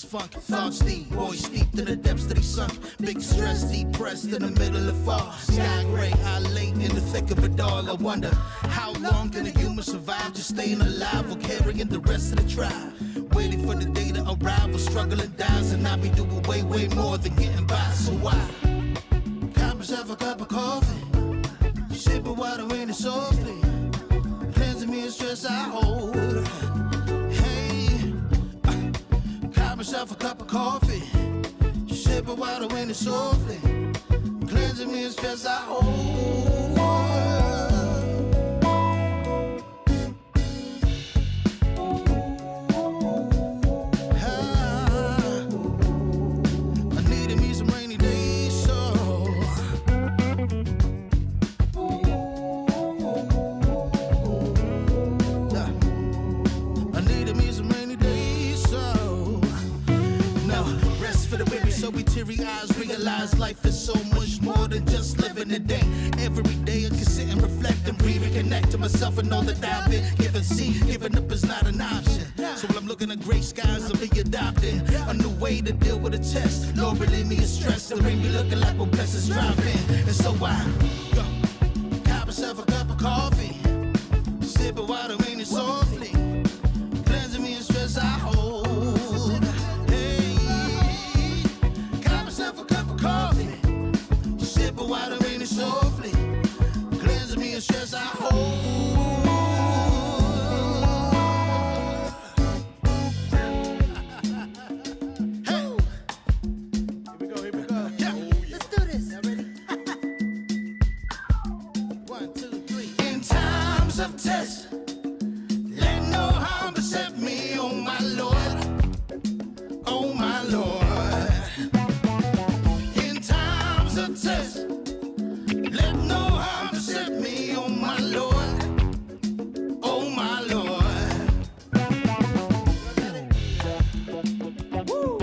this funk. Thoughts deep, boys steeped in the depths that he sunk. Big stress, depressed in the middle of fall. Sky gray, I late in the thick of it all. I wonder, how long can a human survive just staying alive or carrying the rest of the tribe? Waiting for the day to arrive or struggling dies, and I be doing way, way more than getting by. So why? Got myself a cup of coffee, sipping water in it softly, cleansing me of stress I hold. Hey, got myself a cup of coffee, sipping water in it softly, cleansing me of stress I hold. Life is so much more than just living a day. Every day I can sit and reflect and breathe and connect to myself and all that I've been given. See, giving up is not an option. So when I'm looking at gray skies, I'll be adopting a new way to deal with a test. Lord, relieve me of stress. The ring be looking like when blessings drop in. And so I got myself a cup of coffee, sipping water in it softly, cleansing me of stress I hold. Water in it softly, cleansing me of stress I hold. Hey, here we go. Yeah, let's do this. Y'all ready? 1, 2, 3. In times of test, let no harm beset me, oh my Lord, oh my Lord. In times of test, let no harm beset me, oh my Lord, oh my Lord. Woo.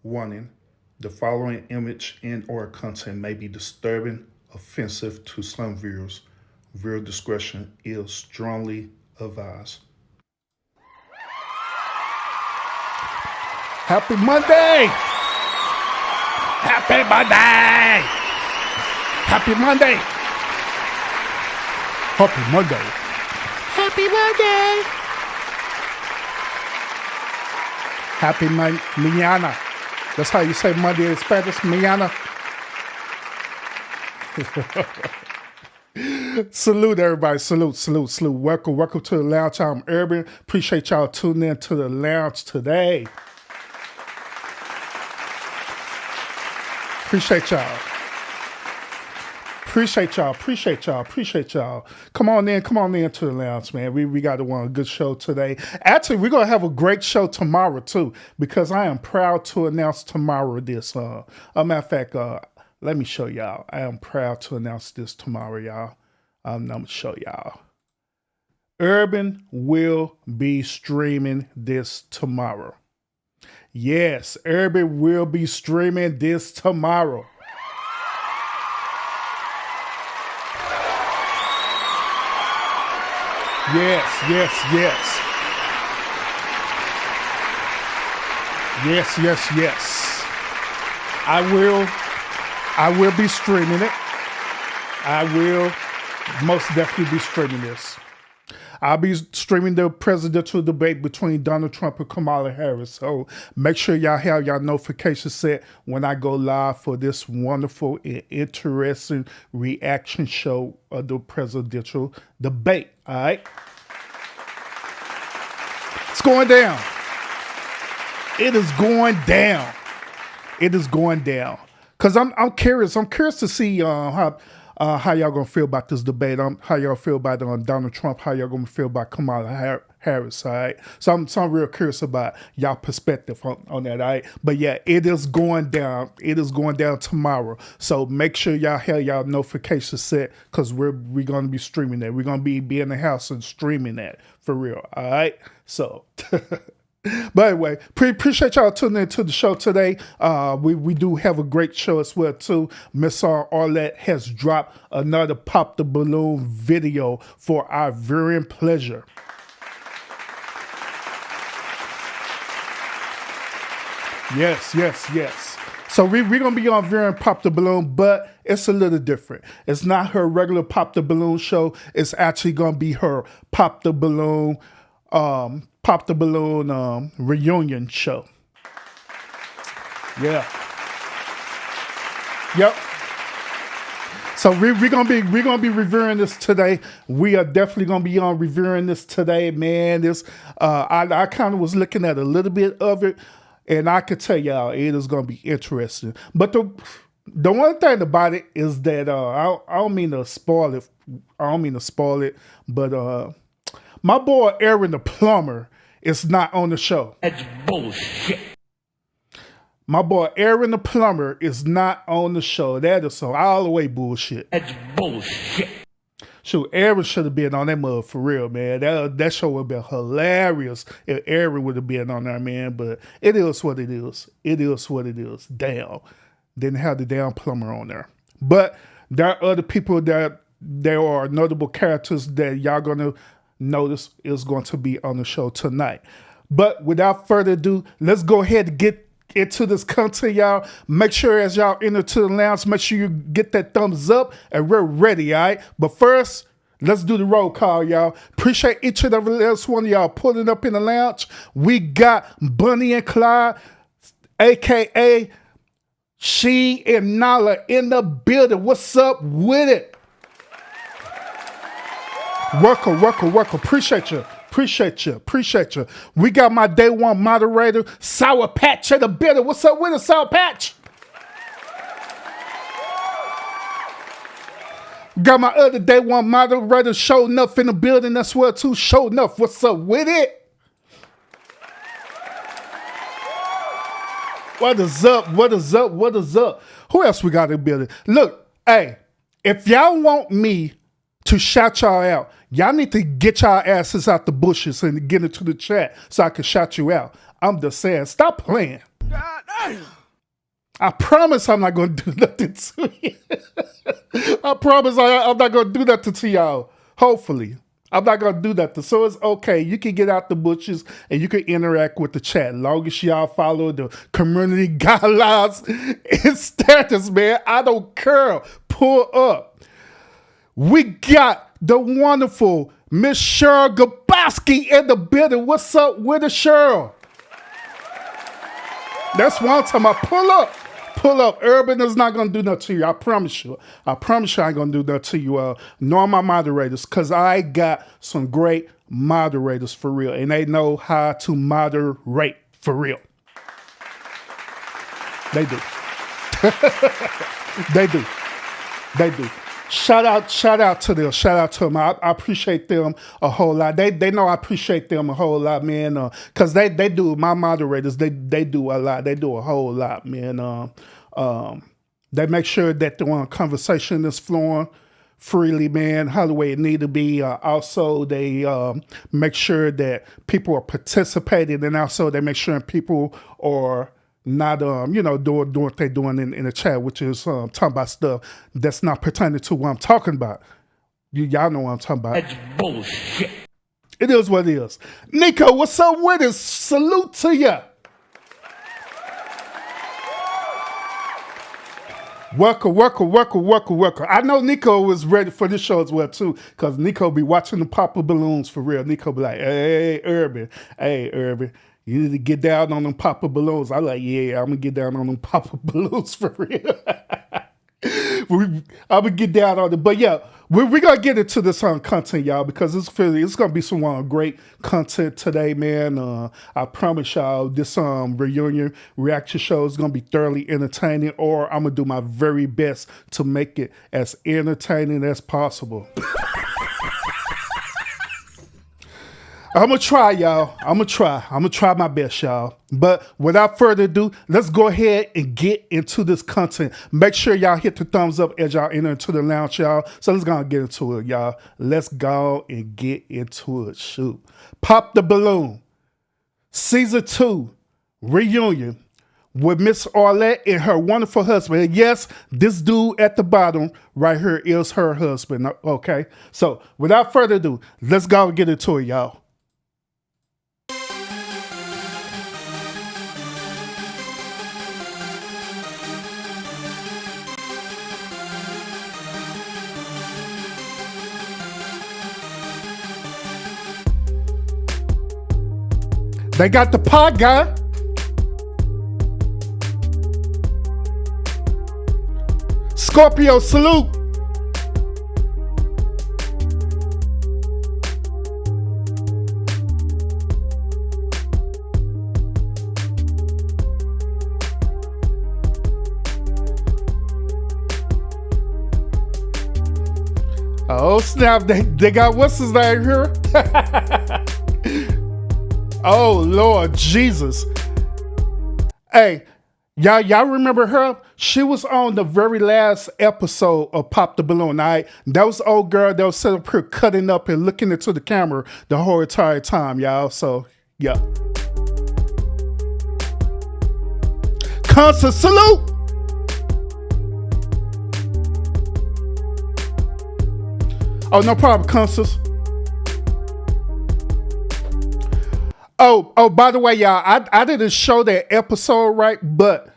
Warning, the following image and/or content may be disturbing, offensive to some viewers. Viewer discretion is strongly advised. Happy Monday! Happy Monday! Happy Monday! Happy Monday! Happy Monday! Happy mañana. That's how you say Monday in Spanish, mañana. Salute everybody. Salute, salute, salute. Welcome, welcome to the lounge. I'm Urban. Appreciate y'all tuning in to the lounge today. Appreciate y'all. Appreciate y'all. Come on in to the lounge, man. We got a good show today. Actually, we're gonna have a great show tomorrow too, because I am proud to announce tomorrow this. Matter of fact, let me show y'all. I am proud to announce this tomorrow, y'all. I'm gonna show y'all. Urban will be streaming this tomorrow. Yes, Urban will be streaming this tomorrow. Yes. I will be streaming it. I will most definitely be streaming this. I'll be streaming the presidential debate between Donald Trump and Kamala Harris. So make sure y'all have y'all notifications set when I go live for this wonderful and interesting reaction show of the presidential debate. All right? It's going down. It is going down. It is going down. Because I'm curious. I'm curious to see how y'all gonna feel about this debate. How y'all feel about Donald Trump. How y'all gonna feel about Kamala Harris. All right. So I'm real curious about y'all perspective on that. All right. But yeah, it is going down. It is going down tomorrow. So make sure y'all have y'all notifications set, because we're gonna be streaming that. We're gonna be in the house and streaming that for real. All right. So. But anyway, appreciate y'all tuning into the show today. We do have a great show as well too. Miss Arlette has dropped another Pop the Balloon video for our viewing pleasure. Yes. So we're going to be on viewing Pop the Balloon, but it's a little different. It's not her regular Pop the Balloon show. It's actually going to be her Pop the Balloon reunion show. Yeah. Yep. So we're gonna be reviewing this today. We are definitely gonna be on reviewing this today, man. This I kind of was looking at a little bit of it, and I could tell y'all it is gonna be interesting. But the one thing about it is that I don't mean to spoil it. But my boy Aaron the plumber is not on the show. That's bullshit. My boy Aaron the plumber is not on the show. That is so all the way bullshit. That's bullshit. Shoot, Aaron should have been on that mug for real, man. That show would have been hilarious if Aaron would have been on there, man. But it is what it is. It is what it is. Damn. Didn't have the damn plumber on there. But there are other people that there are notable characters that y'all gonna notice is going to be on the show tonight. But without further ado, let's go ahead and get into this content, y'all. Make sure as y'all enter to the lounge, make sure you get that thumbs up and we're ready, all right? But first, let's do the roll call, y'all. Appreciate each and every last one of y'all pulling up in the lounge. We got Bunny and Clyde, a.k.a. She and Nala in the building. What's up with it? Welcome. Appreciate you. We got my day one moderator, Sour Patch in the building. What's up with it, Sour Patch? Got my other day one moderator, Show Enough in the building as well too. Show Enough, what's up with it? What is up? Who else we got in the building? Look, hey, if y'all want me to shout y'all out, y'all need to get y'all asses out the bushes and get into the chat so I can shout you out. I'm just saying, stop playing. God damn. I promise I'm not going to do nothing to you. I promise I'm not going to do nothing to y'all. Hopefully. I'm not going to do that. So it's okay. You can get out the bushes and you can interact with the chat. As long as y'all follow the community guidelines and standards, man. I don't care. Pull up. We got the wonderful Miss Cheryl Gaboski in the building. What's up with it, Cheryl? That's one time I pull up. pull up. Urban is not gonna do nothing to you. I promise you. I promise you I ain't gonna do nothing to you. Nor my moderators, cause I got some great moderators for real. And they know how to moderate for real. They do. They do. They do. Shout out to them. Shout out to them. I appreciate them a whole lot. They know I appreciate them a whole lot, man. Cause they do, my moderators, they do a lot. They do a whole lot, man. They make sure that the conversation is flowing freely, man, how the way it need to be. Also, they make sure that people are participating, and also they make sure people are not doing what they're doing in the chat, which is talking about stuff that's not pertaining to what I'm talking about. Y'all know what I'm talking about. That's bullshit. It is what it is. Nico, what's up with it? Salute to ya. Welcome. I know Nico was ready for this show as well too, because Nico be watching the pop of balloons for real. Nico be like, hey, Urban, you need to get down on them pop of balloons. I like, yeah, I'm gonna get down on them pop of balloons for real. I'm gonna get down on it, but yeah, we're gonna get into this content, y'all, because it's gonna be some great content today, man. I promise y'all, this reunion reaction show is gonna be thoroughly entertaining, or I'm gonna do my very best to make it as entertaining as possible. I'm gonna try, y'all. I'm gonna try my best, y'all. But without further ado, let's go ahead and get into this content. Make sure y'all hit the thumbs up as y'all enter into the lounge, y'all. So let's go and get into it, y'all. Let's go and get into it. Shoot. Pop the Balloon. Season 2 reunion with Miss Arlette and her wonderful husband. And yes, this dude at the bottom right here is her husband. Okay. So without further ado, let's go and get into it, y'all. They got the pod guy. Scorpio, salute. Oh snap, they got what's his name here? Oh Lord Jesus. Hey, y'all remember her? She was on the very last episode of Pop the Balloon. That was the old girl that was sitting up here cutting up and looking into the camera the whole entire time, y'all. So yeah. Constance, salute. Oh, no problem, Constance. Oh, by the way, y'all, I didn't show that episode, right? But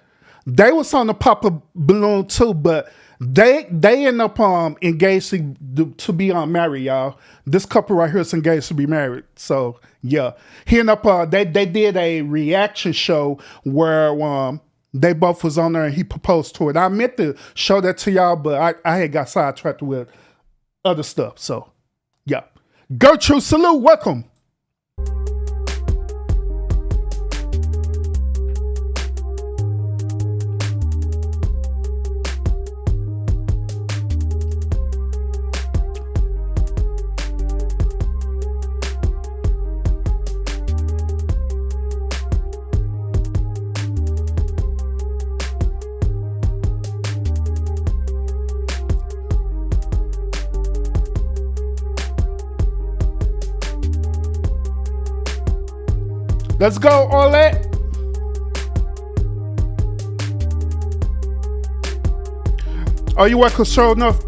they was on the Pop the Balloon too, but they end up engaged to be married, y'all. This couple right here is engaged to be married. So yeah, he ended up they did a reaction show where they both was on there and he proposed to it. I meant to show that to y'all, but I had got sidetracked with other stuff. So yeah, Gertrude, salute, welcome. Let's go, Arlette. Are you welcome, sure enough?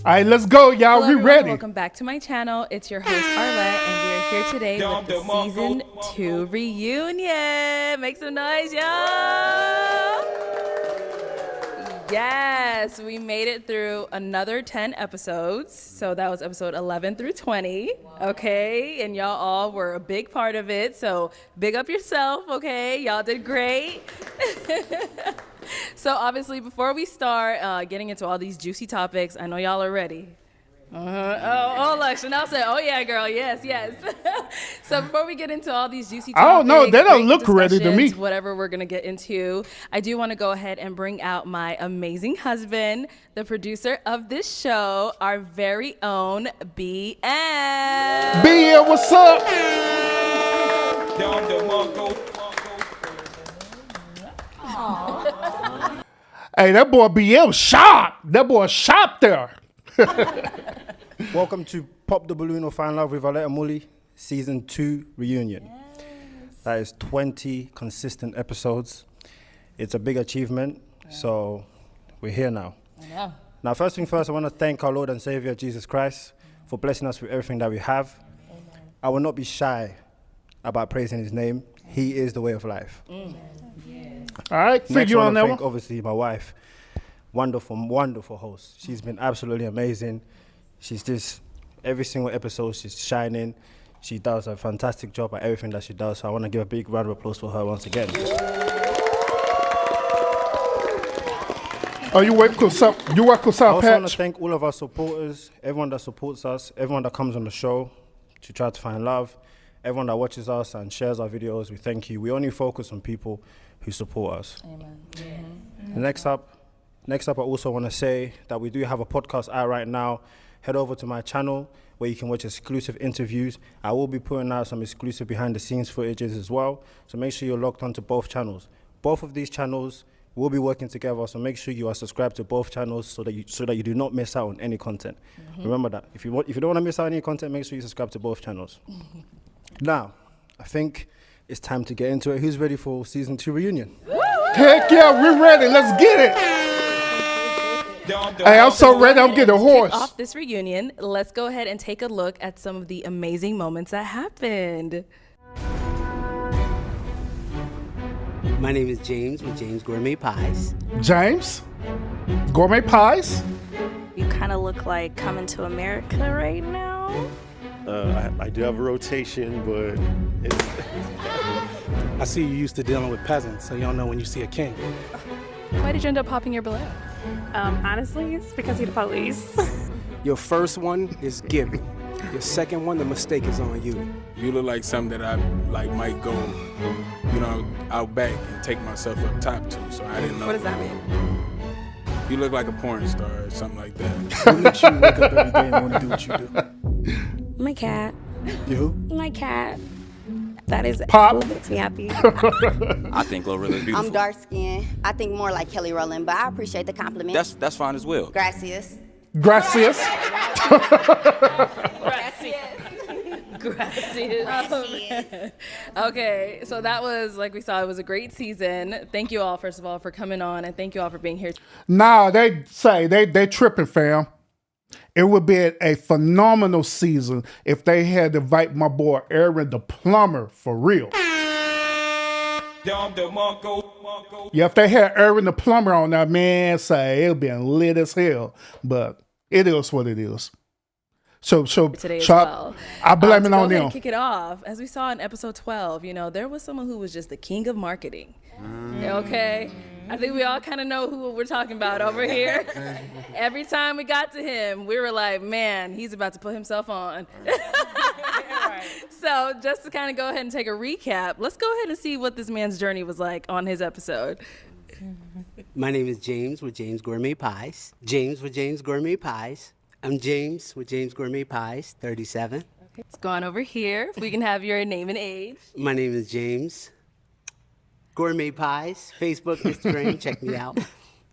All right, let's go, y'all. Hello, We everyone. ready. Welcome back to my channel. It's your host, Arlette, and we are here today with the Season 2 reunion. Make some noise, y'all. Yes, we made it through another 10 episodes. So that was episode 11 through 20. Okay, and y'all all were a big part of it. So big up yourself, okay? Y'all did great. So obviously, before we start getting into all these juicy topics, I know y'all are ready. Look, Chanel said, oh yeah, girl, yes. So before we get into all these juicy topics, I don't know, they don't look ready to me. Whatever we're gonna get into, I do want to go ahead and bring out my amazing husband, the producer of this show, our very own BM. BM, what's up? Hey, that boy BM sharp. That boy sharp there. Welcome to Pop the Balloon or Find Love with Aletta Mully, Season 2 reunion. Yes. That is 20 consistent episodes. It's a big achievement, so we're here now. Yeah. Now, first thing first, I want to thank our Lord and Savior, Jesus Christ, for blessing us with everything that we have. Amen. I will not be shy about praising his name. He is the way of life. All right, figure on that one. Obviously, my wife. Wonderful, wonderful host. She's been absolutely amazing. She's just, every single episode, she's shining. She does a fantastic job at everything that she does. So I want to give a big round of applause for her once again. Oh, you welcome, Pat. I also want to thank all of our supporters, everyone that supports us, everyone that comes on the show to try to find love, everyone that watches us and shares our videos. We thank you. We only focus on people who support us. Amen. Mm-hmm. Next up, I also want to say that we do have a podcast out right now. Head over to my channel where you can watch exclusive interviews. I will be putting out some exclusive behind-the-scenes footages as well. So make sure you're logged onto both channels. Both of these channels will be working together. So make sure you are subscribed to both channels so that you do not miss out on any content. Mm-hmm. Remember that. If you don't want to miss out on any content, make sure you subscribe to both channels. Now, I think it's time to get into it. Who's ready for Season 2 reunion? Heck yeah, we're ready. Let's get it. Hey, I'm so ready. I'm getting hoarse. Off this reunion, let's go ahead and take a look at some of the amazing moments that happened. My name is James with James Gourmet Pies. James? Gourmet Pies? You kind of look like Coming to America right now. I do have a rotation, but it's... I see you used to dealing with peasants, so you don't know when you see a king. Why did you end up popping your balloon? Honestly, it's because he's the police. Your first one is given. Your second one, the mistake is on you. You look like something that I might go, out back and take myself up top to. So I didn't know. What does that mean? You look like a porn star or something like that. What makes you wake up every day and want to do what you do? My cat. You who? My cat. That is Pop. what makes me happy. I think Glorilla's beautiful. I'm dark skinned. I think more like Kelly Rowland, but I appreciate the compliment. That's fine as well. Gracias. Gracias. Gracias. Okay, so that was, like we saw, it was a great season. Thank you all, first of all, for coming on, and thank you all for being here. Nah, they say they tripping, fam. It would be a phenomenal season if they had to invite my boy Aaron the plumber for real. Yeah, if they had Aaron the plumber on that, man, say it'd been lit as hell. But it is what it is. So today as well. I blame it on them. Kick it off. As we saw in episode 12, there was someone who was just the king of marketing. Okay? I think we all kind of know who we're talking about over here. Every time we got to him, we were like, man, he's about to put himself on. So just to kind of go ahead and take a recap, let's go ahead and see what this man's journey was like on his episode. My name is James with James Gourmet Pies. James with James Gourmet Pies. I'm James with James Gourmet Pies, 37. Okay, let's go on over here. If we can have your name and age. My name is James Gourmet Pies. Facebook, Instagram, check me out.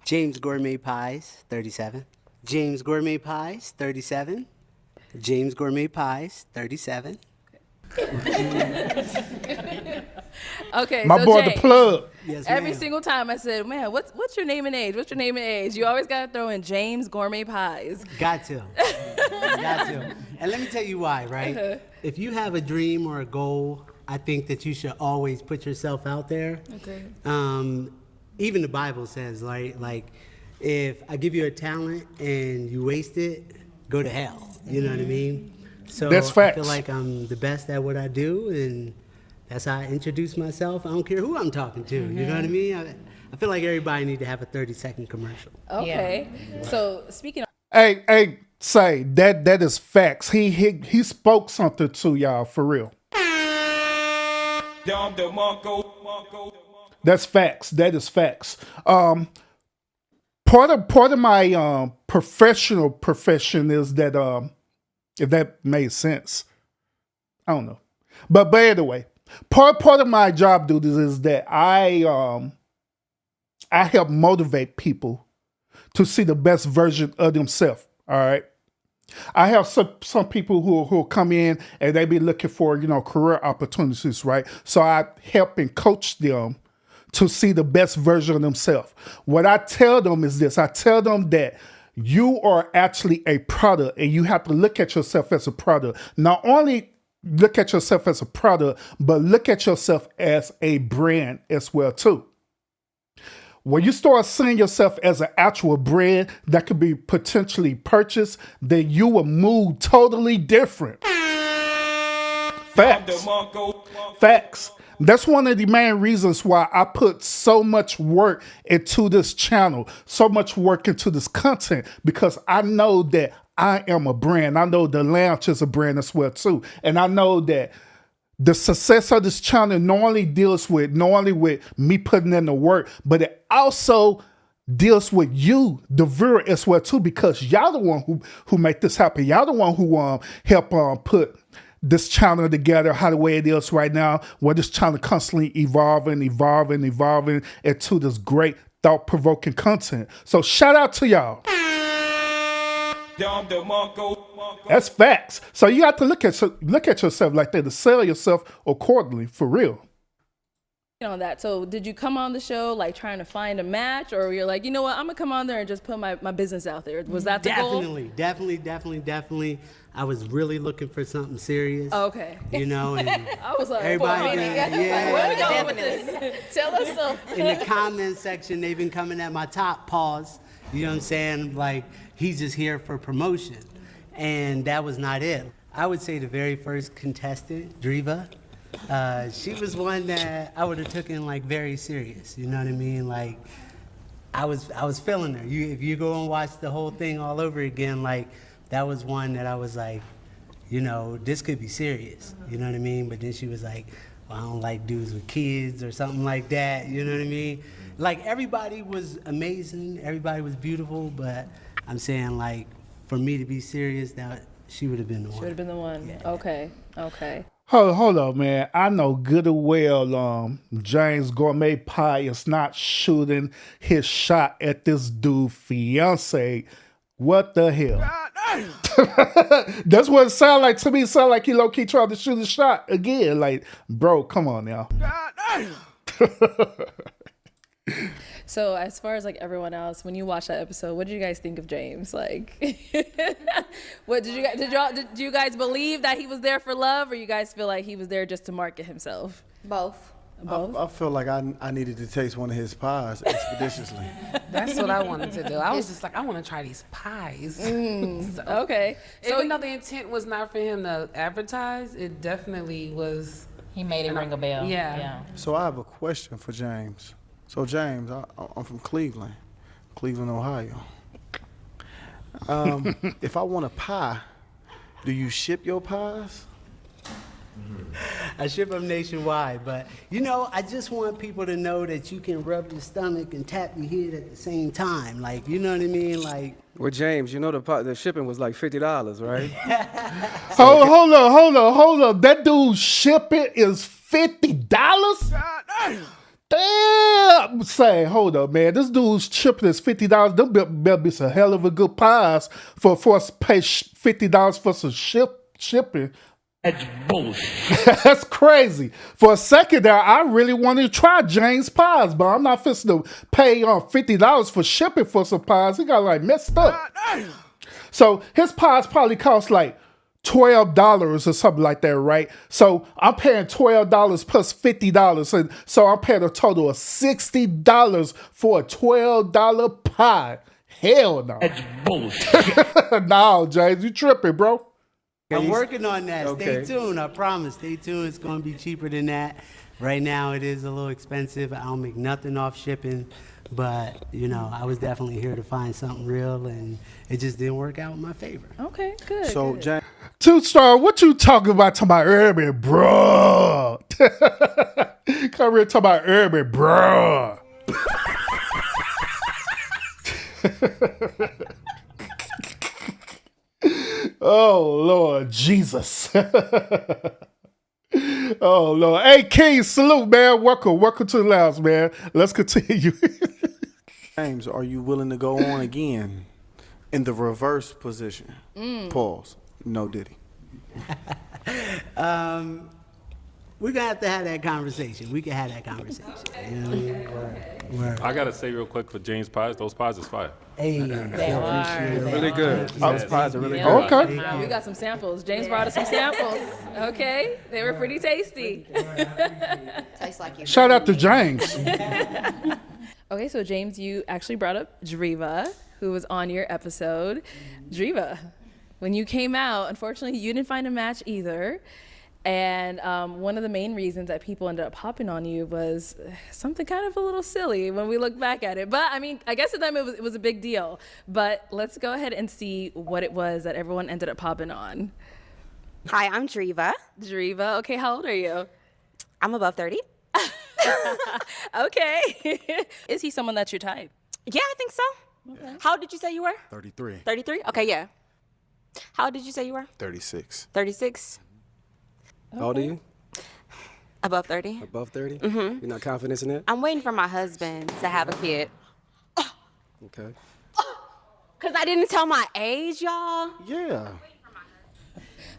James Gourmet Pies, 37. James Gourmet Pies, 37. James Gourmet Pies, 37. Okay, my so boy, James, the plug. Yes, every ma'am. single time I said, man, what's your name and age? What's your name and age? You always got to throw in James Gourmet Pies. Got to. Got to. And let me tell you why, right? If you have a dream or a goal, I think that you should always put yourself out there. Okay. Even the Bible says, like if I give you a talent and you waste it, go to hell. You know what I mean? So That's I facts. feel like I'm the best at what I do, and that's how I introduce myself. I don't care who I'm talking to. You know what I mean? I feel like everybody need to have a 30-second commercial. Okay. So speaking of Hey, say that is facts. He spoke something to y'all for real. That's facts. That is facts. Part of my professional profession is that if that made sense, I don't know. But anyway, part of my job duties is that I help motivate people to see the best version of themselves. All right. I have some people who come in and they be looking for, career opportunities, right? So I help and coach them to see the best version of themselves. What I tell them is this. I tell them that you are actually a product and you have to look at yourself as a product. Not only look at yourself as a product, but look at yourself as a brand as well too. When you start seeing yourself as an actual brand that could be potentially purchased, then you will move totally different. Facts. Facts. That's one of the main reasons why I put so much work into this channel, so much work into this content, because I know that I am a brand. I know the lounge is a brand as well too. And I know that the success of this channel not only deals with me putting in the work, but it also deals with you, the viewer, as well too, because y'all the one who make this happen. Y'all the one who help put this channel together how the way it is right now, where this channel constantly evolving into this great thought-provoking content. So shout out to y'all. That's facts. So you have to look at yourself like that to sell yourself accordingly, for real. on that, so did you come on the show like trying to find a match, or you're like, you know what, I'm gonna come on there and just put my business out there? Was that the goal? Definitely. I was really looking for something serious. Oh, okay. You know, and I was like, everybody, where are we going with this? Tell us so. In the comment section, they've been coming at my top pause. You know what I'm saying? Like, he's just here for promotion. And that was not it. I would say the very first contestant, Driva, she was one that I would have taken like very serious. You know what I mean? Like, I was feeling her. If you go and watch the whole thing all over again, like, that was one that I was like, you know, this could be serious. You know what I mean? But then she was like, well, I don't like dudes with kids or something like that. You know what I mean? Like, everybody was amazing. Everybody was beautiful. But I'm saying, like, for me to be serious, that she would have been the one. Should have been the one. Yeah. Okay. Hold on, man. I know good and well James Gourmet Pie is not shooting his shot at this dude's fiance. What the hell? That's what it sounded like to me. It sounded like he low-key tried to shoot his shot again. Like, bro, come on now. So as far as like everyone else, when you watch that episode, what did you guys think of James? Like, what did you guys believe that he was there for love, or you guys feel like he was there just to market himself? Both. I feel like I needed to taste one of his pies expeditiously. That's what I wanted to do. I was just like, I want to try these pies. So, okay. So even though the intent was not for him to advertise, it definitely was. He made it ring a bell. Yeah. So I have a question for James. So James, I'm from Cleveland, Ohio. If I want a pie, do you ship your pies? I ship them nationwide, but you know, I just want people to know that you can rub your stomach and tap your head at the same time. Like, you know what I mean? Like, well, James, you know the shipping was like $50, right? Hold on. That dude's shipping is $50? Damn! Say, hold up, man. This dude's shipping is $50. Them better be some hell of a good pies for us to pay $50 for some shipping. That's bullshit. That's crazy. For a second there, I really wanted to try James' pies, but I'm not fixing to pay $50 for shipping for some pies. He got like messed up. So his pies probably cost like $12 or something like that, right? So I'm paying $12 plus $50, and so I'm paying a total of $60 for a $12 pie. Hell no. That's bullshit. No, James, you tripping, bro. I'm working on that. Okay. Stay tuned. I promise. Stay tuned. It's going to be cheaper than that. Right now, it is a little expensive. I don't make nothing off shipping. But, I was definitely here to find something real, and it just didn't work out in my favor. Okay, good. So, good. James, 2-star, what you talking about to my urban, bro? Come here to my urban, bro. Oh, Lord Jesus. Oh, Lord. Hey, King, salute, man. Welcome to the lounge, man. Let's continue. James, are you willing to go on again in the reverse position? Pause. No Diddy. We're going to have that conversation. We can have that conversation. You know what I mean? Word. I gotta say real quick for James pies, those pies is fire. Hey, they are. Really good. Those pies are really good. Okay. We got some samples. James brought us some samples. Okay, they were pretty tasty. Tastes like you. Shout out to James. Okay, so James, you actually brought up Driva, who was on your episode. Driva, when you came out, unfortunately, you didn't find a match either. And one of the main reasons that people ended up hopping on you was something kind of a little silly when we look back at it. But I mean, I guess at the time it was a big deal. But let's go ahead and see what it was that everyone ended up popping on. Hi, I'm Driva. Driva, okay, how old are you? I'm above 30. Okay. Is he someone that's your type? Yeah, I think so. Okay. How old did you say you were? 33. 33? Okay, yeah. How old did you say you were? 36. 36? How old are you? Above 30. Above 30? Mm-hmm. You're not confident in that? I'm waiting for my husband to have a kid. Okay. Because I didn't tell my age, y'all. Yeah.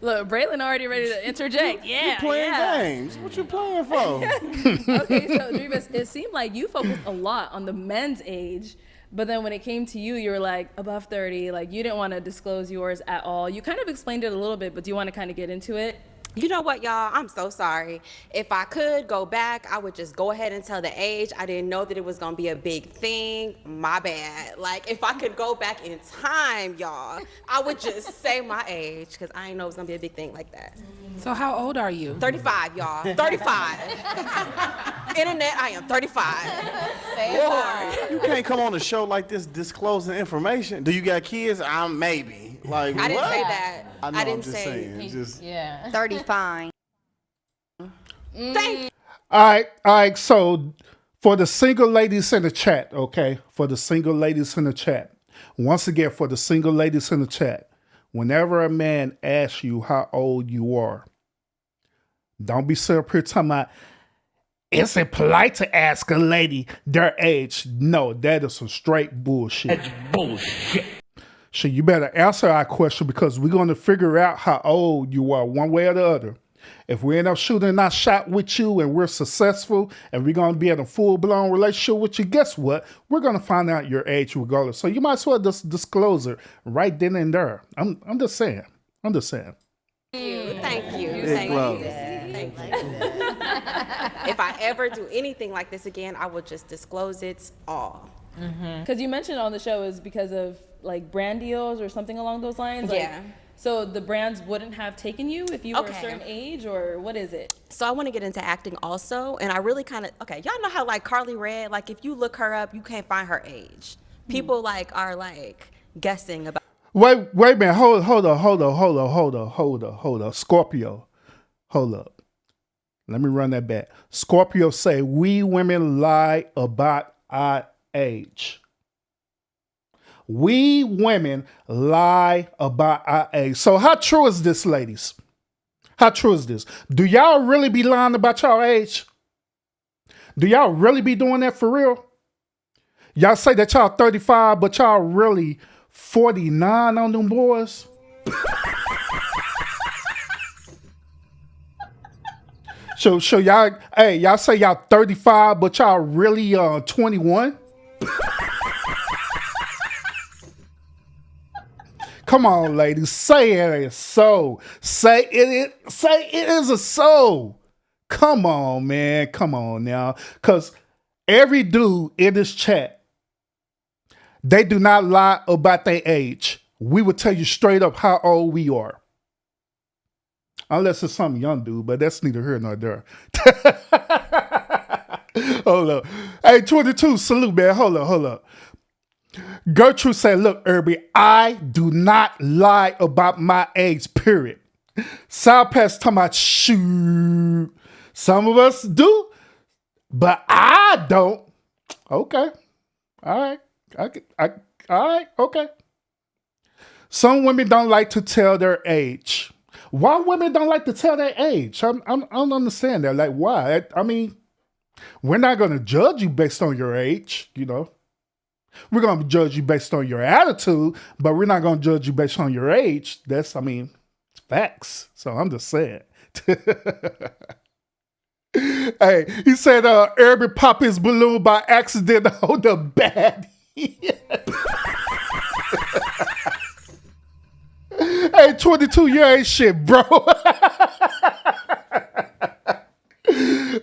Look, Braylon already ready to interject. Yeah, You playing yeah. games. What you playing for? Okay, so Drivas, it seemed like you focused a lot on the men's age, but then when it came to you, you were like above 30, like you didn't want to disclose yours at all. You kind of explained it a little bit, but do you want to kind of get into it? You know what, y'all? I'm so sorry. If I could go back, I would just go ahead and tell the age. I didn't know that it was going to be a big thing. My bad. Like, if I could go back in time, y'all, I would just say my age because I didn't know it was going to be a big thing like that. So how old are you? 35, y'all. 35. Internet, I am 35. You can't come on a show like this disclosing information. Do you got kids? Maybe. Like, I didn't what? say that. I know, I didn't I'm just say. saying. Just, Yeah. 35. Thank you. All right. So for the single ladies in the chat, okay? For the single ladies in the chat. Once again, for the single ladies in the chat, whenever a man asks you how old you are, don't be sitting up here talking about, is it polite to ask a lady their age? No, that is some straight bullshit. That's bullshit. So you better answer our question because we're going to figure out how old you are one way or the other. If we end up shooting our shot with you and we're successful and we're going to be in a full-blown relationship with you, guess what? We're going to find out your age regardless. So you might as well just disclose it right then and there. I'm just saying. Thank you. Big Thank love. you. Thank you. If I ever do anything like this again, I will just disclose it all. Because you mentioned on the show is because of like brand deals or something along those lines. Like, Yeah. So the brands wouldn't have taken you if you were a Okay. certain age, or what is it? So I want to get into acting also, and I really kind of y'all know how like Carly Red, like if you look her up, you can't find her age. People like are like guessing about. Wait a minute. Hold up. Scorpio. Hold up. Let me run that back. Scorpio say, we women lie about our age. We women lie about our age. So how true is this, ladies? How true is this? Do y'all really be lying about y'all age? Do y'all really be doing that for real? Y'all say that y'all 35, but y'all really 49 on them boys? So y'all, hey, y'all say y'all 35, but y'all really 21? Come on, ladies. Say it is so. Say it is a so. Come on, man. Come on now. Because every dude in this chat, they do not lie about their age. We will tell you straight up how old we are. Unless it's some young dude, but that's neither here nor there. Hold up. Hey, 22, salute, man. Hold up. Gertrude said, look, Irby, I do not lie about my age, period. South Pass talking about, shoot. Some of us do, but I don't. Okay. All right. All right. Okay. Some women don't like to tell their age. Why women don't like to tell their age? I don't understand that. Like, why? I mean, we're not going to judge you based on your age, you know. We're going to judge you based on your attitude, but we're not going to judge you based on your age. It's facts. So I'm just saying. Hey, he said, Irby popped his balloon by accident on the bad. Hey, 22, you ain't shit, bro.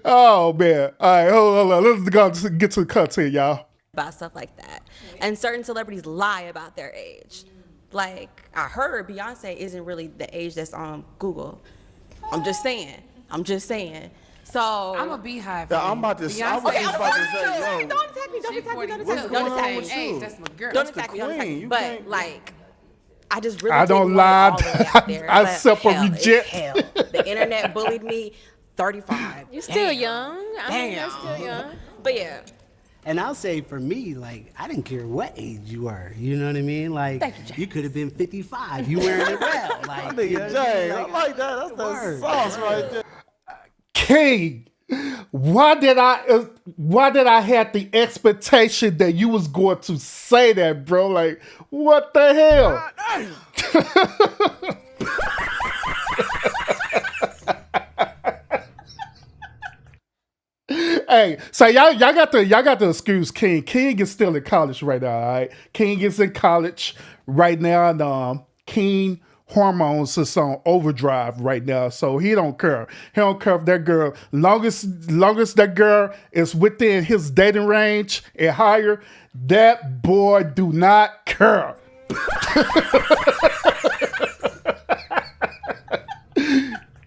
Oh, man. All right, hold on. Let's go get to the content, y'all. About stuff like that. And certain celebrities lie about their age. Like, I heard Beyonce isn't really the age that's on Google. I'm just saying. So I'm a Beehive. Yeah, I'm about to say, yo. Don't attack me. Don't attack me. That's my girl. Don't attack me. But like, I just really I don't didn't lie. want it all the way out there. I But suffer hell, it's reject. hell. The internet bullied me. 35. You're still young. I mean, you're Damn. still young. But yeah. And I'll say for me, like, I didn't care what age you were. You know what I mean? Like, you could have been 55. You wearing it well. Like, Nigga, Jay, I like that. That's the sauce right there. King, why did I have the expectation that you was going to say that, bro? Like, what the hell? Hey, so y'all got to excuse King. King is still in college right now, all right? King is in college right now, and King hormones is on overdrive right now, so he don't care. He don't care if that girl, longest that girl is within his dating range and higher, that boy do not care.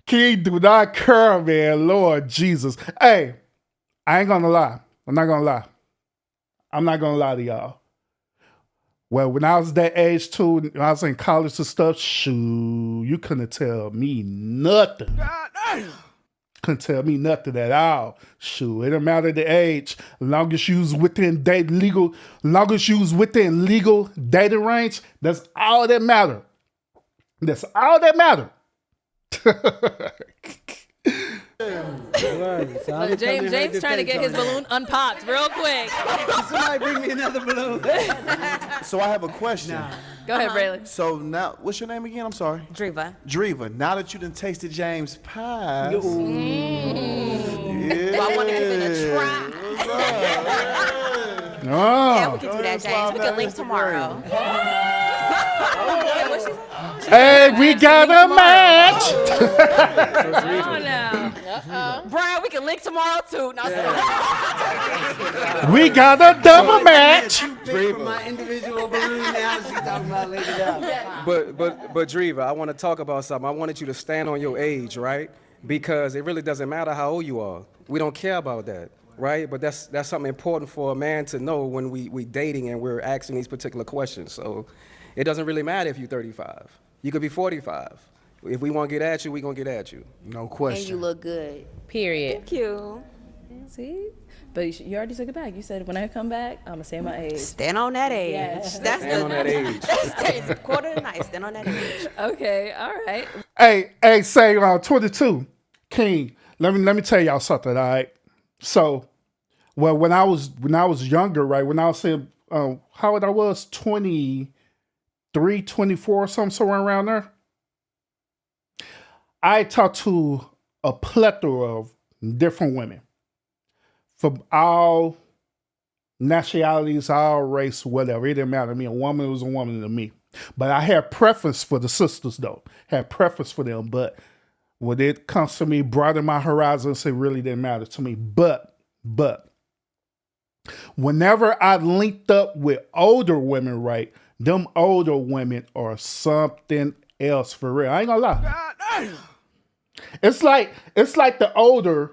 King do not care, man. Lord Jesus. Hey, I ain't gonna lie. I'm not gonna lie. I'm not gonna lie to y'all. Well, when I was that age too, when I was in college and stuff, shoot, you couldn't tell me nothing. Couldn't tell me nothing at all. Shoot, it don't matter the age. Long as you was within legal dating range, that's all that matter. That's all that matter. James trying to get his balloon unpopped real quick. Somebody bring me another balloon. So I have a question. Go ahead, Braylon. So now, what's your name again? I'm sorry. Dreva. Dreva. Now that you done tasted James' pies. Yeah. I want to give it a try. Yeah, we can do that, James. We can link tomorrow. Hey, we got a match. Brian, we can link tomorrow too. No, We got a double match. Pay for my individual balloon now. She's talking about later down. But Dreva, I want to talk about something. I wanted you to stand on your age, right? Because it really doesn't matter how old you are. We don't care about that, right? But that's something important for a man to know when we dating and we're asking these particular questions. So it doesn't really matter if you're 35. You could be 45. If we want to get at you, we're going to get at you. No question. And you look good. Period. Thank you. See? But you already took it back. You said when I come back, I'm going to say my age. Stand on that age. Yeah. Stand on that age. That's quarter of the night. Stand on that age. Okay, all right. Hey, say 22, King. Let me tell y'all something, all right? So, well, when I was younger, right? When I was saying how old I was, 23, 24, somewhere around there. I talked to a plethora of different women from all nationalities, all race, whatever. It didn't matter to me. A woman was a woman to me. But I have preference for the sisters, though. Have preference for them. But when it comes to me broadening my horizons, it really didn't matter to me. But whenever I linked up with older women, right, them older women are something else for real. I ain't gonna lie. It's like the older,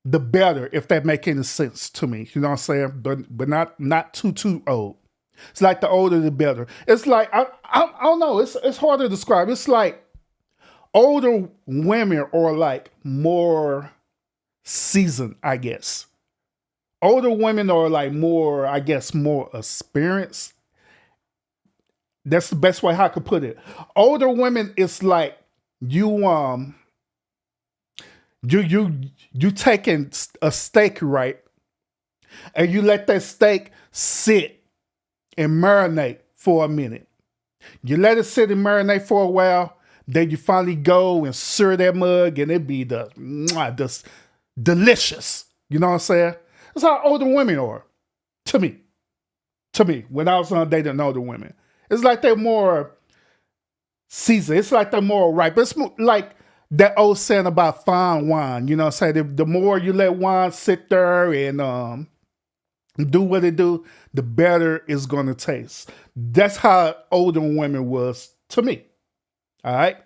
the better, if that make any sense to me. You know what I'm saying? But not too old. It's like the older the better. It's like I don't know. It's hard to describe. It's like older women are like more seasoned, I guess. Older women are like more, I guess, more experienced. That's the best way I could put it. Older women, it's like you taking a steak, right? And you let that steak sit and marinate for a minute. You let it sit and marinate for a while, then you finally go and stir that mug, and it be just delicious. You know what I'm saying? That's how older women are, to me. When I was on dating older women, it's like they're more seasoned. It's like they're more ripe. It's like that old saying about fine wine. You know what I'm saying? The more you let wine sit there and do what it do, the better it's going to taste. That's how older women was to me. All right?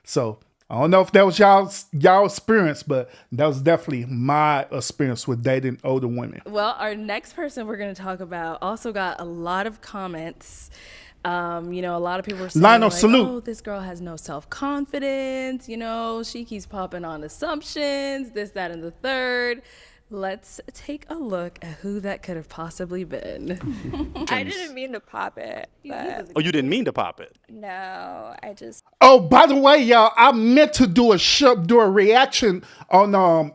So I don't know if that was y'all experience, but that was definitely my experience with dating older women. Well, our next person we're going to talk about also got a lot of comments. A lot of people were saying, Lionel, like, salute. oh, this girl has no self-confidence. She keeps popping on assumptions, this, that, and the third. Let's take a look at who that could have possibly been. I didn't mean to pop it, but Oh, you didn't mean to pop it. no, I just. Oh, by the way, y'all, I meant to do a reaction on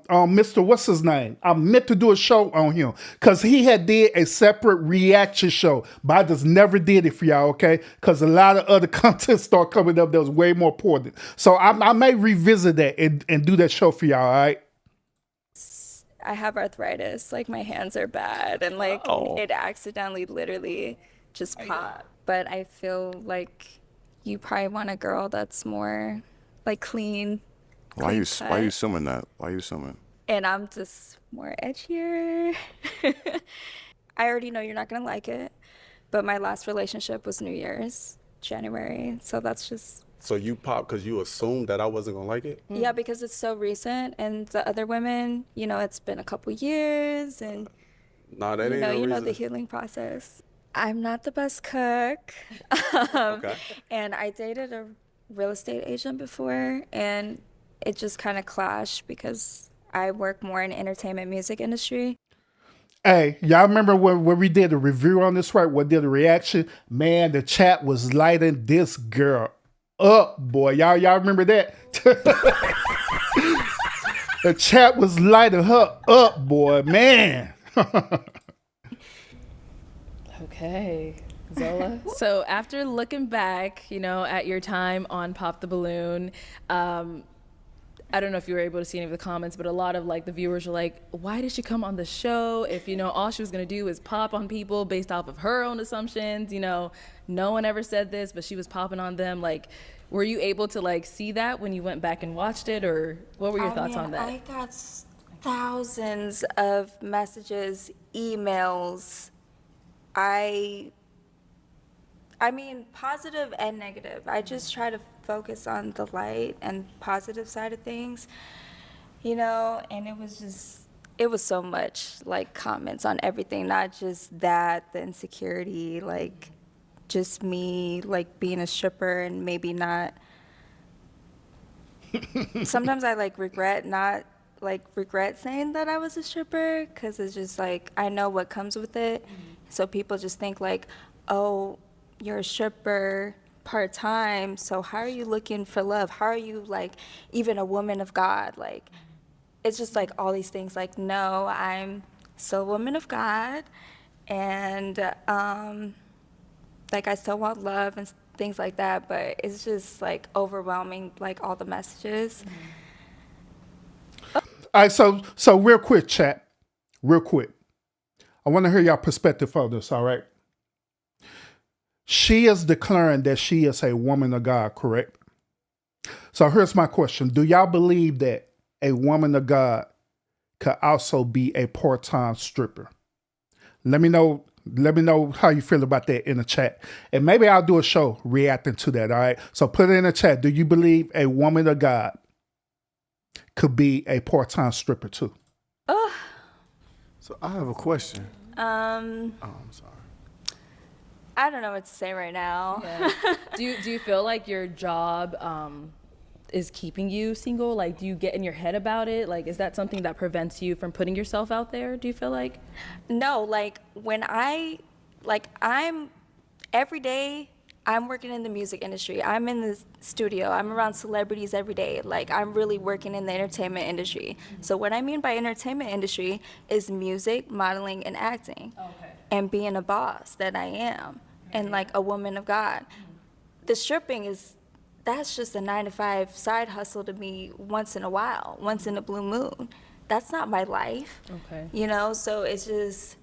Mr. What's his name? I meant to do a show on him because he had did a separate reaction show, but I just never did it for y'all, okay? Because a lot of other content start coming up that was way more important. So I may revisit that and do that show for y'all, all right? I have arthritis. Like, my hands are bad, and like it accidentally, literally, just popped. But I feel like you probably want a girl that's more like clean. Why you cut. assuming that? Why you assuming? And I'm just more edgier. I already know you're not gonna like it, but my last relationship was New Year's, January. So that's just. So you popped because you assumed that I wasn't gonna like it? Yeah, because it's so recent, and the other women, it's been a couple years, and Nah, that ain't no you know reason. the healing process. I'm not the best cook, Okay. and I dated a real estate agent before, and it just kind of clashed because I work more in entertainment music industry. Hey, y'all remember when we did a review on this, right? What did a reaction? Man, the chat was lighting this girl up, boy. Y'all remember that? The chat was lighting her up, boy. Man. Okay, Zola. So after looking back, at your time on Pop the Balloon, I don't know if you were able to see any of the comments, but a lot of the viewers were like, why did she come on the show if, all she was going to do is pop on people based off of her own assumptions? No one ever said this, but she was popping on them. Were you able to see that when you went back and watched it, or what were your thoughts on that? I got thousands of messages, emails. I mean, positive and negative. I just try to focus on the light and positive side of things, and it was so much comments on everything, not just that, the insecurity, just me being a stripper and maybe not. Sometimes I regret saying that I was a stripper because it's just I know what comes with it. So people just think oh, you're a stripper part-time, so how are you looking for love? How are you even a woman of God? It's just all these things. No, I'm still a woman of God, and I still want love and things like that, but it's just overwhelming, all the messages. All right, so real quick, chat. Real quick. I want to hear y'all perspective on this, all right? she is declaring that she is a woman of God, correct? So here's my question. Do y'all believe that a woman of God could also be a part-time stripper? Let me know how you feel about that in the chat. And maybe I'll do a show reacting to that, all right? So put it in the chat. Do you believe a woman of God could be a part-time stripper too? So I have a question. Oh, I'm sorry. I don't know what to say right now. Yeah. Do you feel like your job is keeping you single? Like, do you get in your head about it? Like, is that something that prevents you from putting yourself out there? Do you feel like? No, like when I'm every day I'm working in the music industry. I'm in the studio. I'm around celebrities every day. Like, I'm really working in the entertainment industry. So what I mean by entertainment industry is music, modeling, and acting. Okay. And being a boss that I am, and like a woman of God. The stripping that's just a 9-to-5 side hustle to me once in a while, once in a blue moon. That's not my life. Okay. You know, so it's just,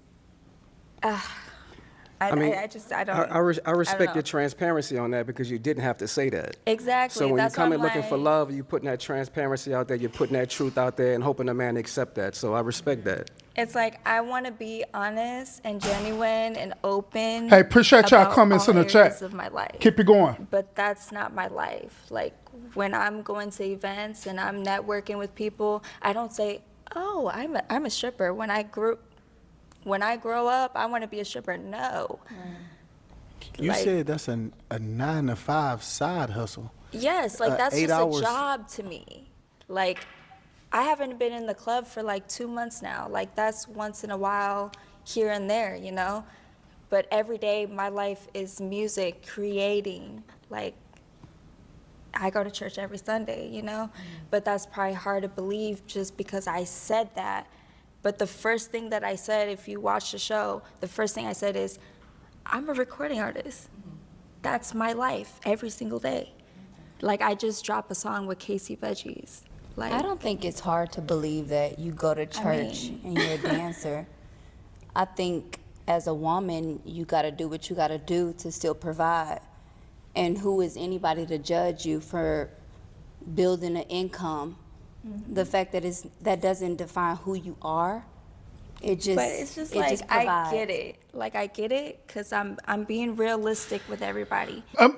I respect your transparency on that because you didn't have to say that. Exactly. So when that's you come in why looking for love, you're putting that transparency out there, you're putting that truth out there and hoping the man accept that. So I respect that. It's like I want to be honest and genuine and open. Hey, appreciate y'all about comments all in the chat. areas of my life. Keep it going. But that's not my life. Like when I'm going to events and I'm networking with people, I don't say, "Oh, I'm a stripper." When I grow up, I want to be a stripper. No. You said that's a 9-to-5 side hustle. Yes, like that's 8 just hours. a job to me. Like I haven't been in the club for like 2 months now. Like that's once in a while here and there, you know? But every day my life is music, creating. Like I go to church every Sunday, you know? But that's probably hard to believe just because I said that. But the first thing that I said, if you watch the show, the first thing I said is, I'm a recording artist. That's my life every single day. Like I just dropped a song with Casey Veggies. Like I don't think it's hard to believe that you go to church and you're a dancer. I think as a woman, you gotta do what you gotta do to still provide. And who is anybody to judge you for building an income? The fact that that doesn't define who you are. But it's just like I get it. Like I get it because I'm being realistic with everybody. I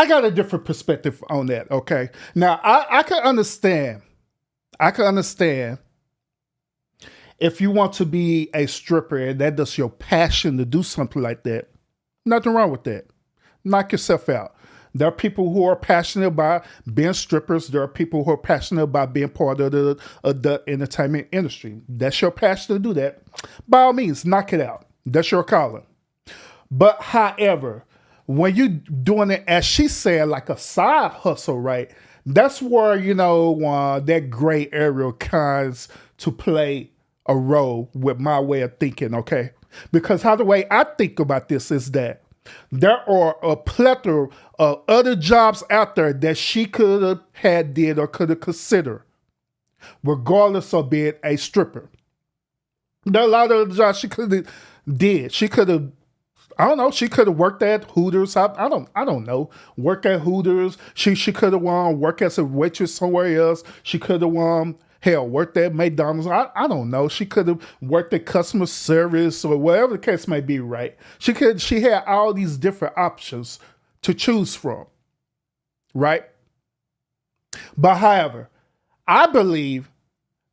got a different perspective on that. Okay, now I can understand. If you want to be a stripper and that's your passion to do something like that, nothing wrong with that. Knock yourself out. There are people who are passionate about being strippers. There are people who are passionate about being part of the entertainment industry. That's your passion to do that. By all means, knock it out. That's your calling. But however, when you're doing it, as she said, like a side hustle, right? That's where, that gray area comes to play a role with my way of thinking, okay? Because how the way I think about this is that there are a plethora of other jobs out there that she could have did or could have considered, regardless of being a stripper. There are a lot of other jobs she could have did. She could have, I don't know, she could have worked at Hooters. I don't know. Work at Hooters. She could have worked as a waitress somewhere else. She could have worked at McDonald's. I don't know. She could have worked at customer service or whatever the case may be, right? She had all these different options to choose from, right? But however, I believe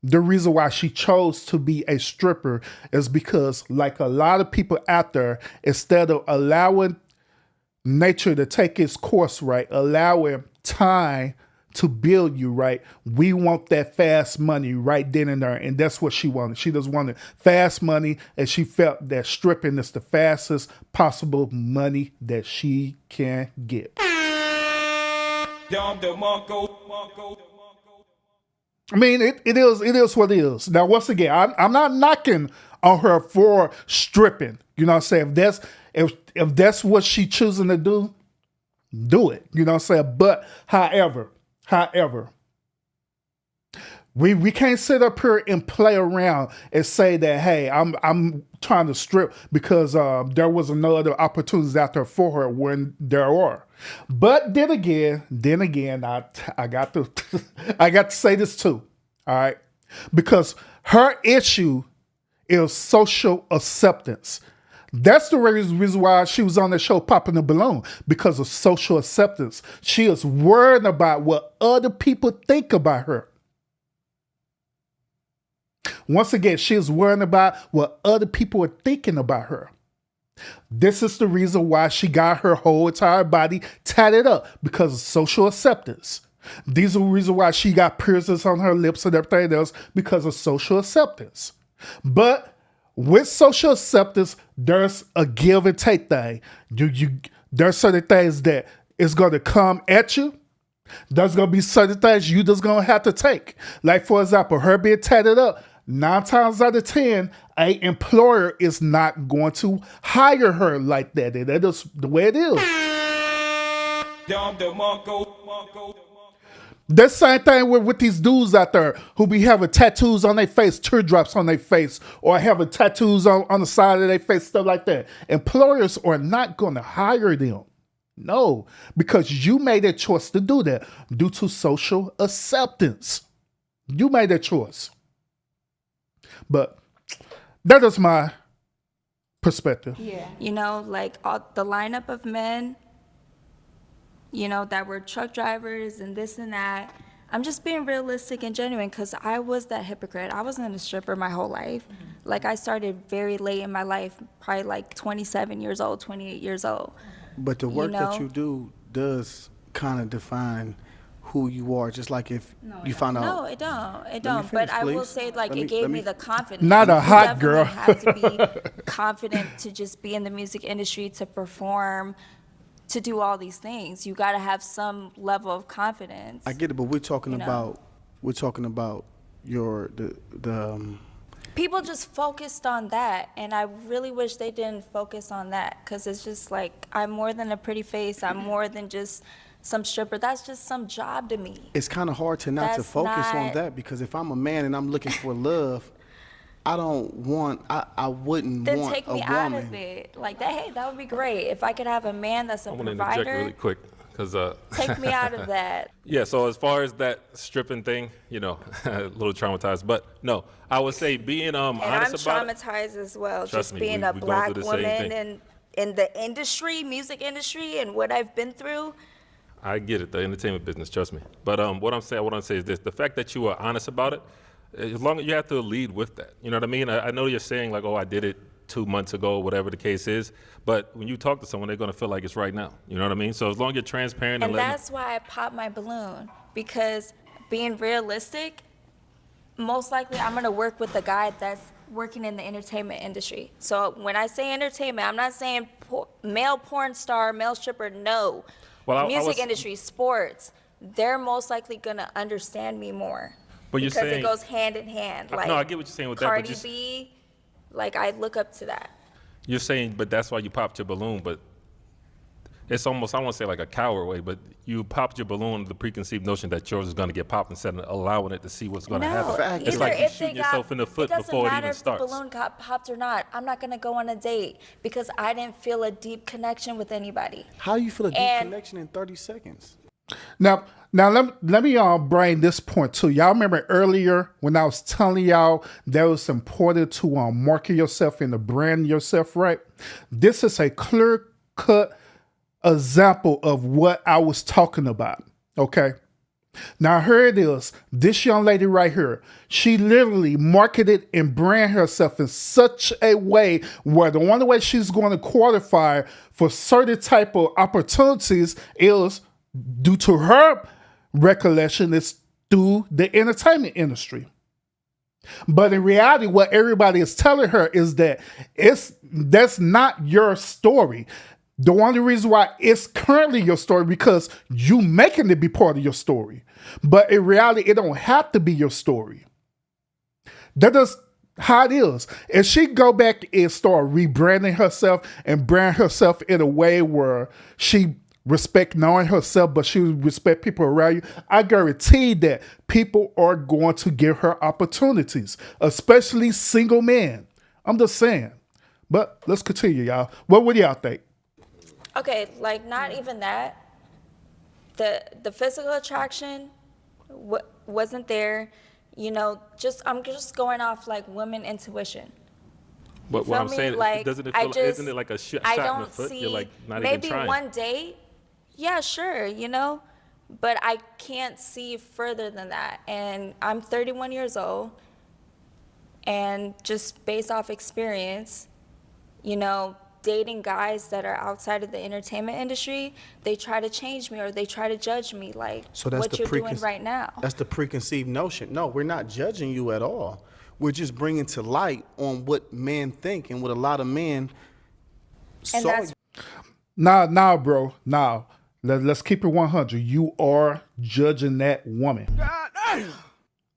the reason why she chose to be a stripper is because, like a lot of people out there, instead of allowing nature to take its course, right, allowing time to build you, right, we want that fast money right then and there, and that's what she wanted. She just wanted fast money, and she felt that stripping is the fastest possible money that she can get. I mean, it is what it is. Now, once again, I'm not knocking on her for stripping. You know what I'm saying? If that's what she choosing to do it. You know what I'm saying? But however, We can't sit up here and play around and say that, hey, I'm trying to strip because there was no other opportunities out there for her when there are. But then again, I got to I got to say this too, all right? Because her issue is social acceptance. That's the reason why she was on the show popping the balloon, because of social acceptance. She is worried about what other people think about her. Once again, she is worrying about what other people are thinking about her. This is the reason why she got her whole entire body tatted up, because of social acceptance. These are the reason why she got piercings on her lips and everything else, because of social acceptance. But with social acceptance, there's a give and take thing. There's certain things that is going to come at you. There's going to be certain things you just going to have to take. Like, for example, her being tatted up, 9 times out of 10, an employer is not going to hire her like that. And that is the way it is. The same thing with these dudes out there who be having tattoos on their face, teardrops on their face, or having tattoos on the side of their face, stuff like that. Employers are not going to hire them. No, because you made a choice to do that due to social acceptance. You made that choice. But that is my perspective. Yeah. You know, like the lineup of men, you know, that were truck drivers and this and that. I'm just being realistic and genuine, because I was that hypocrite. I wasn't a stripper my whole life. Like, I started very late in my life, probably like 27 years old, 28 years old. But the work know? that you do does kind of define who you are, just like if you find out. No, it don't. It me don't. finish, But I will please. say, like, Let it me- gave let me me- the confidence. Not a You hot definitely girl. have to be confident to just be in the music industry, to perform, to do all these things. You got to have some level of confidence. I get it, but we're talking You know? about your People just focused on that, and I really wish they didn't focus on that, because it's just like, I'm more than a pretty face. I'm more than just some stripper. That's just some job to me. It's kind of hard to not to That's focus on not- that, because if I'm a man and I'm looking for love, I wouldn't Then want take a me woman. out of it. Like that. Hey, that would be great if I could have a man that's a I want to interject provider. really quick because Take me out of that. Yeah, so as far as that stripping thing, you know, a little traumatized, but no, I would say being And I'm honest about it. traumatized as well. Trust just me, being we a going black through the same woman thing. and in the industry, music industry, and what I've been through. I get it, the entertainment business, trust me. But what I'm saying is this: the fact that you are honest about it, as long as you have to lead with that. You know what I mean? I know you're saying like, oh, I did it 2 months ago, whatever the case is. But when you talk to someone, they're gonna feel like it's right now. You know what I mean? So as long as you're transparent And letting that's why I popped my balloon, because being realistic, most likely I'm gonna work with a guy that's working in the entertainment industry. So when I say entertainment, I'm not saying male porn star, male stripper, no. Well, I Music was- industry, sports, they're most likely gonna understand me more. But you're because saying- it goes hand in hand. Like No, I get what you're saying with that, but Cardi just- B, like I look up to that. You're saying, but that's why you popped your balloon, but it's almost, I won't say like a coward way, but you popped your balloon with the preconceived notion that yours is going to get popped instead of allowing it to see what's going to happen. It's either like you if they shoot yourself in the foot it doesn't before it matter even if starts. the balloon got popped or not. I'm not gonna go on a date because I didn't feel a deep connection with anybody. How do you feel a deep And- connection in 30 seconds? Now let me bring this point too. Y'all remember earlier when I was telling y'all that it was important to market yourself and to brand yourself, right? This is a clear-cut example of what I was talking about, okay? Now here it is. This young lady right here, she literally marketed and brand herself in such a way where the only way she's going to qualify for certain type of opportunities is, due to her recollection, is through the entertainment industry. But in reality, what everybody is telling her is that that's not your story. The only reason why it's currently your story because you making it be part of your story. But in reality, it don't have to be your story. That is how it is. If she go back and start rebranding herself and brand herself in a way where she respect knowing herself, but she respect people around you, I guarantee that people are going to give her opportunities, especially single men. I'm just saying. But let's continue, y'all. What would y'all think? Okay, like not even that. The physical attraction wasn't there. You know, I'm just going off like women intuition. But what I'm me? saying, Like, doesn't it feel, isn't it like a shot I in the don't foot? see You're like not even maybe trying. one date. Yeah, sure, you know, but I can't see further than that. And I'm 31 years old, and just based off experience, you know, dating guys that are outside of the entertainment industry, they try to change me or they try to judge me like So that's what the you're doing right now. That's the preconceived notion. No, we're not judging you at all. We're just bringing to light on what men think and what a lot of men And saw. that's Nah, bro. Nah. Let's keep it 100. You are judging that woman.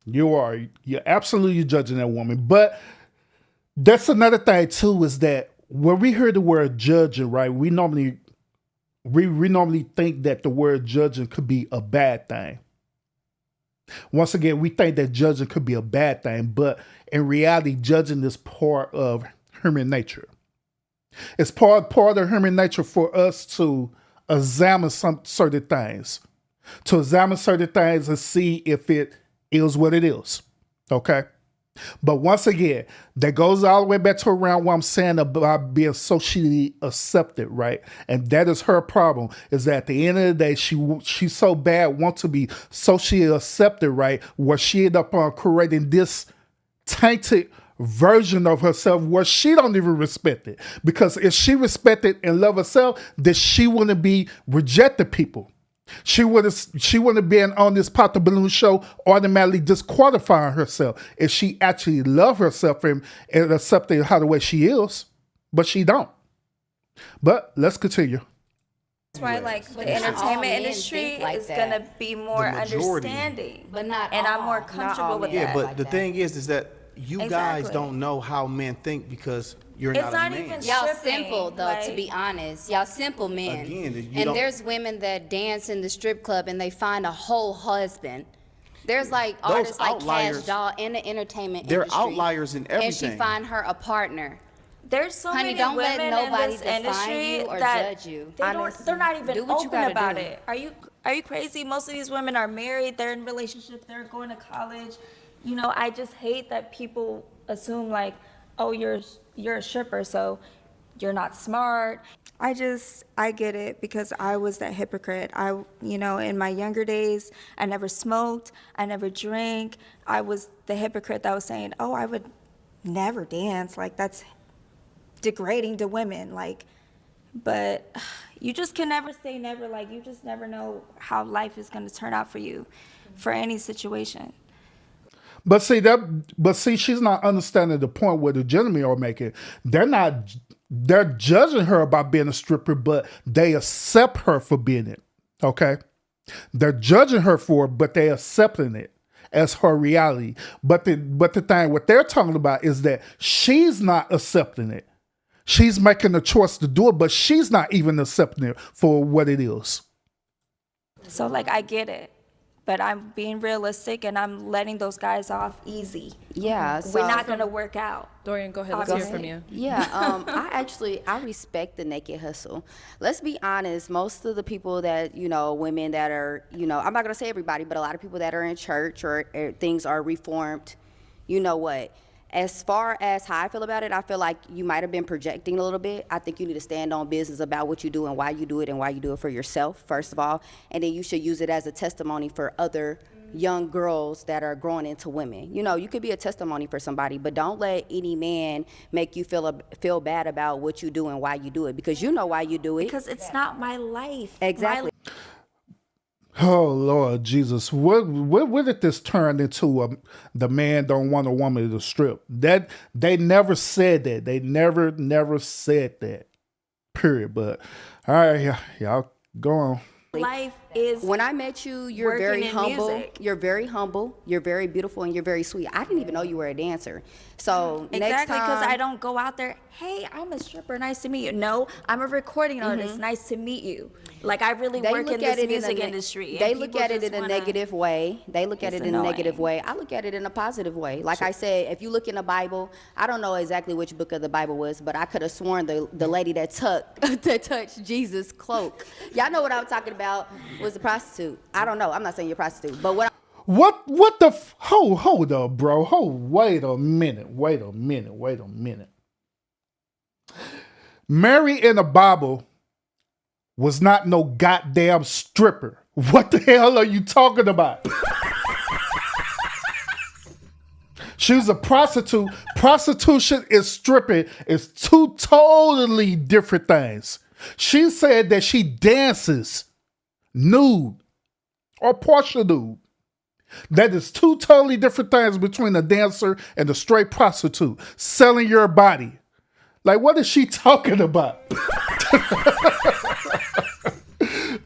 You are. You're absolutely judging that woman. But that's another thing too, is that when we hear the word judging, right, we normally think that the word judging could be a bad thing. Once again, we think that judging could be a bad thing, but in reality, judging is part of human nature. It's part of human nature for us to examine some certain things, and see if it is what it is. Okay. But once again, that goes all the way back to around what I'm saying about being socially accepted, right? And that is her problem, is that at the end of the day, she's so bad, wants to be socially accepted, right? Where she ended up creating this tainted version of herself where she don't even respect it. Because if she respected and loved herself, then she wouldn't be rejected people. She would have been on this Pop the Balloon show automatically disqualifying herself if she actually loved herself and accepted her the way she is. But she don't. But let's continue. That's why, like, the entertainment industry is gonna be more understanding, But not and I'm all. more Not comfortable all with men. that. Yeah, but like the that. thing is that you guys Exactly. don't know how men think because you're It's not a not man. even Y'all stripping, simple though, to like- be honest. Y'all simple men. Again, you and don't- there's women that dance in the strip club and they find a whole husband. There's like Those artists like outliers, Cash Doll in the entertainment they're industry. outliers in And she everything. find her a partner. There's so Honey, many don't let women nobody in this define industry you or that judge you. they're not even Do what you open gotta about do. it. Are you crazy? Most of these women are married. They're in relationships. They're going to college. You know, I just hate that people assume like, oh, you're a stripper, so you're not smart. I get it because I was that hypocrite. In my younger days, I never smoked, I never drank. I was the hypocrite that was saying, oh, I would never dance. Like, that's degrading to women. Like, but you just can never say never. Like, you just never know how life is going to turn out for you for any situation. But see, she's not understanding the point where the gentlemen are making. They're judging her about being a stripper, but they accept her for being it. Okay? They're judging her for it, but they accepting it as her reality. But the thing, what they're talking about is that she's not accepting it. She's making the choice to do it, but she's not even accepting it for what it is. So, like, I get it. But I'm being realistic and I'm letting those guys off easy. Yeah, We're so- not gonna work out. Dorian, go ahead. Let's hear from you. Yeah, I respect the naked hustle. Let's be honest, most of the people that, women that are, I'm not gonna say everybody, but a lot of people that are in church or things are reformed, you know what? As far as how I feel about it, I feel like you might have been projecting a little bit. I think you need to stand on business about what you do and why you do it and why you do it for yourself, first of all. And then you should use it as a testimony for other young girls that are growing into women. You could be a testimony for somebody, but don't let any man make you feel bad about what you do and why you do it, because you know why you do it. Because it's not my life. Exactly. Oh Lord Jesus! What did this turn into? The man don't want a woman to strip. That they never said that. They never said that. Period. But all right, y'all go on. Life is When I met you, you're working very in humble. music. You're very humble. You're very beautiful, and you're very sweet. I didn't even know you were a dancer. So next Exactly, because time, I don't go out there, hey, I'm a stripper, nice to meet you. No, I'm a recording artist, nice to meet you. Like, I really work in this music industry. They and look people at it just in a wanna- negative way. They look at It's it in a negative annoying. way. I look at it in a positive way. Like I said, if you look in the Bible, I don't know exactly which book of the Bible was, but I could have sworn the lady that touched Jesus' cloak. Y'all know what I'm talking about, was a prostitute. I don't know. I'm not saying you're a prostitute, but What the hold up, bro. Wait a minute. Mary in the Bible was not no goddamn stripper. What the hell are you talking about? She was a prostitute. Prostitution and stripping is two totally different things. She said that she dances nude or partial nude. That is two totally different things between a dancer and a straight prostitute. Selling your body. Like, what is she talking about?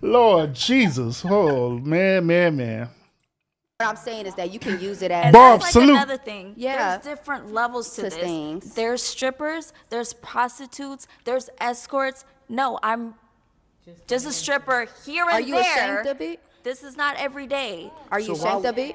Lord Jesus. Oh, man. what I'm saying is that you can use it as Barb, That's salute. another thing. Yeah. There's different levels to To this. things. There's strippers, there's prostitutes, there's escorts. No, I'm just a stripper here and Are you there. ashamed of it? This is not every day. Are you ashamed of it?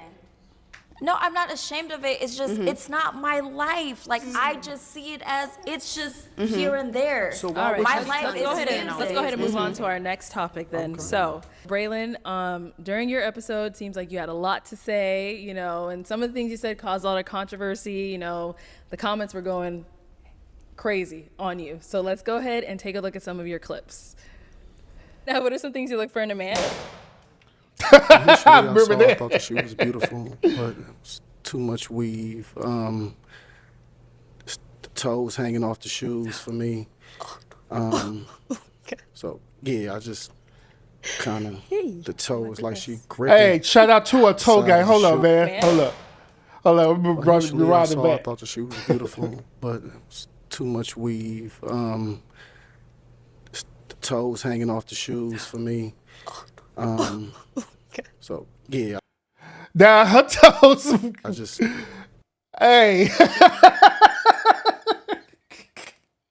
No, I'm not ashamed of it. It's just, it's not my life. Like, I just see it as, it's just here and there. So All why right, would my you- life let's is go ahead and music. move on to our next topic then. So, Braylon, during your episode, seems like you had a lot to say, you know, and some of the things you said caused a lot of controversy. You know, the comments were going crazy on you. So let's go ahead and take a look at some of your clips. Now, what are some things you look for in a man? Initially, I thought that she was beautiful, but it was too much weave. The toes hanging off the shoes for me. So yeah, I just kind of the toes like she gripping. Hey, shout out to a toe side guy. of the Hold up, shoe. man. Hold up. I'm Initially, I riding saw, I back. thought that she was beautiful, but it was too much weave. The toes hanging off the shoes for me. So yeah, Now her toes. I just Hey.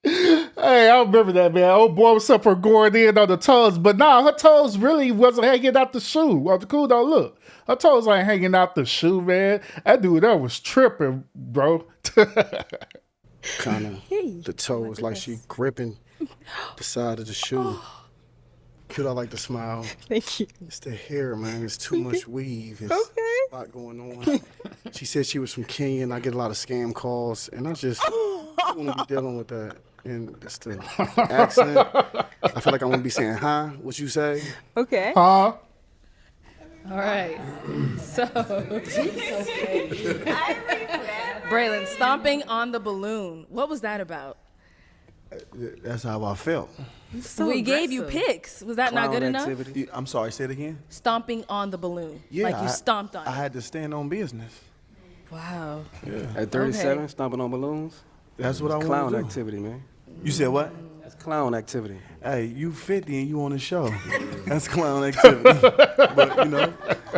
Hey, I remember that, man. Old boy was up for going in on the toes, but nah, her toes really wasn't hanging out the shoe. Well, the cool don't look. Her toes ain't hanging out the shoe, man. That dude, that was tripping, bro. kind of the toes like she gripping the side of the shoe. Could I like to smile? Thank you. It's the hair, man. It's too much weave. It's a lot going on. She said she was from Kenya, and I get a lot of scam calls, and I just don't want to be dealing with that. And it's the accent. I feel like I want to be saying, huh? What you say? Okay. Huh? All right. So, Braylon, stomping on the balloon. What was that about? That's how I felt. We gave you pics. Was that not good enough? I'm sorry, say it again. Stomping on the balloon. Yeah, like you stomped on I it. had to stand on business. Wow. Yeah. At 37, Okay. stomping on balloons? That's what I It's want clown to do. activity, man. You said what? That's clown activity. Hey, you 50 and you on the show. That's clown activity. But you know,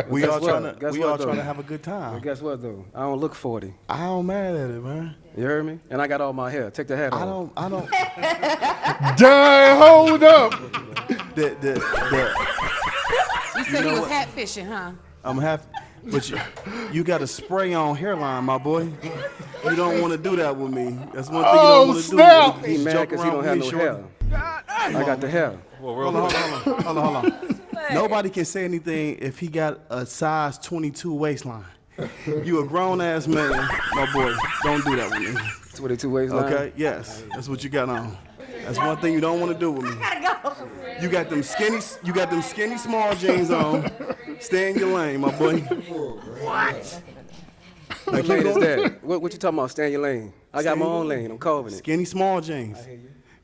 we Guess all what? trying to Guess we what, all though? trying to have a good time. But guess what, though? I don't look 40. I don't mad at it, man. You heard me? And I got all my hair. Take the hat off. I don't. Dang, hold up. You said he was hat fishing, huh? I'm happy, but you got a spray on hairline, my boy. You don't want to do that with me. That's one thing you don't want to do. He mad Joke because he around don't have with no me, hair. shorty. I got the hair. Hold on. Nobody can say anything if he got a size 22 waistline. You a grown ass man, my boy. Don't do that with me. 22 waistline? Okay, yes. That's what you got on. That's one thing you don't want to do with me. You got them skinny small jeans on. Stay in your lane, my boy. What lane is that? What you talking about? Stay in your lane. I got my own lane. I'm carving it. Skinny small jeans.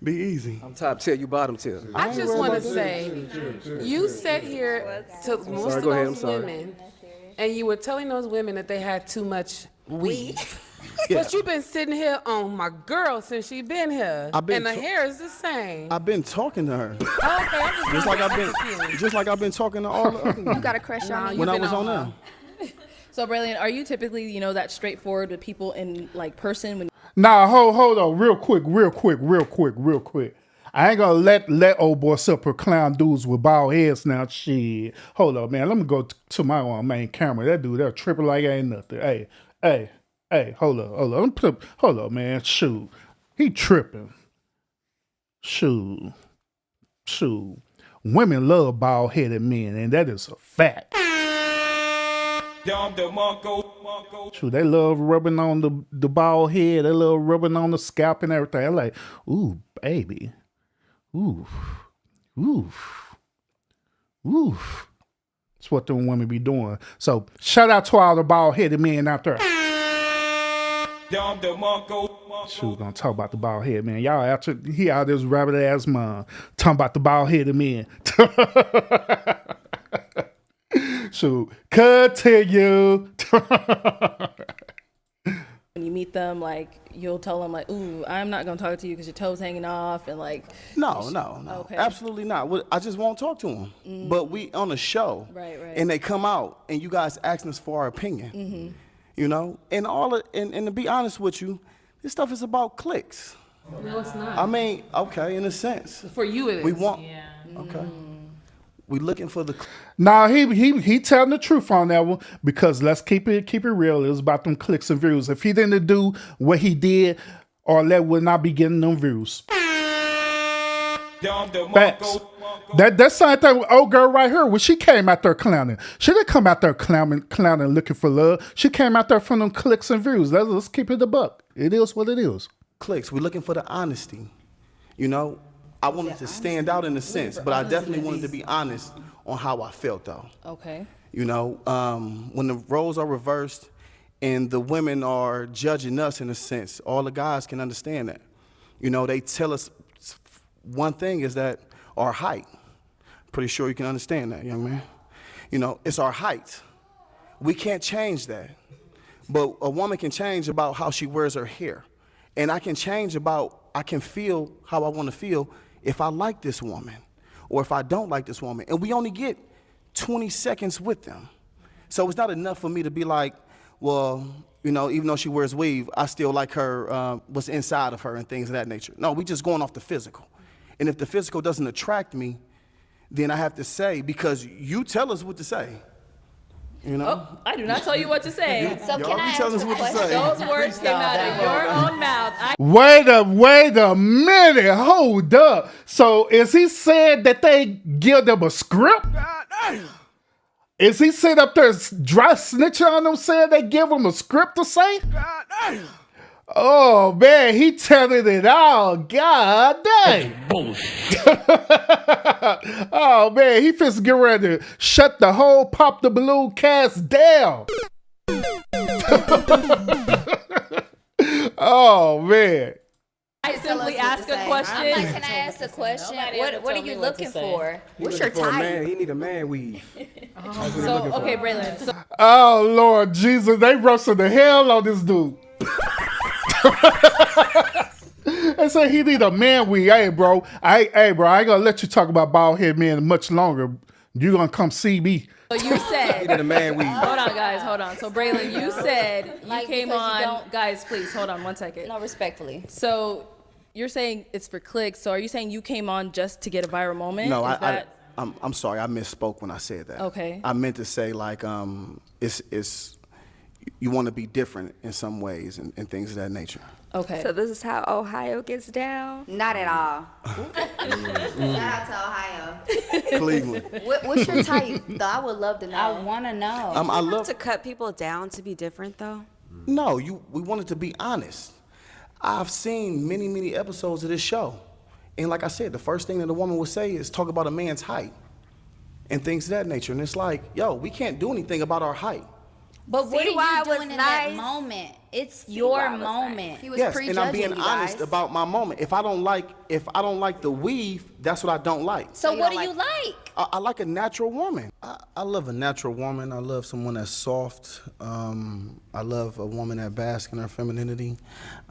Be easy. I'm top tier. You bottom tier. I just want to say, you sat here to most Sorry, of go ahead, those I'm sorry. women, and you were telling those women that they had too much weave. But you've been sitting here on my girl since she been here, and the hair is the same. I've been talking to her. Okay, I'm Just like I've been talking to all the other You got a crush on me? when I was on there. So, Braylon, are you typically, that straightforward with people in like person? When Nah, hold on, real quick. I ain't gonna let old boy sit up here clown dudes with bald heads now. Shit. Hold up, man. Let me go to my main camera. That dude, they're tripping like ain't nothing. Hey, hold up. Hold up, man. Shoot. He tripping. Shoot. Women love bald headed men, and that is a fact. Shoot, they love rubbing on the bald head. They love rubbing on the scalp and everything. I'm like, ooh, baby. Oof. That's what them women be doing. So shout out to all the bald headed men out there. Shoot, gonna talk about the bald head man. Y'all he out this rabbit ass mom talking about the bald headed men. Shoot, continue. when you meet them, like you'll tell them like, "Ooh, I'm not gonna talk to you because your toes hanging off," and like. No, Okay. absolutely not. I just won't talk to them. But we on a show, Right. and they come out, and you guys asking us for our opinion. Mm-hmm. You know, and and to be honest with you, this stuff is about clicks. No, it's not. I mean, okay, in a sense. For you, it is. We want. Yeah. Okay. We looking for the. Nah, he telling the truth on that one because let's keep it real. It was about them clicks and views. If he didn't do what he did, or that would not be getting them views. Facts. That's something thing with old girl right here. When she came out there clowning, she didn't come out there clowning looking for love. She came out there for them clicks and views. Let's keep it a buck. It is what it is. Clicks. We're looking for the honesty. You know. I wanted to stand out in a sense, but I definitely wanted to be honest on how I felt, though. Okay. You know, when the roles are reversed and the women are judging us in a sense, all the guys can understand that. You know, they tell us one thing is that our height. Pretty sure you can understand that, young man. You know, it's our height. We can't change that. But a woman can change about how she wears her hair. And I can change I can feel how I want to feel if I like this woman or if I don't like this woman. And we only get 20 seconds with them. So it's not enough for me to be like, well, you know, even though she wears weave, I still like her, what's inside of her and things of that nature. No, we just going off the physical. And if the physical doesn't attract me, then I have to say, because you tell us what to say. You know? Oh, I do not tell you what to say. So can I ask a question? Those words came out of your own mouth. Wait a minute. Hold up. So is he saying that they give them a script? Is he sitting up there dry snitching on them saying they give him a script to say? Oh man, he telling it all. God dang. Oh man, he finna get ready to shut the whole Pop the Balloon cast down. Oh man. I simply ask a question. Can I ask a question? What are you looking for? What's your type? He need a man weave. So, okay, Braylon. So, Oh Lord Jesus, they roasted the hell on this dude. They say he need a man weave. Hey bro, I ain't gonna let you talk about bald head men much longer. You gonna come see me. so you said. He need a man weave. Hold on, guys. Hold on. So, Braylon, you said you Like, came because you on. don't- Guys, please hold on 1 second. No, respectfully. So, you're saying it's for clicks. So, are you saying you came on just to get a viral moment? No, Is that- I'm sorry. I misspoke when I said that. Okay. I meant to say like it's you want to be different in some ways and things of that nature. Okay. So this is how Ohio gets down? Not at all. Shout out to Ohio. Cleveland. What's your type, though? I would love to know. I want to know. I love To cut people down to be different, though. No, we wanted to be honest. I've seen many episodes of this show. And like I said, the first thing that a woman would say is talk about a man's height and things of that nature. And it's like, yo, we can't do anything about our height. But what See are why you it was doing in nice? that moment? It's your moment. He was Yes, prejudging and I'm being you honest guys. about my moment. If I don't like the weave, that's what I don't like. So what do you like? I like a natural woman. I love a natural woman. I love someone that's soft. I love a woman that basks in her femininity.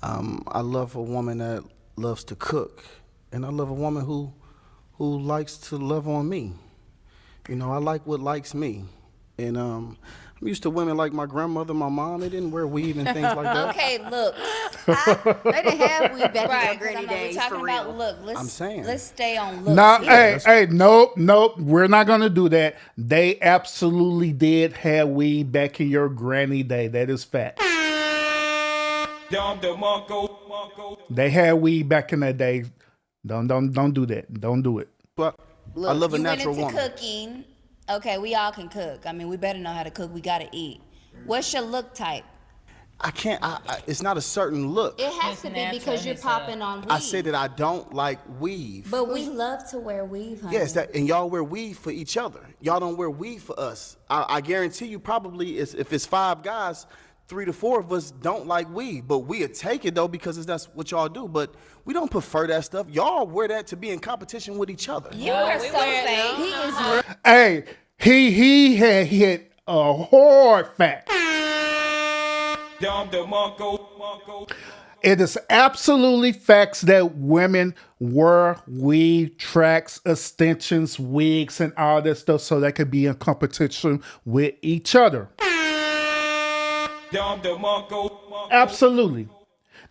I love a woman that loves to cook, and I love a woman who likes to love on me. You know, I like what likes me, and I'm used to women like my grandmother, my mom. They didn't wear weave and things like that. Okay, look. They didn't have weave back in Right, your 'cause granny I'm not- days, we're talking for about real. look. I'm saying. Let's stay on looks. No, here. hey, nope. We're not gonna do that. They absolutely did have weed back in your granny day. That is fact. They had weed back in that day. Don't do that. Don't do it. But Look, I love a you natural went into woman. cooking. Okay, we all can cook. I mean, we better know how to cook. We gotta eat. What's your look type? I can't. It's not a certain look. It has to be because you're popping on weave. I said that I don't like weave. But we love to wear weave, honey. Yes, and y'all wear weave for each other. Y'all don't wear weave for us. I guarantee you, probably if it's 5 guys, 3 to 4 of us don't like weave, but we'll take it though because that's what y'all do. But we don't prefer that stuff. Y'all wear that to be in competition with each other. You are so fake. He is. Hey, he had hit a hard fact. It is absolutely facts that women wear weave, tracks, extensions, wigs, and all that stuff so they could be in competition with each other. Absolutely.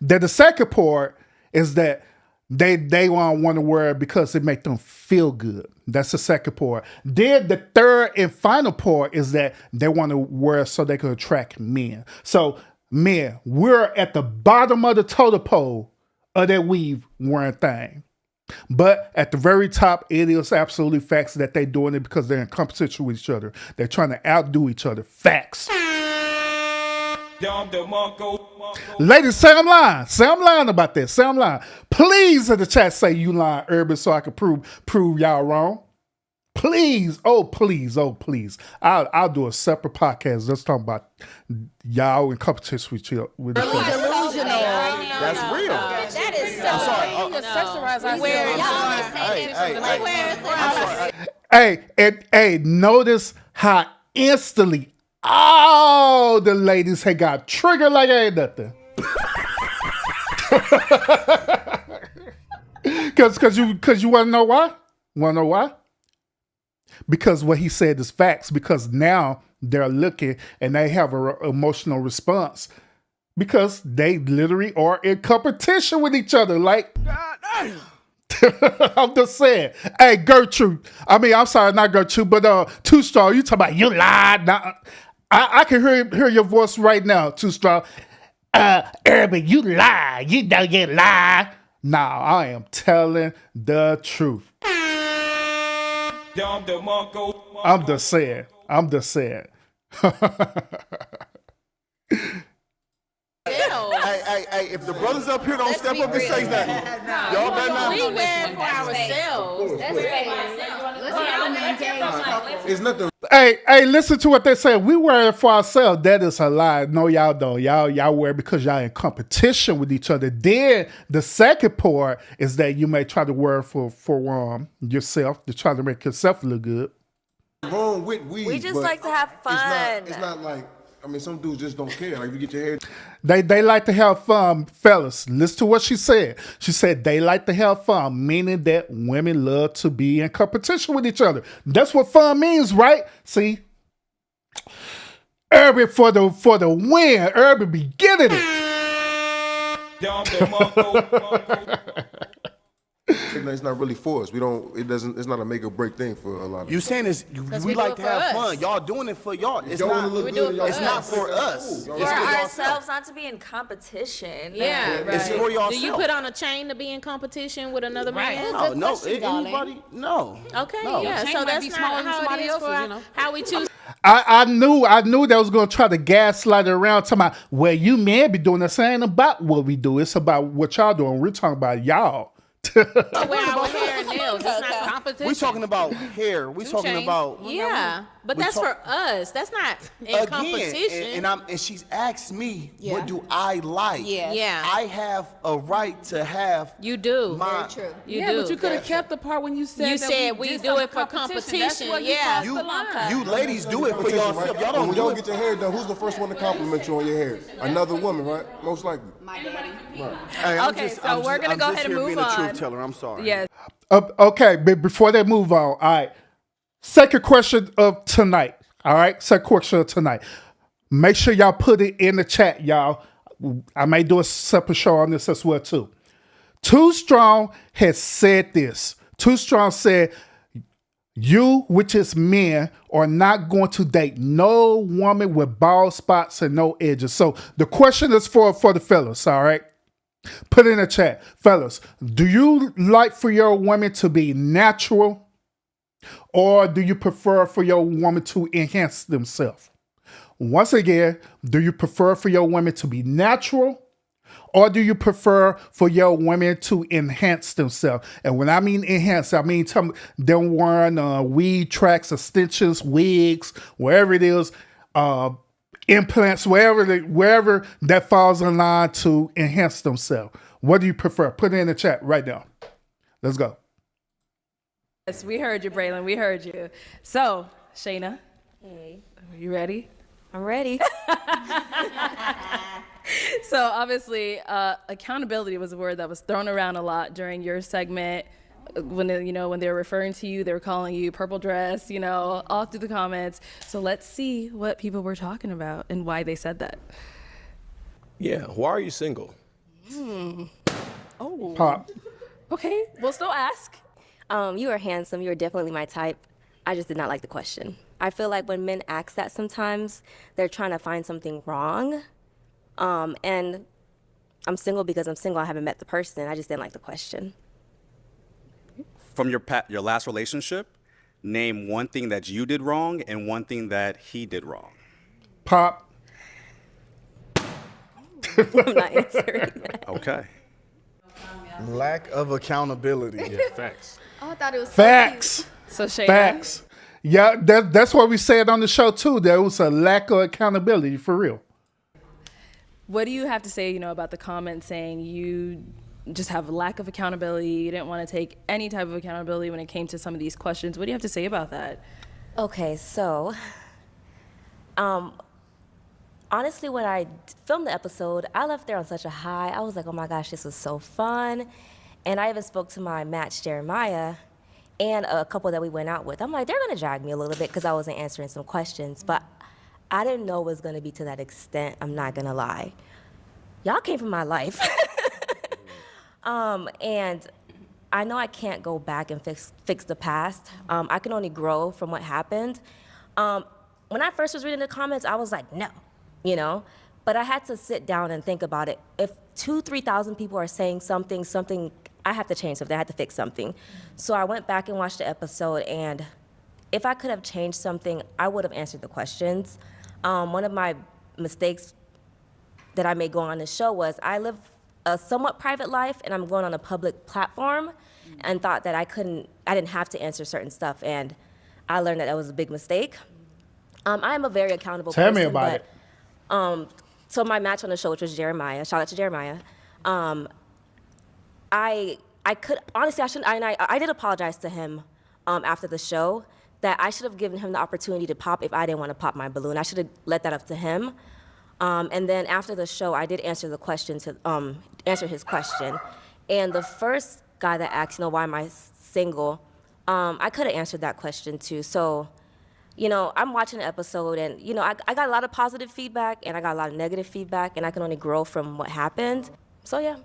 Then the second part is that they want to wear it because it make them feel good. That's the second part. Then the third and final part is that they want to wear it so they can attract men. So men, we're at the bottom of the totem pole of that weave wearing thing. But at the very top, it is absolutely facts that they're doing it because they're in competition with each other. They're trying to outdo each other. Facts. Ladies, say I'm lying. Say I'm lying about that. Say I'm lying. Please in the chat say you lying, Urban, so I can prove y'all wrong. Please, oh please. I'll do a separate podcast. Let's talk about y'all in competition with each other. Delusional. That's real. That is so. I'm sorry. Hey, notice how instantly all the ladies had got triggered like ain't nothing. Cause you wanna know why? Wanna know why? Because what he said is facts. Because now they're looking and they have an emotional response. Because they literally are in competition with each other. Like, I'm just saying. Hey, Gertrude. I mean, I'm sorry, not Gertrude, but Two Star, you talking about you lied. Now, I can hear your voice right now, Two Star. Urban, you lie. You know you lie. Nah, I am telling the truth. I'm just saying. Hey, if the brothers up here don't step up and say nothing, y'all better not. We wear it for ourselves. It's nothing. Hey, listen to what they say. We wear it for ourselves. That is a lie. No, y'all don't. Y'all wear it because y'all in competition with each other. Then the second part is that you may try to wear it for yourself to try to make yourself look good. Wrong with weed. We just like to have fun. It's not like, I mean, some dudes just don't care. Like, if you get your hair. They like to have fun, fellas. Listen to what she said. She said they like to have fun, meaning that women love to be in competition with each other. That's what fun means, right? See? Urban for the win. Urban be getting it. It's not really for us. It's not a make or break thing for a lot of You saying this? We like to have fun. Y'all doing it for y'all. It's y'all not. wanna look good, It's not for us. For It's for ourselves, not to be in competition. Yeah, It's for y'all. Do you put on a chain to be in competition with another man? No. Anybody? No. Okay, No. yeah. Chain So might that's be not smaller than how somebody it is else's, for you know? how we choose. I knew they was gonna try to gaslight it around talking about, well, you men be doing the same about what we do. It's about what y'all doing. We're talking about y'all. To wear our hair and nails males. It's not competition. We talking about hair. We talking chains. about. Yeah, but We that's talk- for us. That's not in competition. And she's asked me, what do I like? Yeah. I have a right to have. You do. My, Very true. Yeah, but you could have kept the part when you said You that said we did do some it for competition. That's competition, where yeah. you crossed the line. You ladies do it for Competition, yourself. right? Y'all When don't y'all do get it. your hair done, who's the first one to compliment you on your hair? Another woman, right? Most likely. My daddy. Right. Hey, I'm Okay, just- so I'm we're just- gonna I'm go just ahead and here move being a on. truth teller. I'm sorry. Yes. Okay, but before they move on, all right. Second question of tonight. All right, second question of tonight. Make sure y'all put it in the chat, y'all. I may do a separate show on this as well too. Too Strong has said this. Too Strong said, "You, which is men, are not going to date no woman with bald spots and no edges." So the question is for the fellas. All right. Put it in the chat. Fellas, do you like for your woman to be natural, or do you prefer for your woman to enhance themselves? Once again, do you prefer for your women to be natural, or do you prefer for your women to enhance themselves? And when I mean enhance, I mean them wearing weed tracks, extensions, wigs, wherever it is, implants, wherever that falls in line to enhance themselves. What do you prefer? Put it in the chat right now. Let's go. Yes, we heard you, Braylon. We heard you. So, Shayna, Hey, are you ready? I'm ready. So obviously, accountability was a word that was thrown around a lot during your segment. When they were referring to you, they were calling you purple dress, all through the comments. So let's see what people were talking about and why they said that. Yeah, why are you single? Oh. Pop. Okay, we'll still ask. You are handsome. You are definitely my type. I just did not like the question. I feel like when men ask that sometimes, they're trying to find something wrong. And I'm single because I'm single. I haven't met the person. I just didn't like the question. From your last relationship, name one thing that you did wrong and one thing that he did wrong. Pop. I'm not answering that. Okay. Lack of accountability. Yeah, facts. Oh, I thought it was Facts. So Shayna. Facts. Yeah, that's what we said on the show too. There was a lack of accountability for real. What do you have to say, about the comment saying you just have a lack of accountability, you didn't want to take any type of accountability when it came to some of these questions? What do you have to say about that? Okay, so honestly, when I filmed the episode, I left there on such a high. I was like, oh my gosh, this was so fun. And I even spoke to my match, Jeremiah, and a couple that we went out with. I'm like, they're going to drag me a little bit because I wasn't answering some questions. But I didn't know it was going to be to that extent. I'm not going to lie. Y'all came from my life. And I know I can't go back and fix the past. I can only grow from what happened. When I first was reading the comments, I was like, no, But I had to sit down and think about it. If 2,000-3,000 people are saying something, I have to change something. I had to fix something. So I went back and watched the episode, and if I could have changed something, I would have answered the questions. One of my mistakes that I made going on this show was I live a somewhat private life, and I'm going on a public platform, and thought that I didn't have to answer certain stuff, and I learned that was a big mistake. I am a very accountable person. Tell me about it. So my match on the show, which was Jeremiah, shout out to Jeremiah. I could honestly, I did apologize to him after the show that I should have given him the opportunity to pop if I didn't want to pop my balloon. I should have let that up to him. And then after the show, I did answer the question answer his question. And the first guy that asked, why am I single? I could have answered that question too. So, I'm watching the episode, and I got a lot of positive feedback and I got a lot of negative feedback, and I can only grow from what happened. So yeah.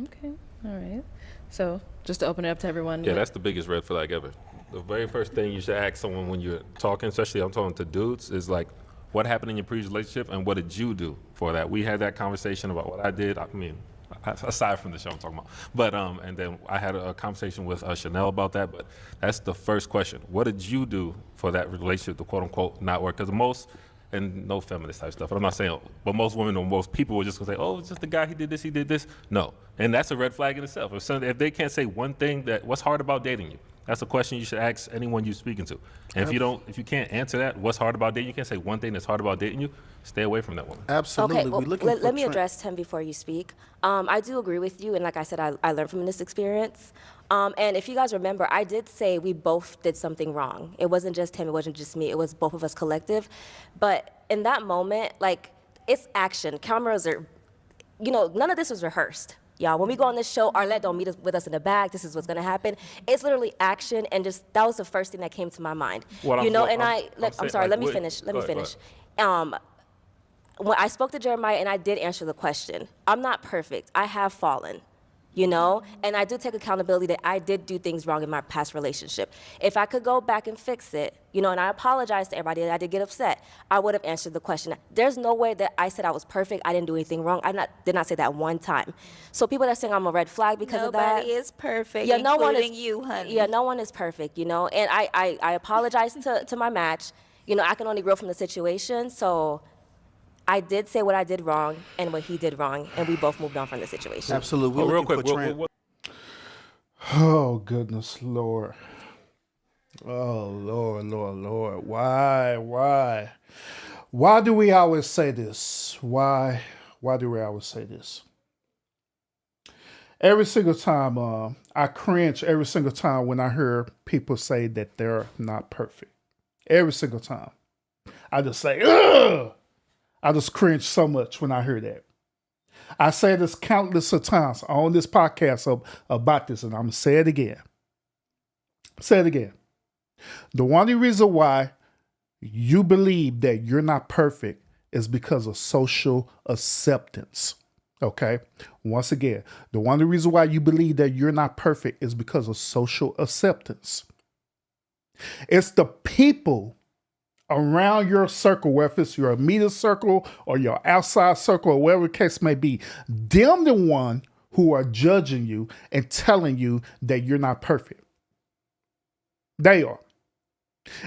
Okay, all right. So just to open it up to everyone. Yeah, that's the biggest red flag ever. The very first thing you should ask someone when you're talking, especially I'm talking to dudes, is like, what happened in your previous relationship and what did you do for that? We had that conversation about what I did. I mean, aside from the show I'm talking about. But, and then I had a conversation with Chanel about that, but that's the first question. What did you do for that relationship to quote unquote not work? Because most and no feminist type stuff. And I'm not saying, but most women or most people were just gonna say, oh, it's just the guy, he did this. No, and that's a red flag in itself. If they can't say one thing what's hard about dating you? That's a question you should ask anyone you're speaking to. And if you can't answer that, what's hard about dating, you can't say one thing that's hard about dating you, stay away from that woman. Absolutely. Okay, well, let me address Tim before you speak. I do agree with you, and like I said, I learned from this experience. And if you guys remember, I did say we both did something wrong. It wasn't just him, it wasn't just me, it was both of us collective. But in that moment, like, it's action. Cameras are, none of this was rehearsed. Y'all, when we go on this show, Arlette don't meet us with us in the back. This is what's gonna happen. It's literally action, and that was the first thing that came to my mind. I'm sorry. Let me finish. When I spoke to Jeremiah, and I did answer the question. I'm not perfect. I have fallen. And I do take accountability that I did do things wrong in my past relationship. If I could go back and fix it, and I apologize to everybody that I did get upset, I would have answered the question. There's no way that I said I was perfect, I didn't do anything wrong. Did not say that one time. So people that are saying I'm a red flag because of that. Nobody is perfect, including you, honey. Yeah, no one is perfect, and I apologize to my match. I can only grow from the situation, so I did say what I did wrong and what he did wrong, and we both moved on from the situation. Absolutely. Real quick. Oh, goodness, Lord. Oh, Lord. Why? Why do we always say this? Why do we always say this? Every single time, I cringe every single time when I hear people say that they're not perfect. Every single time. I just say, ugh! I just cringe so much when I hear that. I say this countless of times on this podcast about this, and I'm going to say it again. The only reason why you believe that you're not perfect is because of social acceptance. Okay? Once again, the only reason why you believe that you're not perfect is because of social acceptance. It's the people around your circle, whether it's your immediate circle or your outside circle or whatever the case may be, them the one who are judging you and telling you that you're not perfect. They are.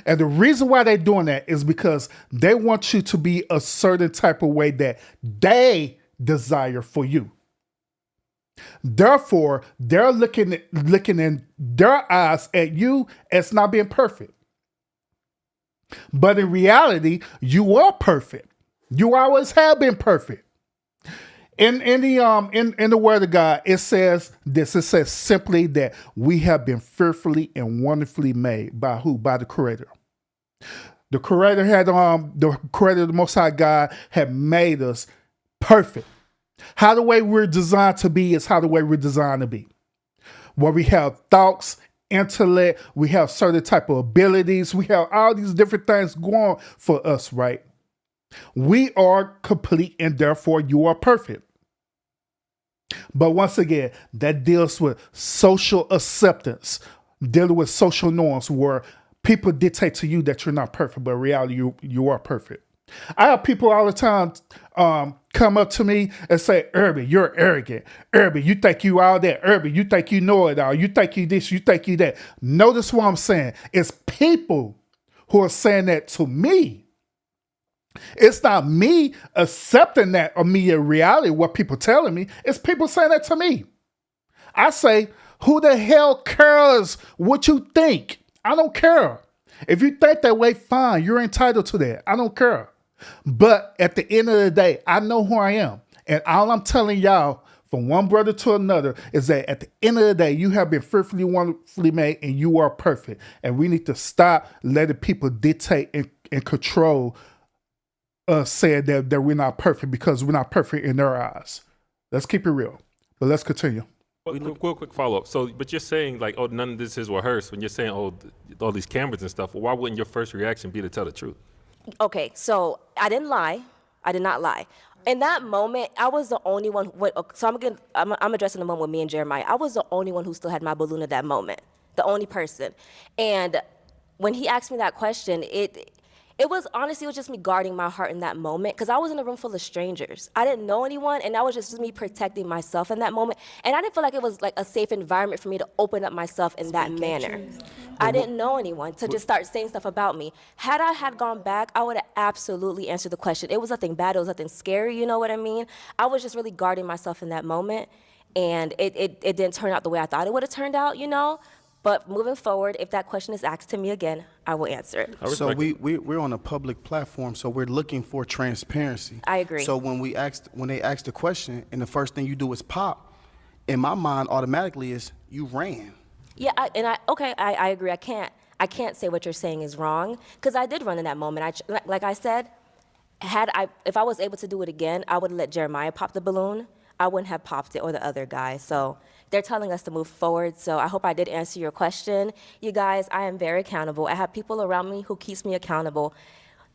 And the reason why they're doing that is because they want you to be a certain type of way that they desire for you. Therefore, they're looking in their eyes at you as not being perfect. But in reality, you are perfect. You always have been perfect. In the Word of God, it says this. It says simply that we have been fearfully and wonderfully made by who? By the Creator. The Creator the Most High God, had made us perfect. How the way we're designed to be is how the way we're designed to be. Where we have thoughts, intellect, we have certain type of abilities, we have all these different things going for us, right? We are complete, and therefore you are perfect. But once again, that deals with social acceptance, dealing with social norms where people dictate to you that you're not perfect, but in reality you are perfect. I have people all the time come up to me and say, Irby, you're arrogant. Irby, you think you all that. Irby, you think you know it all. You think you this, you think you that. Notice what I'm saying. It's people who are saying that to me. It's not me accepting that or me in reality, what people telling me. It's people saying that to me. I say, who the hell cares what you think? I don't care. If you think that way, fine. You're entitled to that. I don't care. But at the end of the day, I know who I am. And all I'm telling y'all from one brother to another is that at the end of the day, you have been fearfully, wonderfully made, and you are perfect. And we need to stop letting people dictate and control us, saying that we're not perfect, because we're not perfect in their eyes. Let's keep it real. But let's continue. Real quick follow-up. So, but you're saying like, oh, none of this is rehearsed. When you're saying, oh, all these cameras and stuff, well, why wouldn't your first reaction be to tell the truth? Okay, so I didn't lie. I did not lie. In that moment, I was the only one. So I'm addressing the moment with me and Jeremiah. I was the only one who still had my balloon at that moment. The only person. And when he asked me that question, it It was just me guarding my heart in that moment because I was in a room full of strangers. I didn't know anyone, and that was just me protecting myself in that moment. And I didn't feel like it was like a safe environment for me to open up myself in that manner. I didn't know anyone to just start saying stuff about me. Had I had gone back, I would have absolutely answered the question. It was nothing bad. It was nothing scary. You know what I mean? I was just really guarding myself in that moment, and it didn't turn out the way I thought it would have turned out. You know. But moving forward, if that question is asked to me again, I will answer it. So we're on a public platform, so we're looking for transparency. I agree. So when they ask the question, and the first thing you do is pop, in my mind automatically is you ran. Yeah, I agree. I can't say what you're saying is wrong because I did run in that moment. Like I said, if I was able to do it again, I would have let Jeremiah pop the balloon. I wouldn't have popped it or the other guy. So they're telling us to move forward. So I hope I did answer your question. You guys, I am very accountable. I have people around me who keeps me accountable.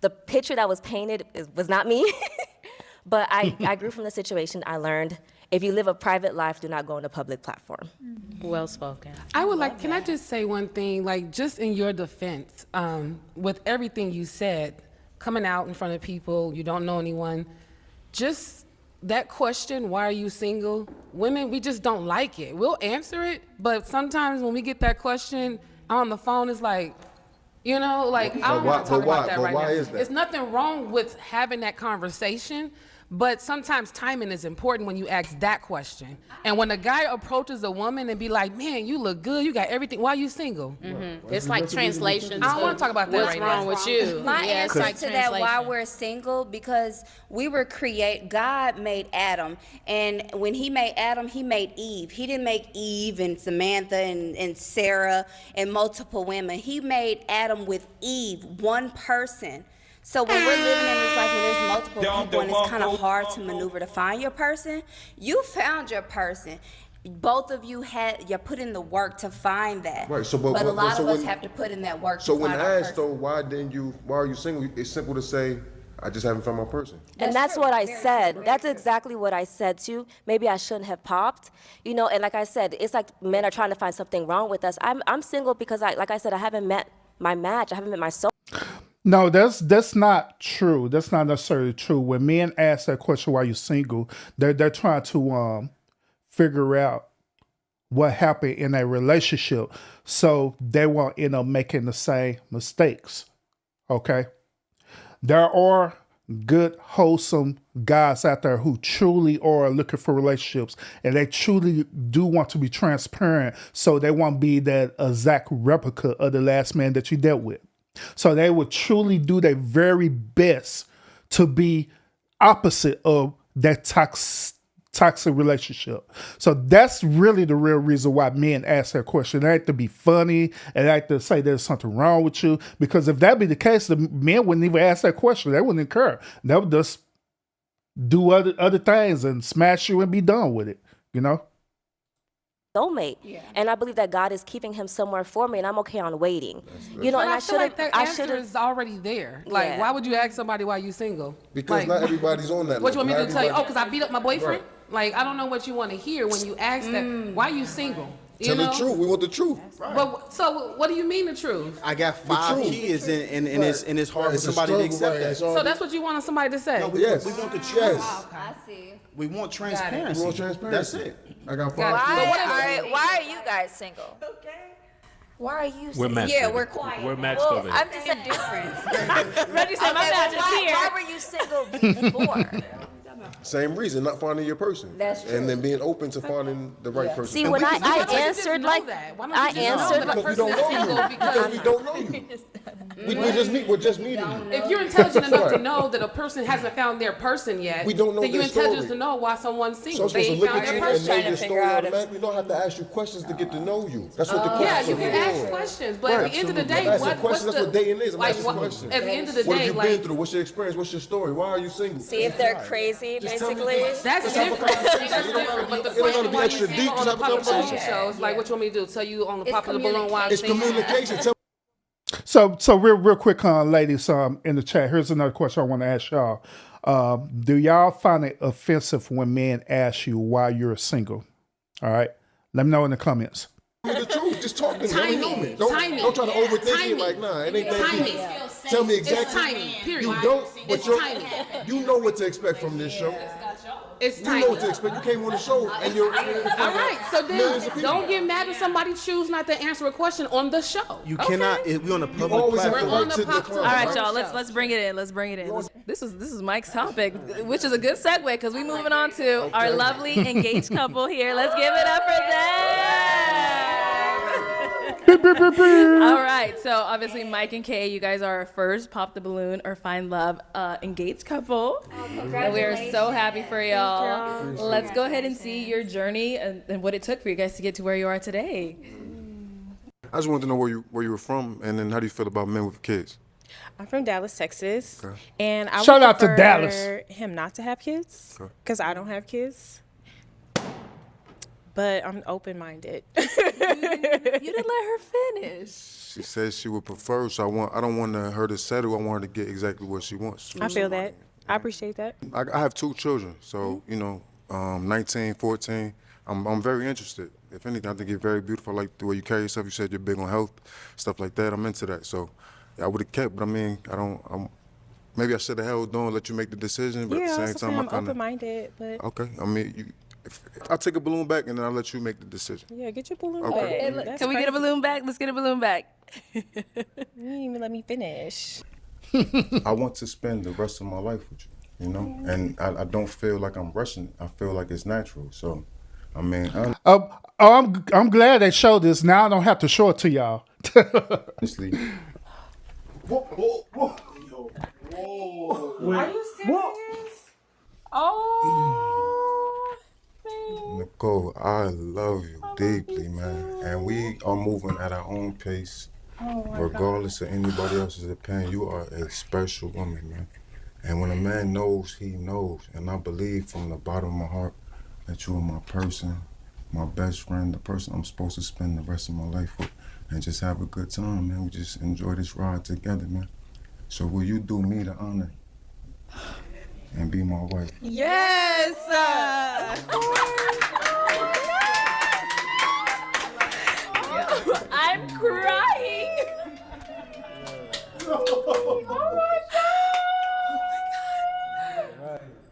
The picture that was painted was not me, but I grew from the situation. I learned if you live a private life, do not go on a public platform. Well spoken. Can I just say one thing, like just in your defense, with everything you said, coming out in front of people, you don't know anyone, just that question, why are you single? Women, we just don't like it. We'll answer it, but sometimes when we get that question on the phone, it's like, I don't want to talk about that right now. There's nothing wrong with having that conversation, but sometimes timing is important when you ask that question. And when a guy approaches a woman and be like, man, you look good, you got everything, why are you single? Mm-hmm. It's like translation. I don't want to talk about that right now. What's wrong with you? My answer like to that, why we're single, because God made Adam, and when he made Adam, he made Eve. He didn't make Eve and Samantha and Sarah and multiple women. He made Adam with Eve, one person. So when we're living in this life and there's multiple people and it's kind of hard to maneuver to find your person, you found your person. Both of you put in the work to find that. Right. So, but a lot of us have to put in that work to find our person. So when asked though, why are you single? It's simple to say, I just haven't found my person. And that's what I said. That's exactly what I said too. Maybe I shouldn't have popped, and like I said, it's like men are trying to find something wrong with us. I'm single because like I said, I haven't met my match. I haven't met my soul. No, that's not true. That's not necessarily true. When men ask that question, why you single, they're trying to figure out what happened in a relationship so they won't end up making the same mistakes. Okay? There are good, wholesome guys out there who truly are looking for relationships, and they truly do want to be transparent so they won't be that exact replica of the last man that you dealt with. So they would truly do their very best to be opposite of that toxic relationship. So that's really the real reason why men ask that question. They like to be funny and they like to say there's something wrong with you. Because if that be the case, the men wouldn't even ask that question. They wouldn't incur. They would just do other things and smash you and be done with it, soulmate. Yeah. And I believe that God is keeping him somewhere for me, and I'm okay on waiting. But and I feel like that answer is already there. Like, why would you ask somebody why you single? Because not everybody's on that. What you want me to tell you? Oh, because I beat up my boyfriend? Right. Like, I don't know what you want to hear when you ask that. Why are you single? Tell the truth. We want the truth. Right. But so, what do you mean the truth? I got 5 kids, and it's hard for somebody to accept that. So that's what you want somebody to say? No, we want the truth. Yes. I see. We want transparency. We want transparency. That's it. I got 5 Why are you guys single? Okay. Why are you We're matched. Yeah, we're quiet. We're matched over here. I'm just a difference. Reggie said, my match is here. Why were you single before? Same reason, not finding your person. That's true. And then being open to finding the right person. See, when I answered like that, I answered because we don't know you. Because we don't know you. We're just meeting you. If you're intelligent enough to know that a person hasn't found their person yet, we don't know then you're their intelligent story. to know why someone's single. So I'm supposed They to ain't look found at their you and person. know your story automatically. We don't have to ask you questions to get to know you. That's what the Yeah, questions you are can ask for. questions, but at the end of the day, That's what's that's what dating is. I'm asking questions. At the end of the What day, have you been through? What's your experience? What's your story? Why are you single? See if they're crazy, basically. That's different. That's different. But the question why you single on the Pop the Balloon show is like, what you want me to do? Tell you on the Pop the Balloon why I'm It's single? communication. So real quick, ladies, in the chat, here's another question I want to ask y'all. Do y'all find it offensive when men ask you why you're single? All right, let me know in the comments. The truth, just talk to me. Timing. Don't try to overthink it. Like, nah, it ain't that deep. Timing. Tell me It's exactly. timing, period. You don't, but It's you're, timing. you know what to expect from this show. It's You timing. know what to expect. You came on the show and you're in front All of right, so millions of then people. don't get mad if somebody choose not to answer a question on the show. You cannot. We on a public always have to platform. We're on the pop. All right, y'all. Let's bring it in. Let's bring it in. This is Mike's topic, which is a good segue because we moving on to our lovely engaged couple here. Let's give it up for them. All right. So obviously, Mike and Kay, you guys are our first Pop the Balloon or Find Love engaged couple, and we are so happy for y'all. Let's go ahead and see your journey and what it took for you guys to get to where you are today. I just wanted to know where you were from, and then how do you feel about men with kids? I'm from Dallas, Texas, Okay. and I Shout would out to prefer Dallas. him not to have kids Okay. because I don't have kids. But I'm open-minded. You didn't let her finish. She says she would prefer, so I don't want her to settle. I want her to get exactly what she wants. I feel that. I appreciate that. I have 2 children, so 19, 14. I'm very interested. If anything, I think you're very beautiful. I like the way you carry yourself. You said you're big on health, stuff like that. I'm into that. So I would have kept, but I mean, maybe I should have held on, let you make the decision. But Yeah, at the I'm same time, I kind of. open-minded, but Okay, I mean, I'll take a balloon back and then I'll let you make the decision. yeah, get your balloon Okay. back. Hey, That's can we get a crazy. balloon back? Let's get a balloon back. You didn't even let me finish. I want to spend the rest of my life with you, and I don't feel like I'm rushing. I feel like it's natural. So, I mean, I'm glad they showed this. Now I don't have to show it to y'all. honestly, Are you serious? Oh, Nicole, I love you deeply, man, and we are moving at our own pace. Regardless of anybody else's opinion, you are a special woman, man. And when a man knows, he knows. And I believe from the bottom of my heart that you are my person, my best friend, the person I'm supposed to spend the rest of my life with, and just have a good time, man. We just enjoy this ride together, man. So will you do me the honor and be my wife? yes. I'm crying.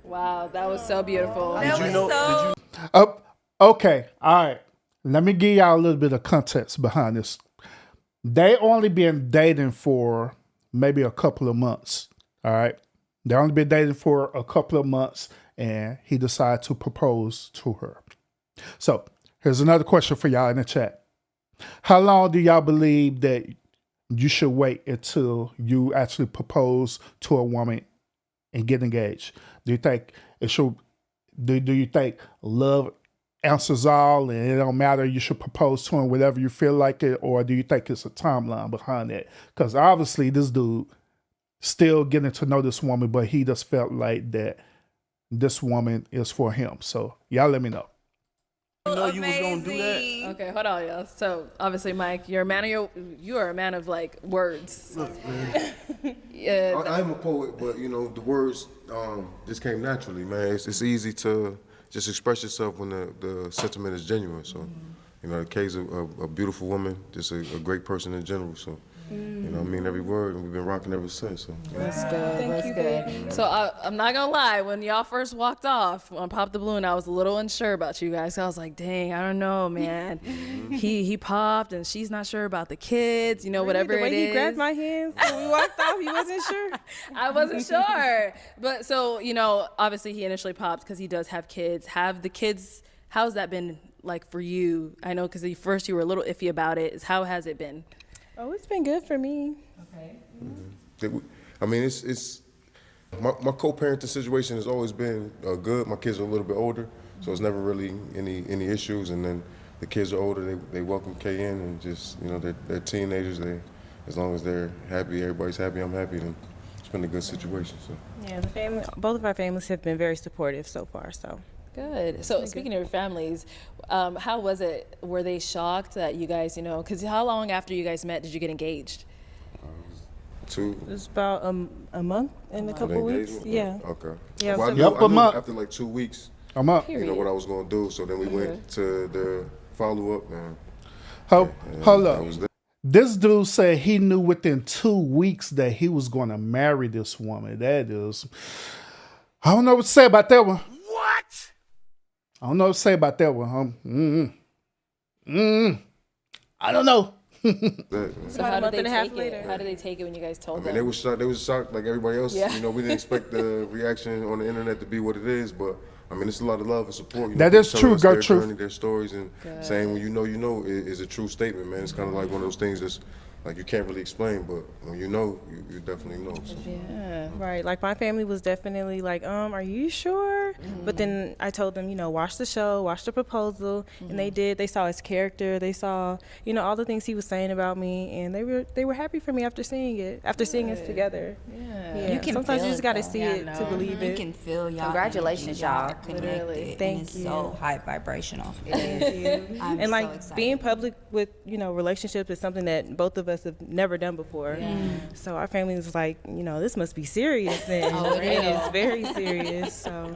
Wow, that was so beautiful. Okay, all right. Let me give y'all a little bit of context behind this. They only been dating for maybe a couple of months. All right. They only been dating for a couple of months, and he decided to propose to her. So here's another question for y'all in the chat. How long do y'all believe that you should wait until you actually propose to a woman and get engaged? Do you think it should? Do you think love answers all, and it don't matter? You should propose to him whenever you feel like it, or do you think it's a timeline behind it? Because obviously this dude still getting to know this woman, but he just felt like that this woman is for him. So y'all let me know. You know you was gonna do that. Okay, hold on, y'all. So obviously, Mike, you're a man of you are a man of like words. Look, man, Yeah. I'm a poet, but the words just came naturally, man. It's easy to just express yourself when the sentiment is genuine. So, Kay's a beautiful woman, just a great person in general. So, I mean every word, and we've been rocking ever since. So, That's good. That's good. So I'm not gonna lie. When y'all first walked off on Pop the Balloon, I was a little unsure about you guys. I was like, dang, I don't know, man. he popped, and she's not sure about the kids. Whatever the way it he is. grabbed my hands when we walked off, he wasn't sure. I wasn't sure. But so, obviously he initially popped because he does have kids. Have the kids, how's that been like for you? I know because first you were a little iffy about it. How has it been? Oh, it's been good for me. Okay. I mean, it's my co-parenting situation has always been good. My kids are a little bit older, so it's never really any issues. And then the kids are older, they welcome Kay in, and just they're teenagers. As long as they're happy, everybody's happy, I'm happy. Then it's been a good situation. So Yeah, both of our families have been very supportive so far. So Good. So speaking of your families, how was it? Were they shocked that you guys, because how long after you guys met did you get engaged? It was about a month and a couple weeks. Yeah. Okay. Yeah. Well, so- I knew after like 2 weeks. I'm up. What I was gonna do. So then we went to the follow-up, and Hold I up. was there. This dude said he knew within 2 weeks that he was going to marry this woman. That is, I don't know what to say about that one. What? I don't know what to say about that one. I don't know. So how a month did and they a half take later. it? How did they take it when you guys I told mean, them? they was shocked. They was shocked like everybody else. Yeah. You know, we didn't expect the reaction on the internet to be what it is, but I mean, it's a lot of love and support. You know, That is people true, telling us their Gertrude. journey, their stories, and saying when you know is a true statement, man. It's kind of like one of those things that's like you can't really explain, but when you know, you definitely know. So. Yeah, right. Like my family was definitely like, are you sure? But then I told them, watch the show, watch the proposal, and they did. They saw his character, they saw, all the things he was saying about me, and they were happy for me after seeing it, after seeing us together. Yeah. You can sometimes feel you just it, got to though. see Yeah, it I to know. believe You it. can feel y'all. Congratulations, y'all. Are connected. Thank and it's you. so high vibrational. Thank you. I'm And so like excited. being public with relationships is something that both of us have never done before. So our family was like, this must be serious. And Oh, it it is. is very serious. So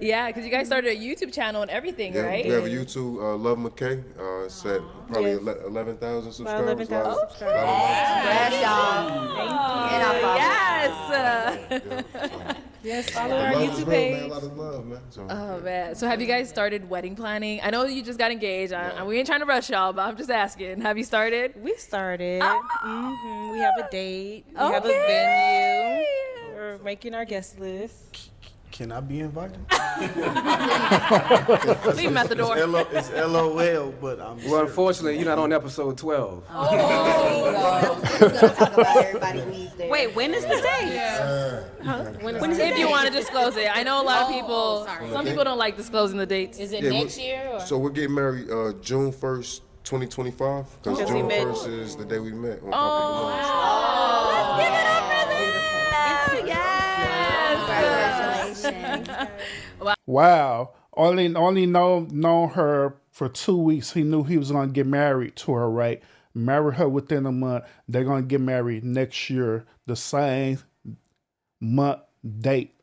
Yeah, because you guys started a YouTube channel and everything, Yeah, right? we have a YouTube, Love McKay. It's at probably Yes. 11,000 About subscribers. 11,000 Lot of- subscribers. lot of Congrats, y'all. Yes. yes, follow love. our Love is YouTube real, man. page. A lot of love, man. So, Oh man. So have you guys started wedding planning? I know you just got engaged. We ain't trying to rush y'all, but I'm just asking. Have you started? We started. We have a date. We have a venue. We're making our guest list. Can I be invited? Leave him at the door. It's LOL, but I'm Well, unfortunately, you're not on episode 12. Wait, when is the date? If you want to disclose it, I know a lot of people. sorry. Some people don't like disclosing the dates. Is it Yeah, next we- year? Or? So we're getting married June 1st, 2025, because Because we June met- 1st is the day we met. On Wow. Only known her for 2 weeks. He knew he was gonna get married to her, right? Marry her within a month. They're gonna get married next year, the same month date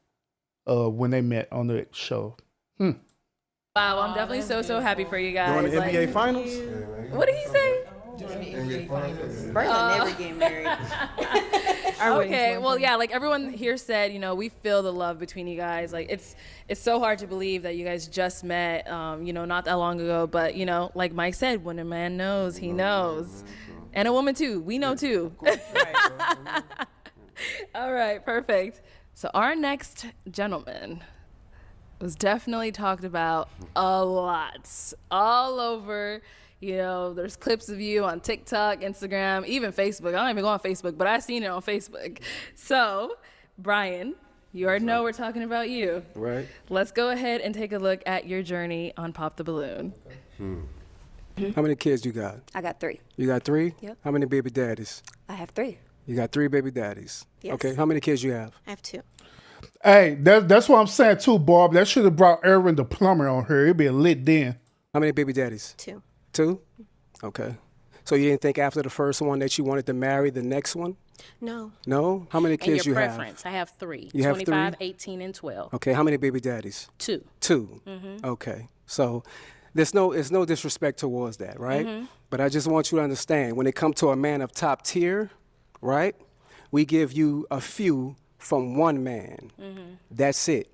when they met on the show. Wow, I'm definitely so happy for you guys. During the Like, NBA Finals? what did he say? Berlin never getting married. Okay, well, yeah, like everyone here said, we feel the love between you guys. Like it's so hard to believe that you guys just met, not that long ago. But like Mike said, when a man knows, he knows, and a woman too. We know too. All right, perfect. So our next gentleman was definitely talked about a lot, all over. There's clips of you on TikTok, Instagram, even Facebook. I don't even go on Facebook, but I seen it on Facebook. So, Brian, you already know we're talking about you. Right. Let's go ahead and take a look at your journey on Pop the Balloon. How many kids you got? I got 3. You got 3? Yep. How many baby daddies? I have 3. You got 3 baby daddies. Yes. Okay. How many kids you have? I have 2. Hey, that's what I'm saying too, Bob. That should have brought Erwin the plumber on here. It'd be lit then. How many baby daddies? 2. 2? Okay. So you didn't think after the first one that you wanted to marry the next one? No. No? How many And kids your you preference? I have 3. You have 25, 3? 18, and 12. Okay. How many baby daddies? 2. 2. Okay. So it's no disrespect towards that, right? But I just want you to understand, when it comes to a man of top tier, right? We give you a few from one man. That's it.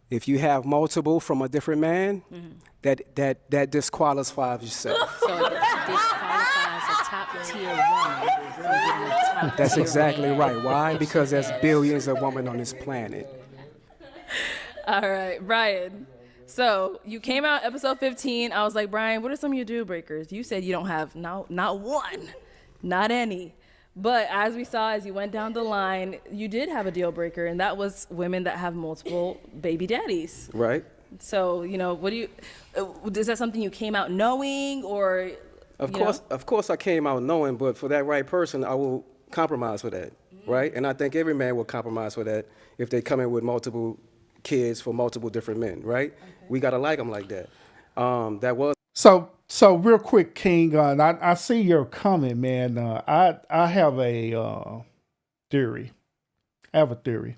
If you have multiple from a different man, that disqualifies yourself. So it disqualifies a top tier woman from getting a top That's tier exactly man. right. Why? Because there's billions of women on this planet. All right, Brian. So you came out episode 15. I was like, Brian, what are some of your deal breakers? You said you don't have not one, not any. But as we saw, as you went down the line, you did have a deal breaker, and that was women that have multiple baby daddies. Right? So, what do you, is that something you came out knowing, or? Of course I came out knowing, but for that right person, I will compromise for that, right? And I think every man will compromise for that if they come in with multiple kids for multiple different men, right? We gotta like them like that. That was. So real quick, King, I see your comment, man. I have a theory. I have a theory.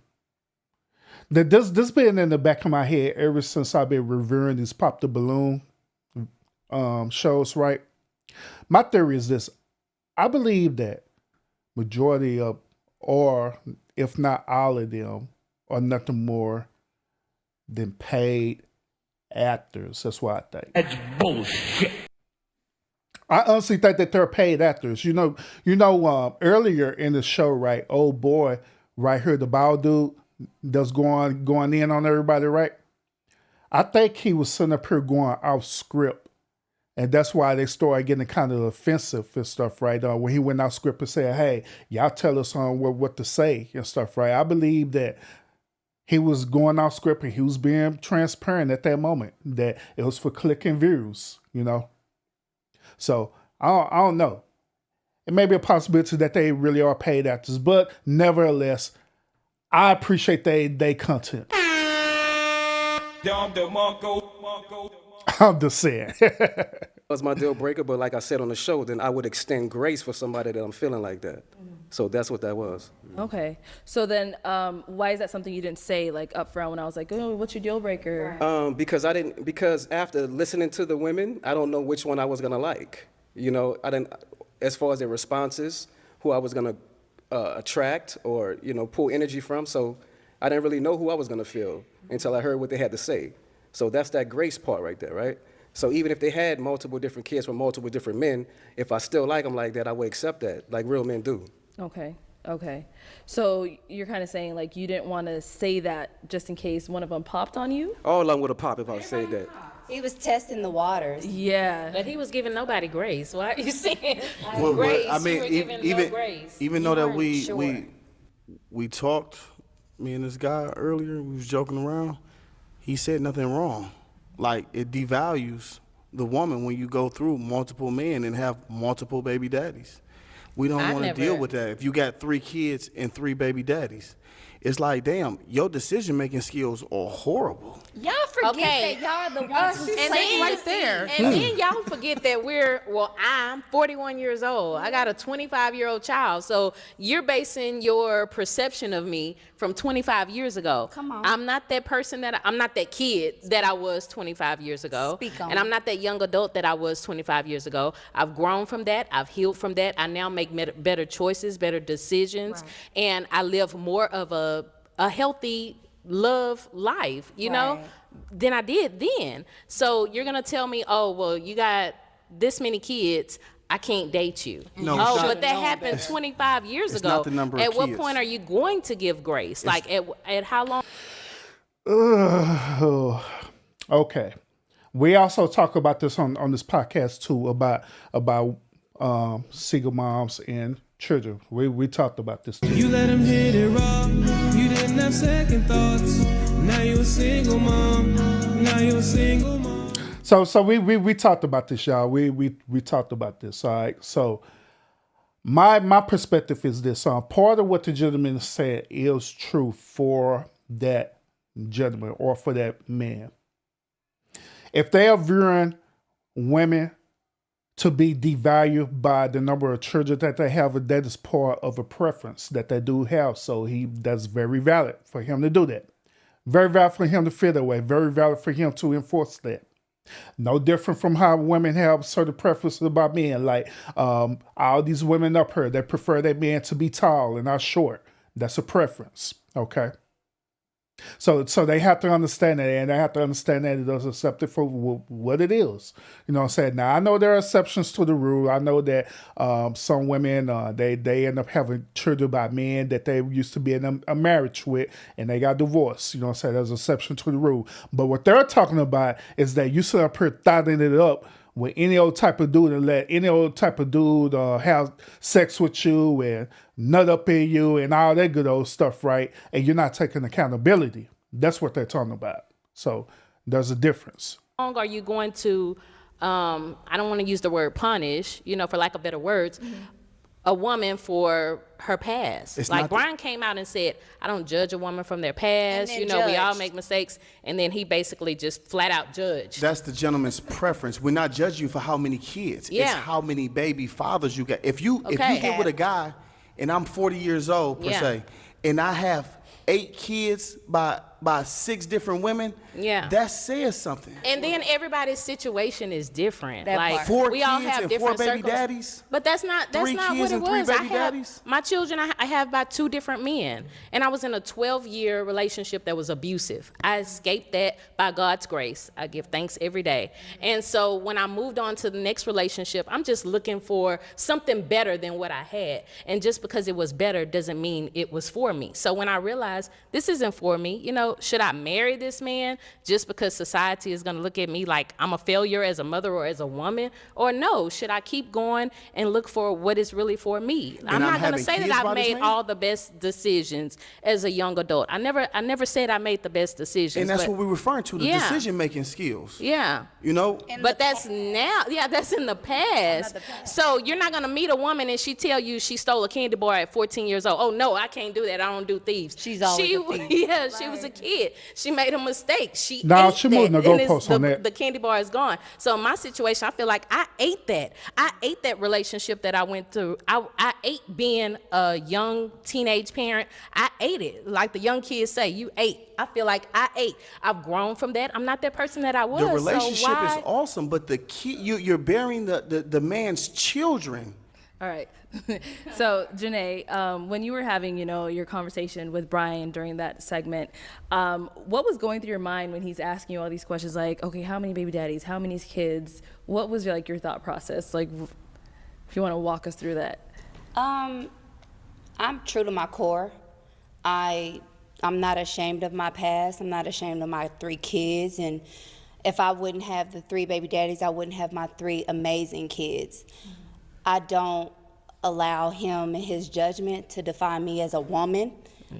That this been in the back of my head ever since I've been reviewing these Pop the Balloon shows, right? My theory is this. I believe that majority of, or if not all of them, are nothing more than paid actors. That's what I think. That's bullshit. I honestly think that they're paid actors. Earlier in the show, right? Old boy, right here, the bald dude that's going in on everybody, right? I think he was sitting up here going off script, and that's why they started getting kind of offensive and stuff, right? When he went off script and said, "Hey, y'all tell us on what to say and stuff," right? I believe that he was going off script and he was being transparent at that moment that it was for click and views, So I don't know. It may be a possibility that they really are paid actors, but nevertheless, I appreciate they content. I'm just saying. That's my deal breaker, but like I said on the show, then I would extend grace for somebody that I'm feeling like that. So that's what that was. Okay. So then, why is that something you didn't say like up front when I was like, oh, what's your deal breaker? Because after listening to the women, I don't know which one I was gonna like. I didn't, as far as their responses, who I was gonna attract or pull energy from. So I didn't really know who I was gonna feel until I heard what they had to say. So that's that grace part right there, right? So even if they had multiple different kids from multiple different men, if I still like them like that, I would accept that, like real men do. Okay. So you're kind of saying like you didn't want to say that just in case one of them popped on you? All of them would have popped if I said that. He was testing the waters. Yeah. But he was giving nobody grace. Why are you saying Well, grace? I mean, You were giving no grace. even You though that weren't we talked, me and this guy earlier, we was joking around. He said nothing wrong. Like, it devalues the woman when you go through multiple men and have multiple baby daddies. We don't want to deal with that. If you got 3 kids and 3 baby daddies, it's like, damn, your decision-making skills are horrible. Y'all forget that y'all the ones who And planted then, the seed. and then y'all forget that I'm 41 years old. I got a 25-year-old child. So you're basing your perception of me from 25 years ago. Come on. I'm not that person I'm not that kid that I was 25 years ago. Speak on And I'm it. not that young adult that I was 25 years ago. I've grown from that. I've healed from that. I now make better choices, better decisions. Right. And I live more of a healthy love life, Right. than I did then. So you're gonna tell me, oh, well, you got this many kids, I can't date you. No, oh, it's not- but that happened 25 years it's ago. not the number of At what kids. point are you going to give grace? Like at how long? Okay. We also talk about this on this podcast too about single moms and children. We talked about this too. You let him hit it raw. You didn't have second thoughts. Now you a single mom. Now you a single mom. So we talked about this, y'all. We talked about this. All right. So my perspective is this. Part of what the gentleman said is true for that gentleman or for that man. If they are viewing women to be devalued by the number of children that they have, that is part of a preference that they do have. So that's very valid for him to do that. Very valid for him to feel that way. Very valid for him to enforce that. No different from how women have certain preferences about men. Like all these women up here, they prefer their men to be tall and not short. That's a preference. Okay. So they have to understand that, and they have to understand that it is accepted for what it is. You know what I'm saying? Now, I know there are exceptions to the rule. I know that some women, they end up having children by men that they used to be in a marriage with, and they got divorced. You know what I'm saying? There's an exception to the rule. But what they're talking about is that you sit up here thotting it up with any old type of dude and let any old type of dude have sex with you and nut up in you and all that good old stuff, right? And you're not taking accountability. That's what they're talking about. So there's a difference. How long are you going to, I don't want to use the word punish, for lack of better words, a woman for her past? It's like not Brian came out and said, I don't judge a woman from their past. And then We all judged. make mistakes. And then he basically just flat out judged. That's the gentleman's preference. We're not judging you for how many kids. It's Yeah. how many baby fathers you got. If you Okay. get with a guy, and I'm 40 years old per Yeah. se, and I have 8 kids by by 6 different women, Yeah. that says something. And then everybody's situation is different. That Like part. 4 we all kids have and different 4 baby circles. daddies? But that's not 3 what kids it and 3 was. baby daddies? My children I have by 2 different men. And I was in a 12-year relationship that was abusive. I escaped that by God's grace. I give thanks every day. And so when I moved on to the next relationship, I'm just looking for something better than what I had. And just because it was better doesn't mean it was for me. So when I realized this isn't for me, you know, should I marry this man just because society is going to look at me like I'm a failure as a mother or as a woman? Or no, should I keep going and look for what is really for me? I'm not going to say that I've made all the best decisions as a young adult. I never said I made the best decisions. And that's but what we're referring to, the yeah. decision-making skills. Yeah. You know? But that's now, that's in the past. So you're not gonna meet a woman and she tell you she stole a candy bar at 14 years old. Oh no, I can't do that. I don't do thieves. She's always a thief. Yeah, she was a kid. She made a mistake. She Nah, ate she that, moving the and goalposts on that. The candy bar is gone. So in my situation, I feel like I ate that. I ate that relationship that I went through. I ate being a young teenage parent. I ate it. Like the young kids say, you ate. I feel like I ate. I've grown from that. I'm not that person that I was. The relationship so why? is awesome, but the key, you're bearing the man's children. All right. So, Janae, when you were having, your conversation with Brian during that segment, what was going through your mind when he's asking you all these questions like, okay, how many baby daddies, how many kids? What was your thought process? Like, if you want to walk us through that. I'm true to my core. I'm not ashamed of my past. I'm not ashamed of my 3 kids. And if I wouldn't have the 3 baby daddies, I wouldn't have my 3 amazing kids. I don't allow him and his judgment to define me as a woman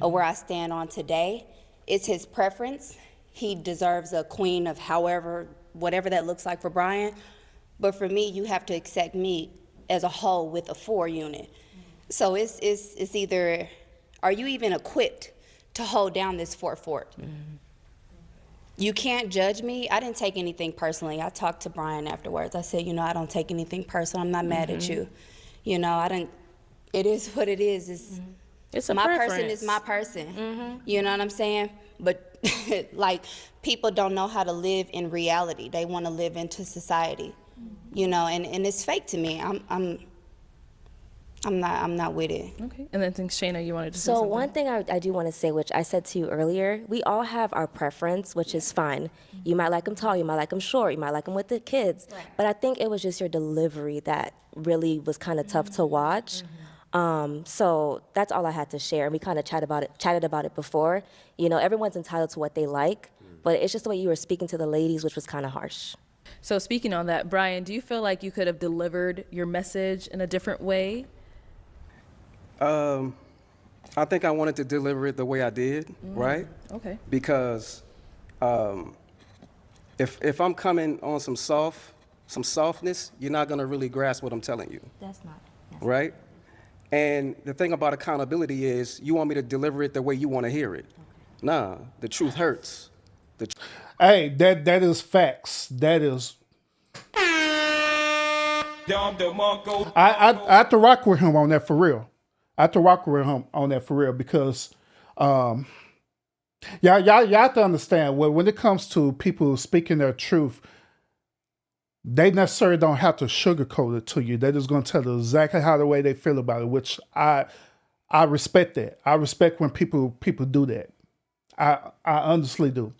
or where I stand on today. It's his preference. He deserves a queen of whatever that looks like for Brian. But for me, you have to accept me as a whole with a 4 unit. So it's either, are you even equipped to hold down this fort? You can't judge me. I didn't take anything personally. I talked to Brian afterwards. I said, I don't take anything personal. I'm not mad at you. It is what it is. It's a my preference. person is my person. You know what I'm saying? But like, people don't know how to live in reality. They want to live into society, and it's fake to me. I'm not with it. Okay. And then I think Shayna, you wanted to say So something. one thing I do want to say, which I said to you earlier, we all have our preference, which is fine. You might like them tall, you might like them short, you might like them with the kids. But I think it was just your delivery that really was kind of tough to watch. So that's all I had to share. And we kind of chatted about it before. Everyone's entitled to what they like, but it's just the way you were speaking to the ladies, which was kind of harsh. So speaking on that, Brian, do you feel like you could have delivered your message in a different way? I think I wanted to deliver it the way I did, right? Okay. Because if I'm coming on some softness, you're not gonna really grasp what I'm telling you. That's not. Right? And the thing about accountability is you want me to deliver it the way you want to hear it. Nah, the truth hurts. Hey, that is facts. That is. I have to rock with him on that for real. Because y'all have to understand when it comes to people speaking their truth, they necessarily don't have to sugarcoat it to you. They're just going to tell you exactly how the way they feel about it, which I respect that. I respect when people do that. I honestly do.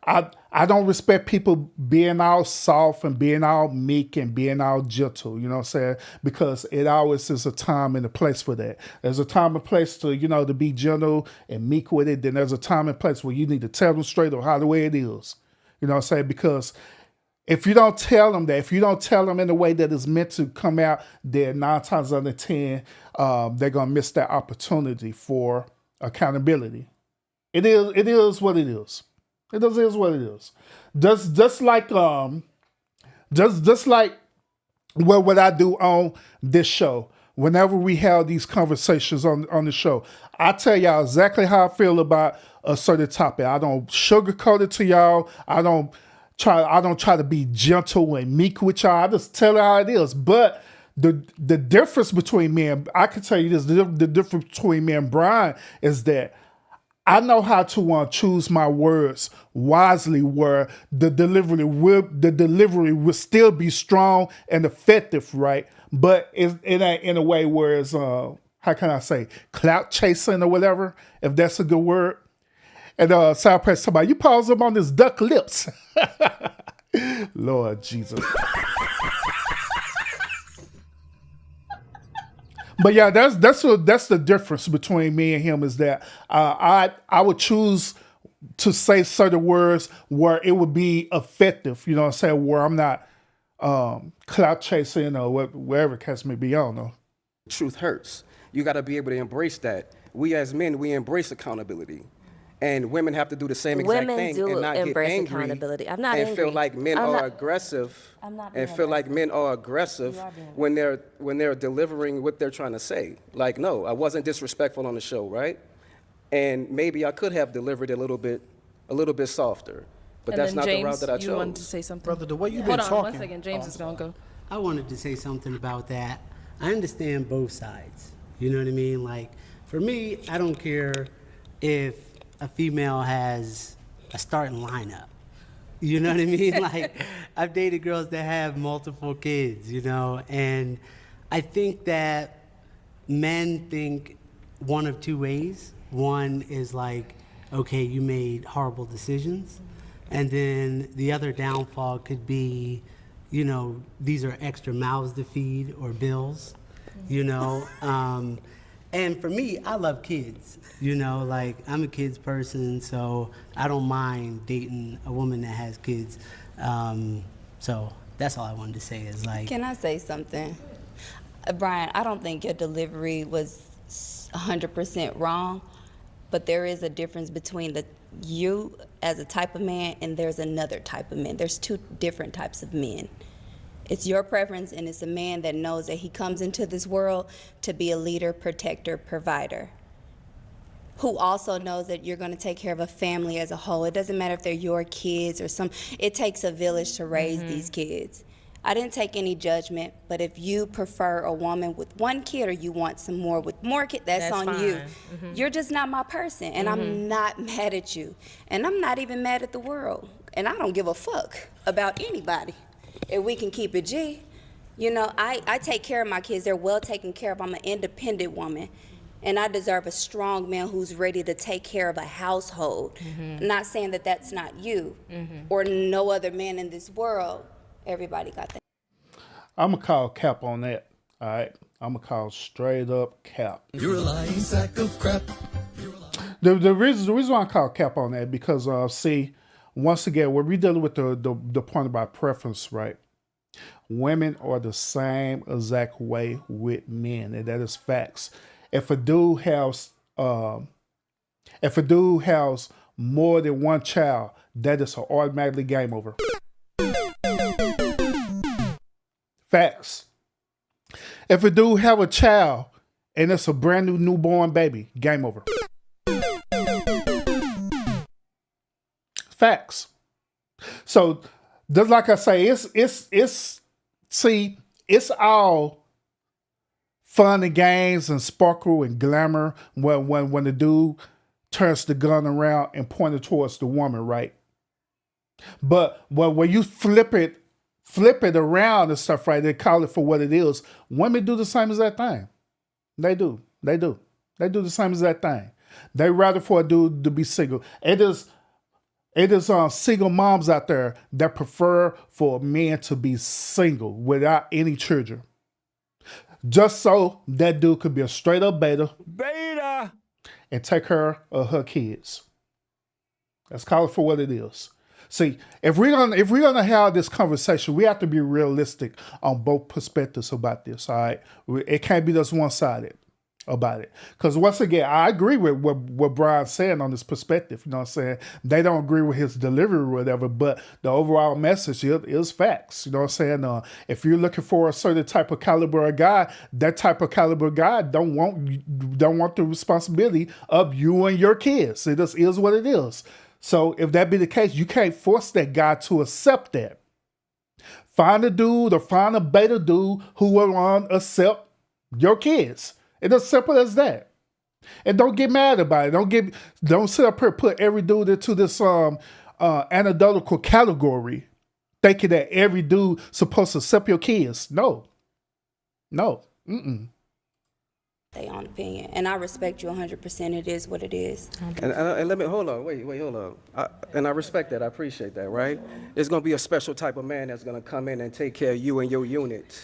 I don't respect people being all soft and being all meek and being all gentle, you know what I'm saying? Because it always is a time and a place for that. There's a time and place to, to be gentle and meek with it. Then there's a time and place where you need to tell them straight or how the way it is. You know what I'm saying? Because if you don't tell them that, if you don't tell them in the way that it's meant to come out, then 9 times out of 10, they're going to miss that opportunity for accountability. It is what it is. It is what it is. Just like what I do on this show. Whenever we have these conversations on the show, I tell y'all exactly how I feel about a certain topic. I don't sugarcoat it to y'all. I don't try to be gentle and meek with y'all. I just tell you how it is. But the difference between me and I can tell you this: the difference between me and Brian is that I know how to choose my words wisely, where the delivery will still be strong and effective, right? But it ain't in a way where it's how can I say, clout chasing or whatever, if that's a good word. And South Press somebody, you pause up on this duck lips. Lord Jesus. But yeah, that's the difference between me and him, is that I would choose to say certain words where it would be effective. You know what I'm saying? Where I'm not clout chasing or wherever it case may be. I don't know. Truth hurts. You got to be able to embrace that. We as men, we embrace accountability. And women have to do the same exact Women thing do and not get embrace angry accountability. I'm not and angry. feel like men I'm are not- aggressive I'm not and being feel like men are aggressive when they're delivering what they're trying to say. Like, no, I wasn't disrespectful on the show, right? And maybe I could have delivered a little bit softer, but And that's then not James, the route that I chose. you wanted to say something? Brother, the way you've Hold been on, talking. one second. James is going to go. I wanted to say something about that. I understand both sides. You know what I mean? Like, for me, I don't care if a female has a starting lineup. You know what I mean? Like, I've dated girls that have multiple kids, you know, and I think that men think one of two ways. One is like, okay, you made horrible decisions. And then the other downfall could be, you know, these are extra mouths to feed or bills, you know. And for me, I love kids, you know, like I'm a kids person, so I don't mind dating a woman that has kids. So that's all I wanted to say is like. Can I say something? Brian, I don't think your delivery was 100% wrong, but there is a difference between you as a type of man and there's another type of man. There's two different types of men. It's your preference, and it's a man that knows that he comes into this world to be a leader, protector, provider, who also knows that you're going to take care of a family as a whole. It doesn't matter if they're your kids or it takes a village to raise these kids. I didn't take any judgment, but if you prefer a woman with one kid or you want some more with more kids, that's on fine. you. You're just not my person, and I'm not mad at you. And I'm not even mad at the world. And I don't give a fuck about anybody. If we can keep it G. You know, I take care of my kids. They're well taken care of. I'm an independent woman. And I deserve a strong man who's ready to take care of a household. Not saying that that's not you or no other man in this world. Everybody got that. I'm going to call cap on that. All right. I'm going to call straight up cap. You're a lying sack of crap. The reason why I call cap on that, because see, once again, when we're dealing with the point about preference, right? Women are the same exact way with men, and that is facts. If a dude has more than one child, that is automatically game over. Facts. If a dude have a child and it's a brand new newborn baby, game over. Facts. So, just like I say, it's all fun and games and sparkle and glamour when the dude turns the gun around and point it towards the woman, right? But when you flip it around and stuff, right? They call it for what it is. Women do the same as that thing. They do the same as that thing. They rather for a dude to be single. It is single moms out there that prefer for men to be single without any children. Just so that dude could be a straight up beta. And take care of her kids. Let's call it for what it is. See, if we're gonna have this conversation, we have to be realistic on both perspectives about this. All right, it can't be just one sided about it. Because once again, I agree with what Brian's saying on this perspective. You know what I'm saying? They don't agree with his delivery or whatever, but the overall message is facts. You know what I'm saying? If you're looking for a certain type of caliber of guy, that type of caliber guy don't want the responsibility of you and your kids. It just is what it is. So if that be the case, you can't force that guy to accept that. Find a dude or find a beta dude who will accept your kids. It's as simple as that. And don't get mad about it. Don't sit up here and put every dude into this anecdotal category, thinking that every dude supposed to accept your kids. No. They own opinion, and I respect you 100%. It is what it is. And let me hold on. Wait, hold on. And I respect that. I appreciate that. Right? There's gonna be a special type of man that's gonna come in and take care of you and your unit.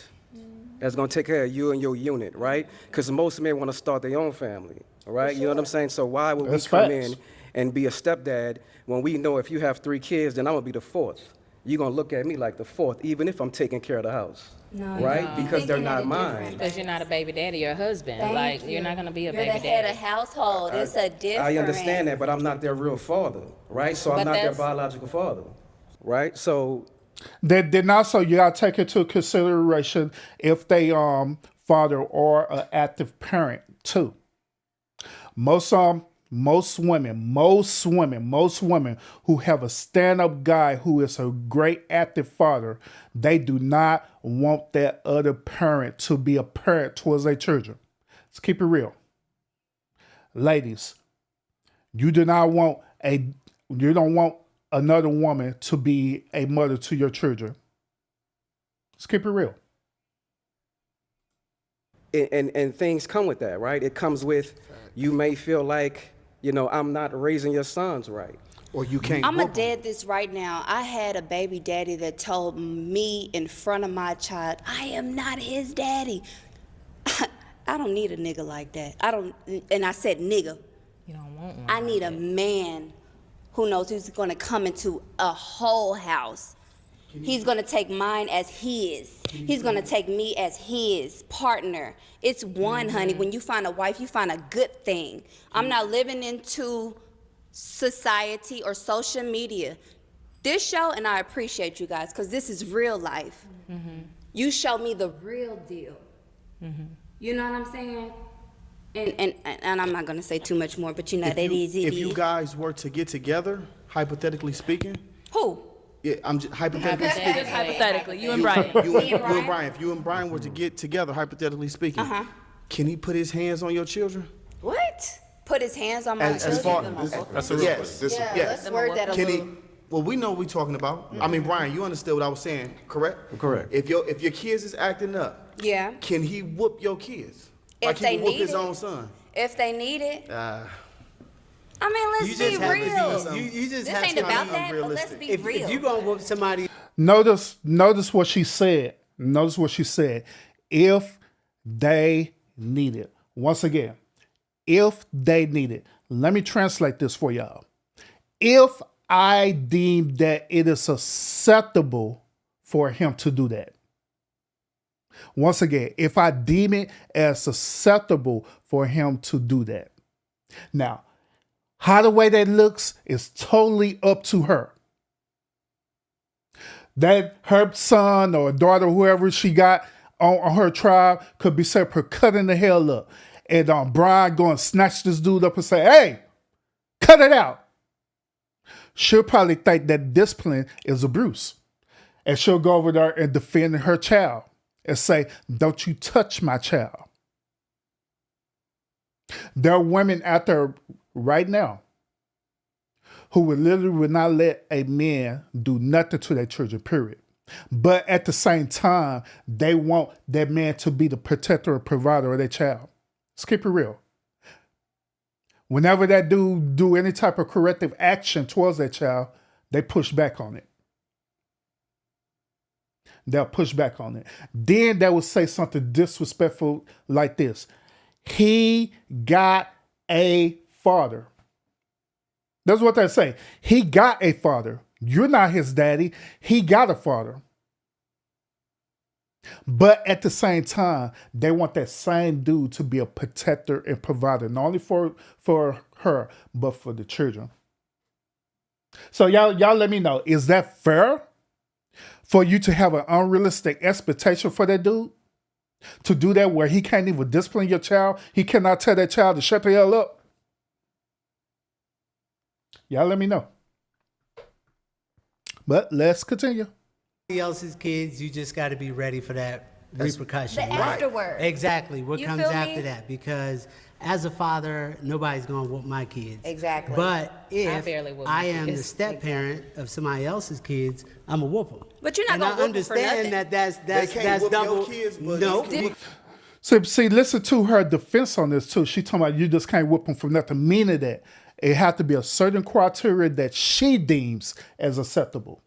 That's gonna take care of you and your unit, right? Because most men want to start their own family. All right? You know what I'm saying? So why would we come in and be a stepdad when we know if you have 3 kids, then I'm gonna be the 4th? You're gonna look at me like the 4th, even if I'm taking care of the house. Right? Because they're not mine. Because you're not a baby daddy or a husband. You're not going to be a baby daddy. You're the head of household. It's a different. I understand that, but I'm not their real father, right? So I'm not their biological father, right? So then also you gotta take into consideration if they father or an active parent too. Most women who have a stand-up guy who is a great active father, they do not want that other parent to be a parent towards their children. Let's keep it real. Ladies, you don't want another woman to be a mother to your children. Let's keep it real. And things come with that, right? It comes with, you may feel like, I'm not raising your sons right. Or you can't. I'm a dead this right now. I had a baby daddy that told me in front of my child, I am not his daddy. I don't need a nigga like that. And I said nigga. You don't want one. I need a man who knows who's gonna come into a whole house. He's gonna take mine as his. He's gonna take me as his partner. It's one, honey. When you find a wife, you find a good thing. I'm not living into society or social media. This show, and I appreciate you guys, because this is real life. You show me the real deal. You know what I'm saying? And I'm not gonna say too much more, but that is it. If you guys were to get together, hypothetically speaking. Who? Yeah, I'm just hypothetically speaking. Just hypothetically, you and Brian. You and Brian. If you and Brian were to get together, hypothetically speaking, can he put his hands on your children? What? Put his hands on my children? That's a real question. Let's word that a little. Well, we know what we're talking about. I mean, Brian, you understood what I was saying, correct? Correct. If your kids is acting up, can he whoop your kids? Like he whoop his own son? If they need it. I mean, let's be real. You just this ain't about that, but let's be real. If you gonna whoop somebody, notice what she said. Notice what she said. If they need it. Once again, if they need it. Let me translate this for y'all. If I deem that it is acceptable for him to do that. Once again, if I deem it as acceptable for him to do that. Now, how the way that looks is totally up to her. That her son or daughter, whoever she got on her tribe, could be set for cutting the hell up. And Brian going to snatch this dude up and say, hey, cut it out. She'll probably think that discipline is abuse. And she'll go over there and defend her child and say, don't you touch my child. There are women out there right now who would not let a man do nothing to their children, period. But at the same time, they want that man to be the protector or provider of their child. Let's keep it real. Whenever that dude do any type of corrective action towards that child, they push back on it. They'll push back on it. Then they will say something disrespectful like this. He got a father. That's what they say. He got a father. You're not his daddy. He got a father. But at the same time, they want that same dude to be a protector and provider, not only for her, but for the children. So y'all let me know, is that fair for you to have an unrealistic expectation for that dude? To do that where he can't even discipline your child? He cannot tell that child to shut the hell up? Y'all let me know. But let's continue. else's kids, you just got to be ready for that repercussions. The afterword. Exactly. What You comes feel after me? that? Because as a father, nobody's gonna whoop my kids. Exactly. But if barely whoop I my am the kids. step parent of somebody else's kids, I'm a whoop them. But you're not And gonna I whoop 'em for understand nothing. that's whoop your double. kids, but No. you can See, listen to her defense on this too. She talking about you just can't whip them for nothing. Meaning that it have to be a certain criteria that she deems as acceptable.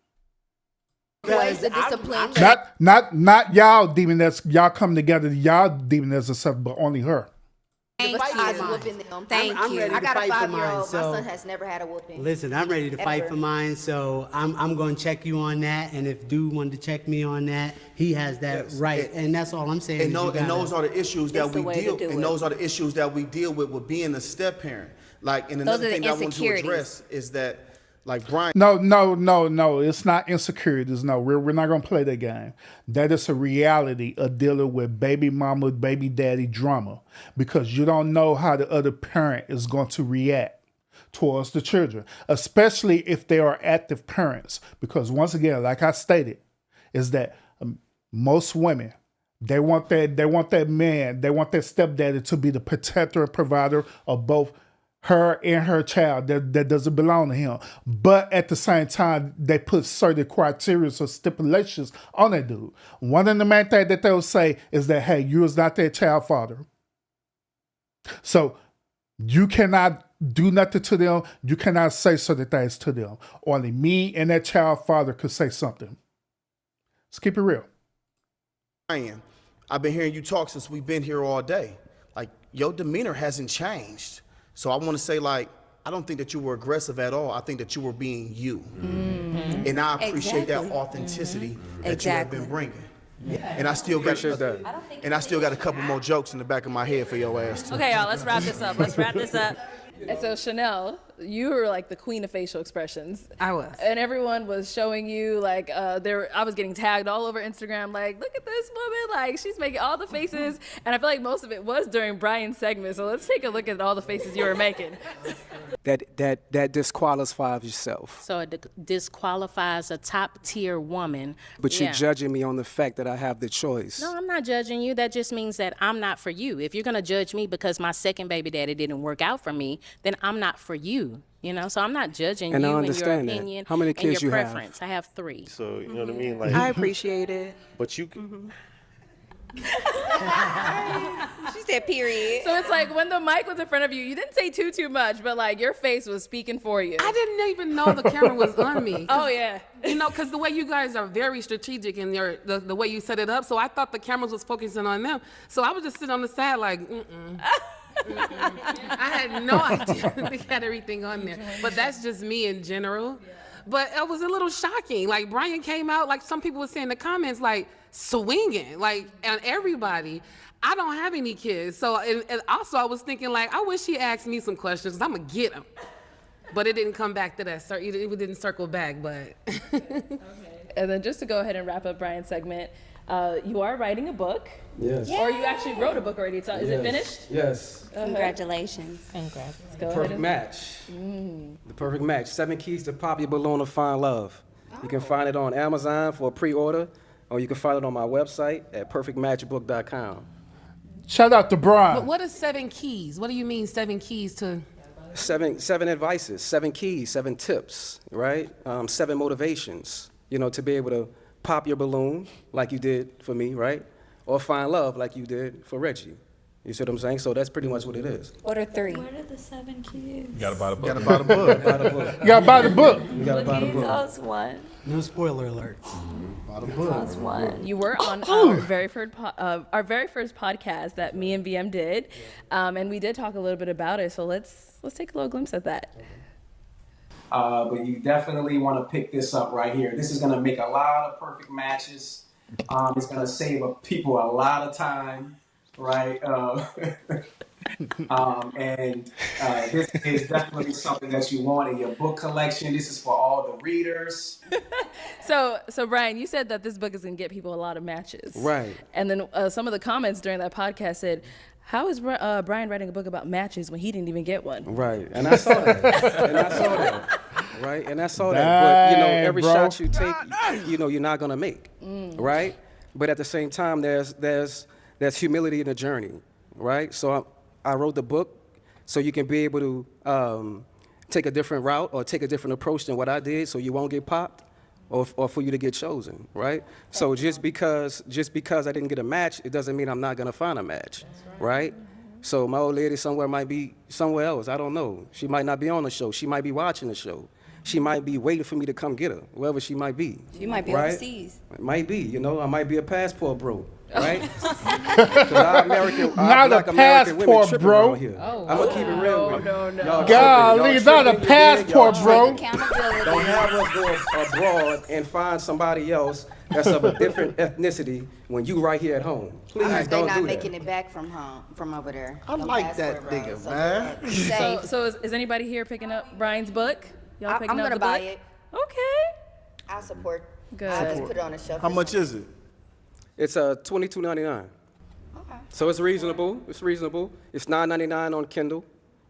Ways to discipline. Not y'all deeming as y'all come together. Y'all deeming as acceptable, but only her. Thank Fight you. for Whooping them. Thank I'm you. ready I to got a fight for mine, 5-year-old. so- My son has never had a whooping. Listen, I'm ready to fight Ever. for mine, so I'm going to check you on that. And if dude wanted to check me on that, he has that right. And that's all I'm saying. And, is those, you and gotta- those are the issues that It's the we way to deal. do And it. those are the issues that we deal with being a step parent. Like, and Those another are the thing that I want to insecurities. address is that, like Brian. No. It's not insecurities. No, we're not gonna play that game. That is a reality of dealing with baby mama, baby daddy drama because you don't know how the other parent is going to react towards the children, especially if they are active parents. Because once again, like I stated, is that most women. They want that man, they want that stepdaddy to be the protector and provider of both her and her child that doesn't belong to him. But at the same time, they put certain criteria or stipulations on that dude. One of the main things that they'll say is that, hey, you is not that child father. So you cannot do nothing to them. You cannot say certain things to them. Only me and that child father could say something. Let's keep it real. Brian, I've been hearing you talk since we've been here all day. Like, your demeanor hasn't changed. So I want to say, like, I don't think that you were aggressive at all. I think that you were being you. And I appreciate that authenticity that you have been bringing. And I still got and I still got a couple more jokes in the back of my head for your ass too. Okay, y'all, let's wrap this up. And so Chanel, you were like the queen of facial expressions. I was. And everyone was showing you like I was getting tagged all over Instagram like, look at this woman, like she's making all the faces. And I feel like most of it was during Brian's segment. So let's take a look at all the faces you were making. That disqualifies yourself. So it disqualifies a top tier woman. But you're Yeah. judging me on the fact that I have the choice. No, I'm not judging you. That just means that I'm not for you. If you're gonna judge me because my second baby daddy didn't work out for me, then I'm not for you. You know, so I'm not judging And I you and your understand that. opinion How many kids and your you have? preference. I have 3. So, you know what I mean? Like, I appreciate it. But you. She said period. So it's like when the mic was in front of you, you didn't say too much, but like your face was speaking for you. I didn't even know the camera was on me. Oh yeah. You know, because the way you guys are very strategic in the way you set it up, so I thought the cameras was focusing on them. So I was just sitting on the side like, I had no idea they had everything on there. But that's just me in general. But it was a little shocking. Like Brian came out, like some people were saying in the comments, like swinging, like on everybody. I don't have any kids. So, and also I was thinking like, I wish he asked me some questions because I'm gonna get them. But it didn't come back to that. It didn't circle back, but. Okay. And then just to go ahead and wrap up Brian's segment, you are writing a book. Yes. Or you actually wrote a book already. Is it finished? Yes. Congratulations. Let's go Perfect ahead. match. The perfect match. 7 keys to pop your balloon and find love. You can find it on Amazon for a pre-order, or you can find it on my website at perfectmatchbook.com. Shout out to Brian. But what is 7 keys? What do you mean 7 keys to? Seven advices, 7 keys, 7 tips, right? 7 motivations, you know, to be able to pop your balloon like you did for me, right? Or find love like you did for Reggie. You see what I'm saying? So that's pretty much what it is. What are 3? What are the 7 keys? You gotta buy the book. You gotta buy the book. Buy the book. You gotta buy the book. You gotta buy the book. Those one. No spoiler alerts. Buy the book. Those one. You were on our very first podcast that me and BM did, and we did talk a little bit about it. So let's take a little glimpse at that. But you definitely want to pick this up right here. This is going to make a lot of perfect matches. It's going to save people a lot of time, right? This is definitely something that you want in your book collection. This is for all the readers. So Brian, you said that this book is going to get people a lot of matches. Right. And then some of the comments during that podcast said, how is Brian writing a book about matches when he didn't even get one? Right, and I saw that. Right, and I saw that. But, you know, every shot you take, you know, you're not going to make, right? but at the same time, there's humility in the journey, right? So I wrote the book so you can be able to take a different route or take a different approach than what I did, so you won't get popped, or for you to get chosen, right? So just because I didn't get a match, it doesn't mean I'm not gonna find a match, right? So my old lady somewhere might be somewhere else. I don't know. She might not be on the show. She might be watching the show. She might be waiting for me to come get her, wherever she might be. She might be right? overseas. It might be, you know. I might be a passport bro, right? Because our Not black a American women passport, tripping bro. around here. I'm gonna keep it real with you. Y'all Golly, tripping. not a Y'all passport, bro. tripping. Don't have us go abroad and find somebody else that's of a different ethnicity when you right here at home. Please They're don't not do that. making it back from home, from over there. I No like that passport, bro. nigga, So man. be safe. So is anybody here picking up Brian's book? Y'all picking I'm up gonna the buy book? it. Okay. I support. Good. I'll just put it on the shelf. How much is it? It's $22.99. Okay. So it's reasonable. It's reasonable. It's $9.99 on Kindle.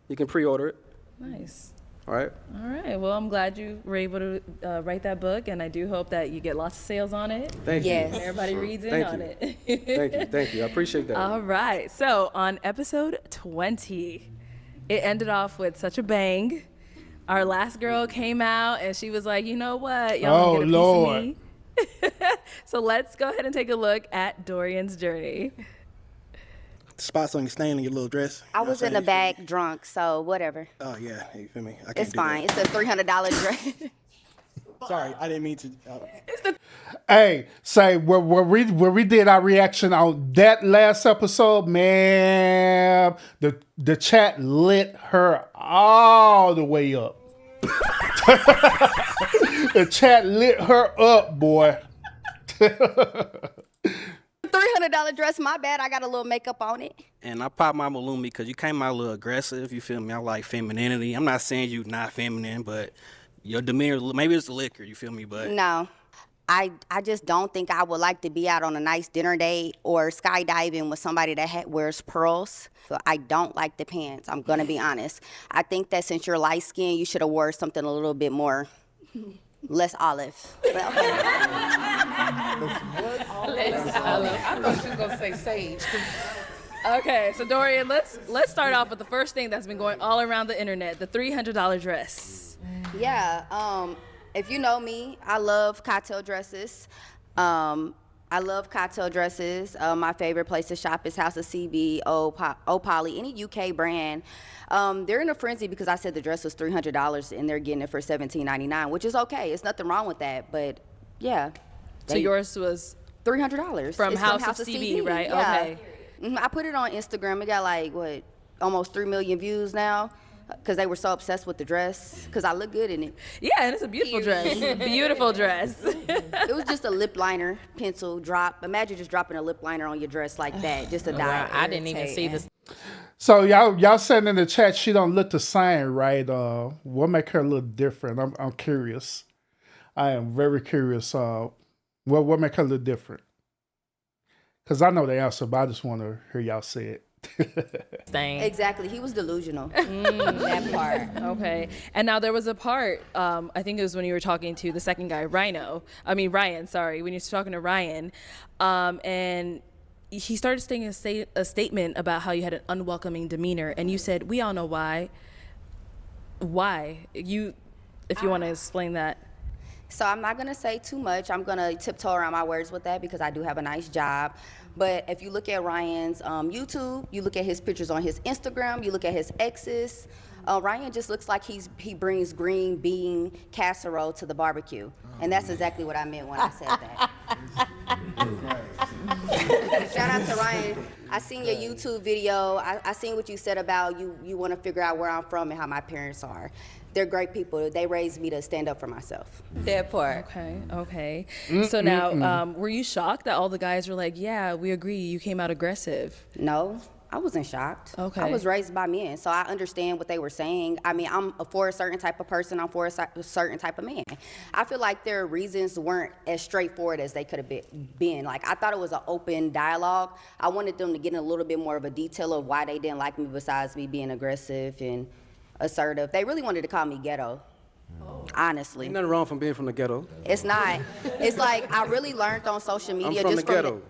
You can pre-order it. Nice. All right. All right. Well, I'm glad you were able to write that book, and I do hope that you get lots of sales on it. Thank you. And everybody reads in Thank on you. it. Thank you. Thank you. I appreciate that. All right. So on episode 20, it ended off with such a bang. Our last girl came out, and she was like, you know what? Y'all gonna get a Lord. piece of me. So let's go ahead and take a look at Dorian's journey. Spots on your stain on your little dress. I was in the back drunk, so whatever. Oh yeah, you feel me? I can't It's do fine. that. It's a $300 dress. Sorry, I didn't mean to. Hey, say when we did our reaction on that last episode, man, the chat lit her all the way up. The chat lit her up, boy. $300 dress, my bad. I got a little makeup on it. And I popped my balloon because you came out a little aggressive. You feel me? I like femininity. I'm not saying you not feminine, but your demeanor, maybe it's the liquor. You feel me? But No. I just don't think I would like to be out on a nice dinner date or skydiving with somebody that wears pearls. So I don't like the pants. I'm going to be honest. I think that since you're light skinned, you should have wore something a little bit more, less olive. But okay. I thought she was gonna say sage. Okay, so Dorian, let's start off with the first thing that's been going all around the internet: the $300 dress. Yeah. If you know me, I love cocktail dresses. My favorite place to shop is House of CB, O'Poly, any UK brand. They're in a frenzy because I said the dress was $300 and they're getting it for $17.99, which is okay. It's nothing wrong with that, but yeah. So yours was $300 from It's House of CB, right? Yeah. Okay. I put it on Instagram. It got like almost 3 million views now. Because they were so obsessed with the dress, because I look good in it. Yeah, and it's a beautiful dress. Beautiful dress. It was just a lip liner, pencil drop. Imagine just dropping a lip liner on your dress like that, just a dot. I didn't even see this. So y'all saying in the chat she don't look the same, right? What make her look different? I'm curious. I am very curious. What make her look different? Because I know the answer, but I just want to hear y'all say it. Exactly. He was delusional. That part. Okay. And now there was a part, I think it was when you were talking to the second guy, Ryan, sorry, when you were talking to Ryan, and he started saying a statement about how you had an unwelcoming demeanor, and you said, we all know why. Why? If you want to explain that. So I'm not going to say too much. I'm going to tiptoe around my words with that because I do have a nice job. But if you look at Ryan's YouTube, you look at his pictures on his Instagram, you look at his exes, Ryan just looks like he brings green bean casserole to the barbecue. And that's exactly what I meant when I said that. Shout out to Ryan. I seen your YouTube video. I seen what you said about you want to figure out where I'm from and how my parents are. They're great people. They raised me to stand up for myself. That part. Okay. So now, were you shocked that all the guys were like, yeah, we agree, you came out aggressive? No, I wasn't shocked. Okay. I was raised by men, so I understand what they were saying. I mean, I'm for a certain type of person. I'm for a certain type of man. I feel like their reasons weren't as straightforward as they could have been. Like, I thought it was an open dialogue. I wanted them to get in a little bit more of a detail of why they didn't like me besides me being aggressive and assertive. They really wanted to call me ghetto. honestly. Ain't nothing wrong from being from the ghetto. It's not. It's like I really learned on social media. I'm from just the ghetto.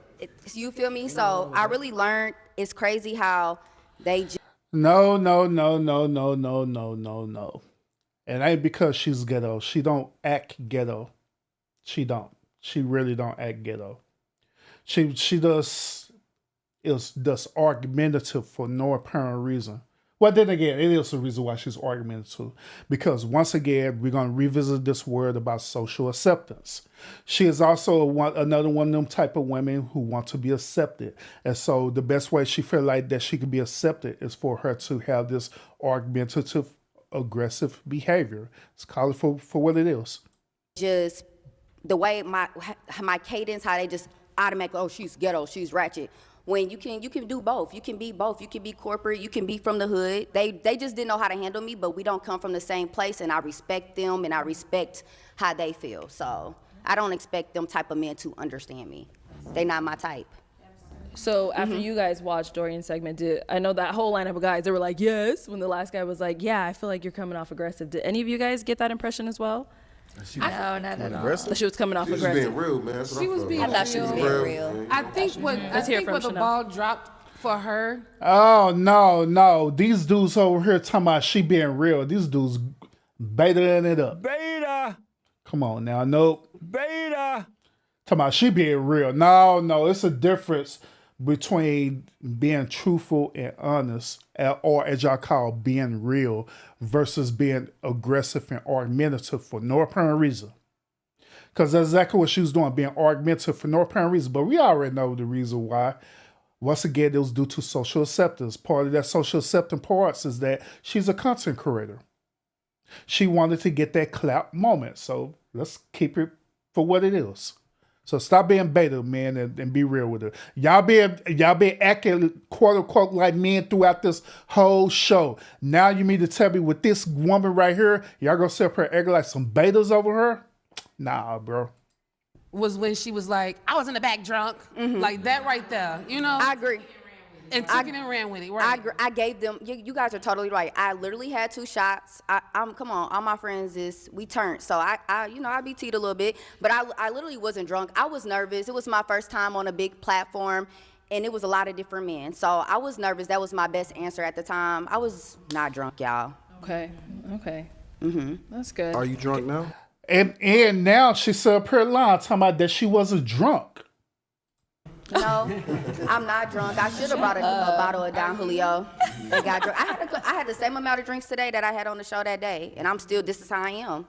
You feel me? So I really learned. It's crazy how they. No. It ain't because she's ghetto. She don't act ghetto. She don't. She really don't act ghetto. She does argumentative for no apparent reason. Well, then again, it is a reason why she's argumentative. Because once again, we're going to revisit this word about social acceptance. She is also another one of them type of women who want to be accepted. And so the best way she feel like that she can be accepted is for her to have this argumentative, aggressive behavior. Let's call it for what it is. Just the way my cadence, how they just automatically, oh, she's ghetto, she's ratchet. When you can do both. You can be both. You can be corporate. You can be from the hood. They just didn't know how to handle me, but we don't come from the same place, and I respect them, and I respect how they feel. So I don't expect them type of men to understand me. They not my type. So after you guys watched Dorian's segment, I know that whole lineup of guys, they were like, yes, when the last guy was like, yeah, I feel like you're coming off aggressive. Did any of you guys get that impression as well? No, not at all. That she was coming off She was aggressive. being real, man. That's what She was being I thought she was being real. I think what the ball dropped for her. Oh, no. These dudes over here talking about she being real. These dudes betaing it up. Beta. Come on now. Nope. Beta. Talking about she being real. No. It's a difference between being truthful and honest, or as y'all call being real, versus being aggressive and argumentative for no apparent reason. Because that's exactly what she was doing, being argumentative for no apparent reason. But we already know the reason why. Once again, it was due to social acceptance. Part of that social acceptance parts is that she's a content creator. She wanted to get that clout moment. So let's keep it for what it is. So stop being beta, man, and be real with her. Y'all been acting quote unquote like men throughout this whole show. Now you mean to tell me with this woman right here, y'all gonna sit up here acting like some betas over her? Nah, bro. Was when she was like, I was in the back drunk. Like that right there, you know? I agree. And took it and ran with it, right? I gave them, you guys are totally right. I literally had 2 shots. Come on, all my friends we turned. So I be teed a little bit, but I literally wasn't drunk. I was nervous. It was my first time on a big platform, and it was a lot of different men. So I was nervous. That was my best answer at the time. I was not drunk, y'all. Okay. That's good. Are you drunk now? And now she's up her line talking about that she wasn't drunk. No, I'm not drunk. I should have brought a bottle of Don Julio and got drunk. I had the same amount of drinks today that I had on the show that day, and this is how I am.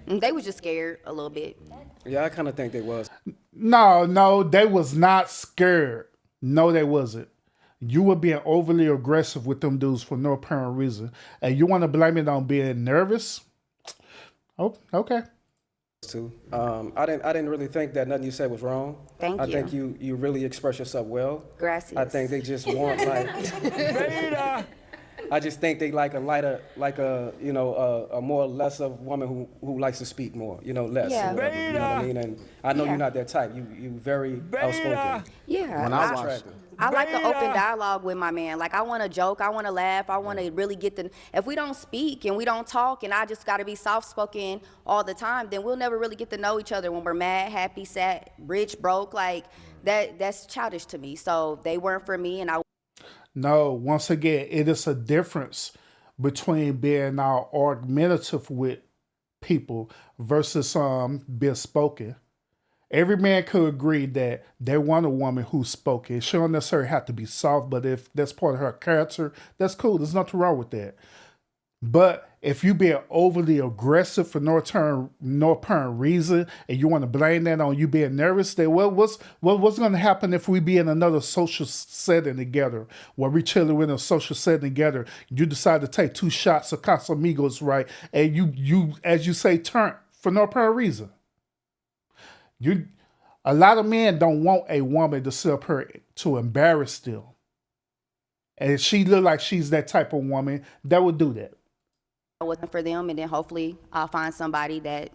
And they was just scared a little bit. Yeah, I kind of think they was. No, they was not scared. No, they wasn't. You were being overly aggressive with them dudes for no apparent reason. And you want to blame it on being nervous? Oh, okay. Too. I didn't really think that nothing you said was wrong. Thank you. I think you really express yourself well. Gracias. I think they just want I just think they like a lighter, a more lesser woman who likes to speak more, less. Yeah. Or whatever, you know what I mean? And I know you're not that type. You very outspoken. Yeah. When I watched. I like an open dialogue with my man. Like, I want to joke, I want to laugh, I want to really if we don't speak and we don't talk and I just got to be soft-spoken all the time, then we'll never really get to know each other when we're mad, happy, sad, rich, broke. Like, that's childish to me. So they weren't for me, and I... No, once again, it is a difference between being argumentative with people versus being spoken. Every man could agree that they want a woman who's spoken. She don't necessarily have to be soft, but if that's part of her character, that's cool. There's nothing wrong with that. But if you being overly aggressive for no apparent reason, and you want to blame that on you being nervous, then what's going to happen if we be in another social setting together, where we chilling in a social setting together? You decide to take 2 shots of Casamigos, right? And you as you say, turn for no apparent reason. A lot of men don't want a woman to sit up her to embarrass them. And if she look like she's that type of woman, that would do that. I wasn't for them, and then hopefully I'll find somebody that,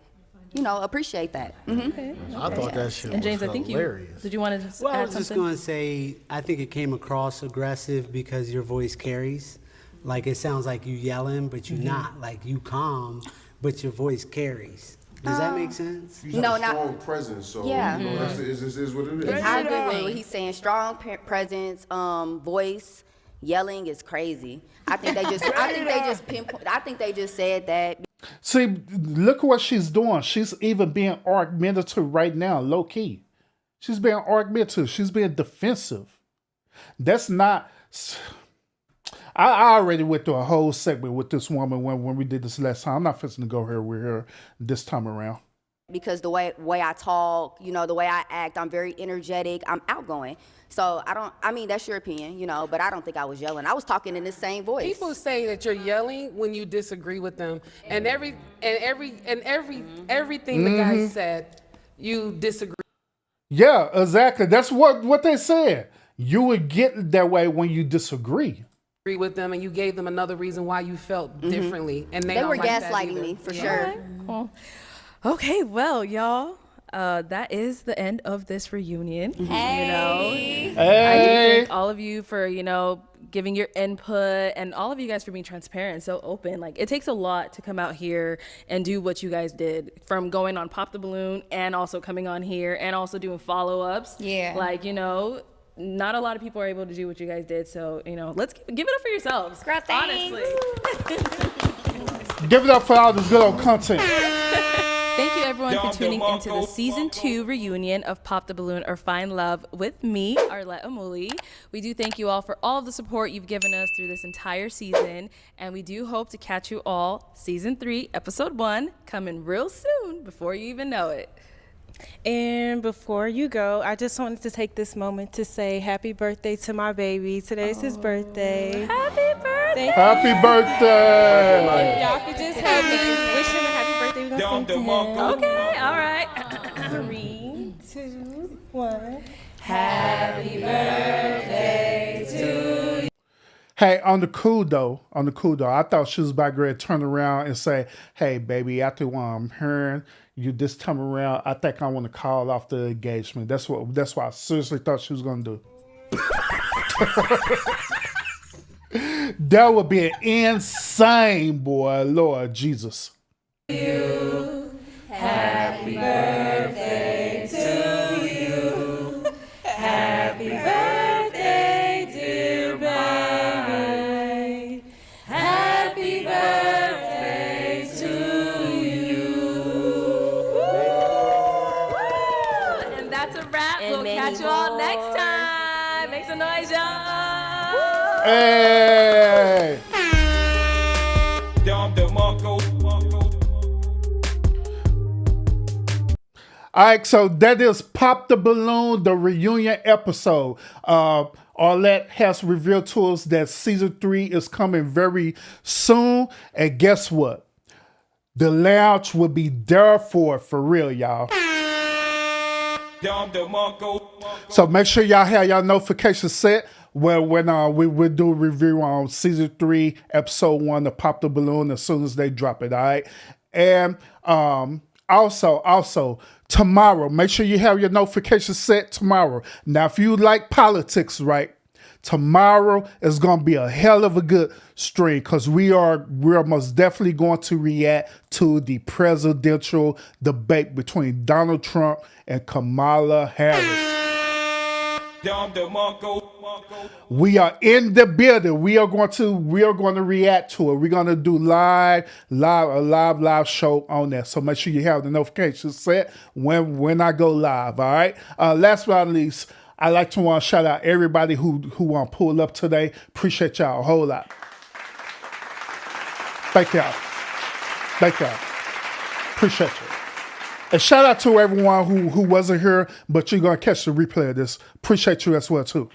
appreciate that. Okay. I thought that shit and James, was I think hilarious. Did you want to just Well, I add was just something? going to say, I think it came across aggressive because your voice carries. Like, it sounds like you yelling, but you're not. Like, you calm, but your voice carries. Does that make sense? You have a strong presence, so Yeah. you know, that's is what it is. I agree with what he's saying. Strong presence, voice, yelling is crazy. I think they just said that. See, look what she's doing. She's even being argumentative right now, low key. She's being argumentative. She's being defensive. That's not. I already went through a whole segment with this woman when we did this last time. I'm not fixing to go here with her this time around. Because the way I talk, the way I act, I'm very energetic, I'm outgoing. So I mean, that's your opinion, but I don't think I was yelling. I was talking in the same voice. People say that you're yelling when you disagree with them, and everything the guy said, you disagree. Yeah, exactly. That's what they said. You would get that way when you disagree. With them, and you gave them another reason why you felt differently, and they were don't like gaslighting me for sure. Cool. Okay, well, y'all, that is the end of this reunion. Hey. I do thank all of you for giving your input, and all of you guys for being transparent and so open. Like, it takes a lot to come out here and do what you guys did, from going on Pop the Balloon and also coming on here and also doing follow-ups. Yeah. Like, not a lot of people are able to do what you guys did, so let's give it up for yourselves. Girl, thanks. Honestly. Give it up for all this good old content. Thank you everyone for tuning into the season 2 reunion of Pop the Balloon or Find Love with me, Arlette Amuli. We do thank you all for all of the support you've given us through this entire season, and we do hope to catch you all season 3, episode 1, coming real soon before you even know it. And before you go, I just wanted to take this moment to say happy birthday to my baby. Today's his birthday. Happy birthday! Happy birthday! If y'all could just help me wish him a happy birthday. We're gonna sing to him. Okay, all right. 3, 2, 1. Happy birthday to you. Hey, on the cool though, I thought she was about to turn around and say, "Hey, baby, after what I'm hearing you this time around, I think I want to call off the engagement." That's what I seriously thought she was gonna do. That would be insane, boy. Lord Jesus. Happy birthday to you. Happy birthday, dear bride. Happy birthday to you. And that's a wrap. And We'll many catch you all more. next time. Make some noise, y'all. Hey. All right, so that is Pop the Balloon, the reunion episode. Arlette has revealed to us that season 3 is coming very soon. And guess what? The lounge will be there for real, y'all. So make sure y'all have y'all notifications set when we will do a review on season 3, episode 1 of Pop the Balloon as soon as they drop it, all right? And also, tomorrow, make sure you have your notifications set tomorrow. Now, if you like politics, right, tomorrow is going to be a hell of a good stream because we're most definitely going to react to the presidential debate between Donald Trump and Kamala Harris. We are in the building. We are going to react to it. We're going to do a live show on that. So make sure you have the notifications set when I go live. All right. Last but not least, I'd like to shout out everybody who pulled up today. Appreciate y'all a whole lot. Thank y'all. Appreciate you. And shout out to everyone who wasn't here, but you're going to catch the replay of this. Appreciate you as well, too.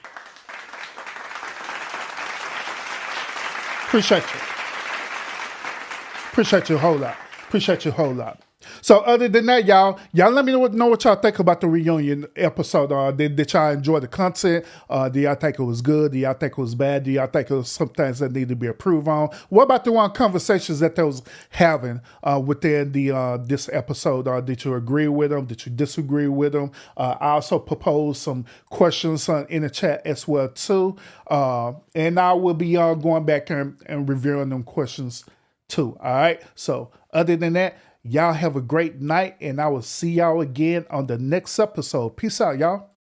Appreciate you a whole lot. So other than that, y'all let me know what y'all think about the reunion episode. Did y'all enjoy the content? Do y'all think it was good? Do y'all think it was bad? Do y'all think it was some things that need to be improved on? What about the conversations that they was having within this episode? Did you agree with them? Did you disagree with them? I also proposed some questions in the chat as well too. And I will be going back and reviewing them questions too. All right. So other than that, y'all have a great night, and I will see y'all again on the next episode. Peace out, y'all.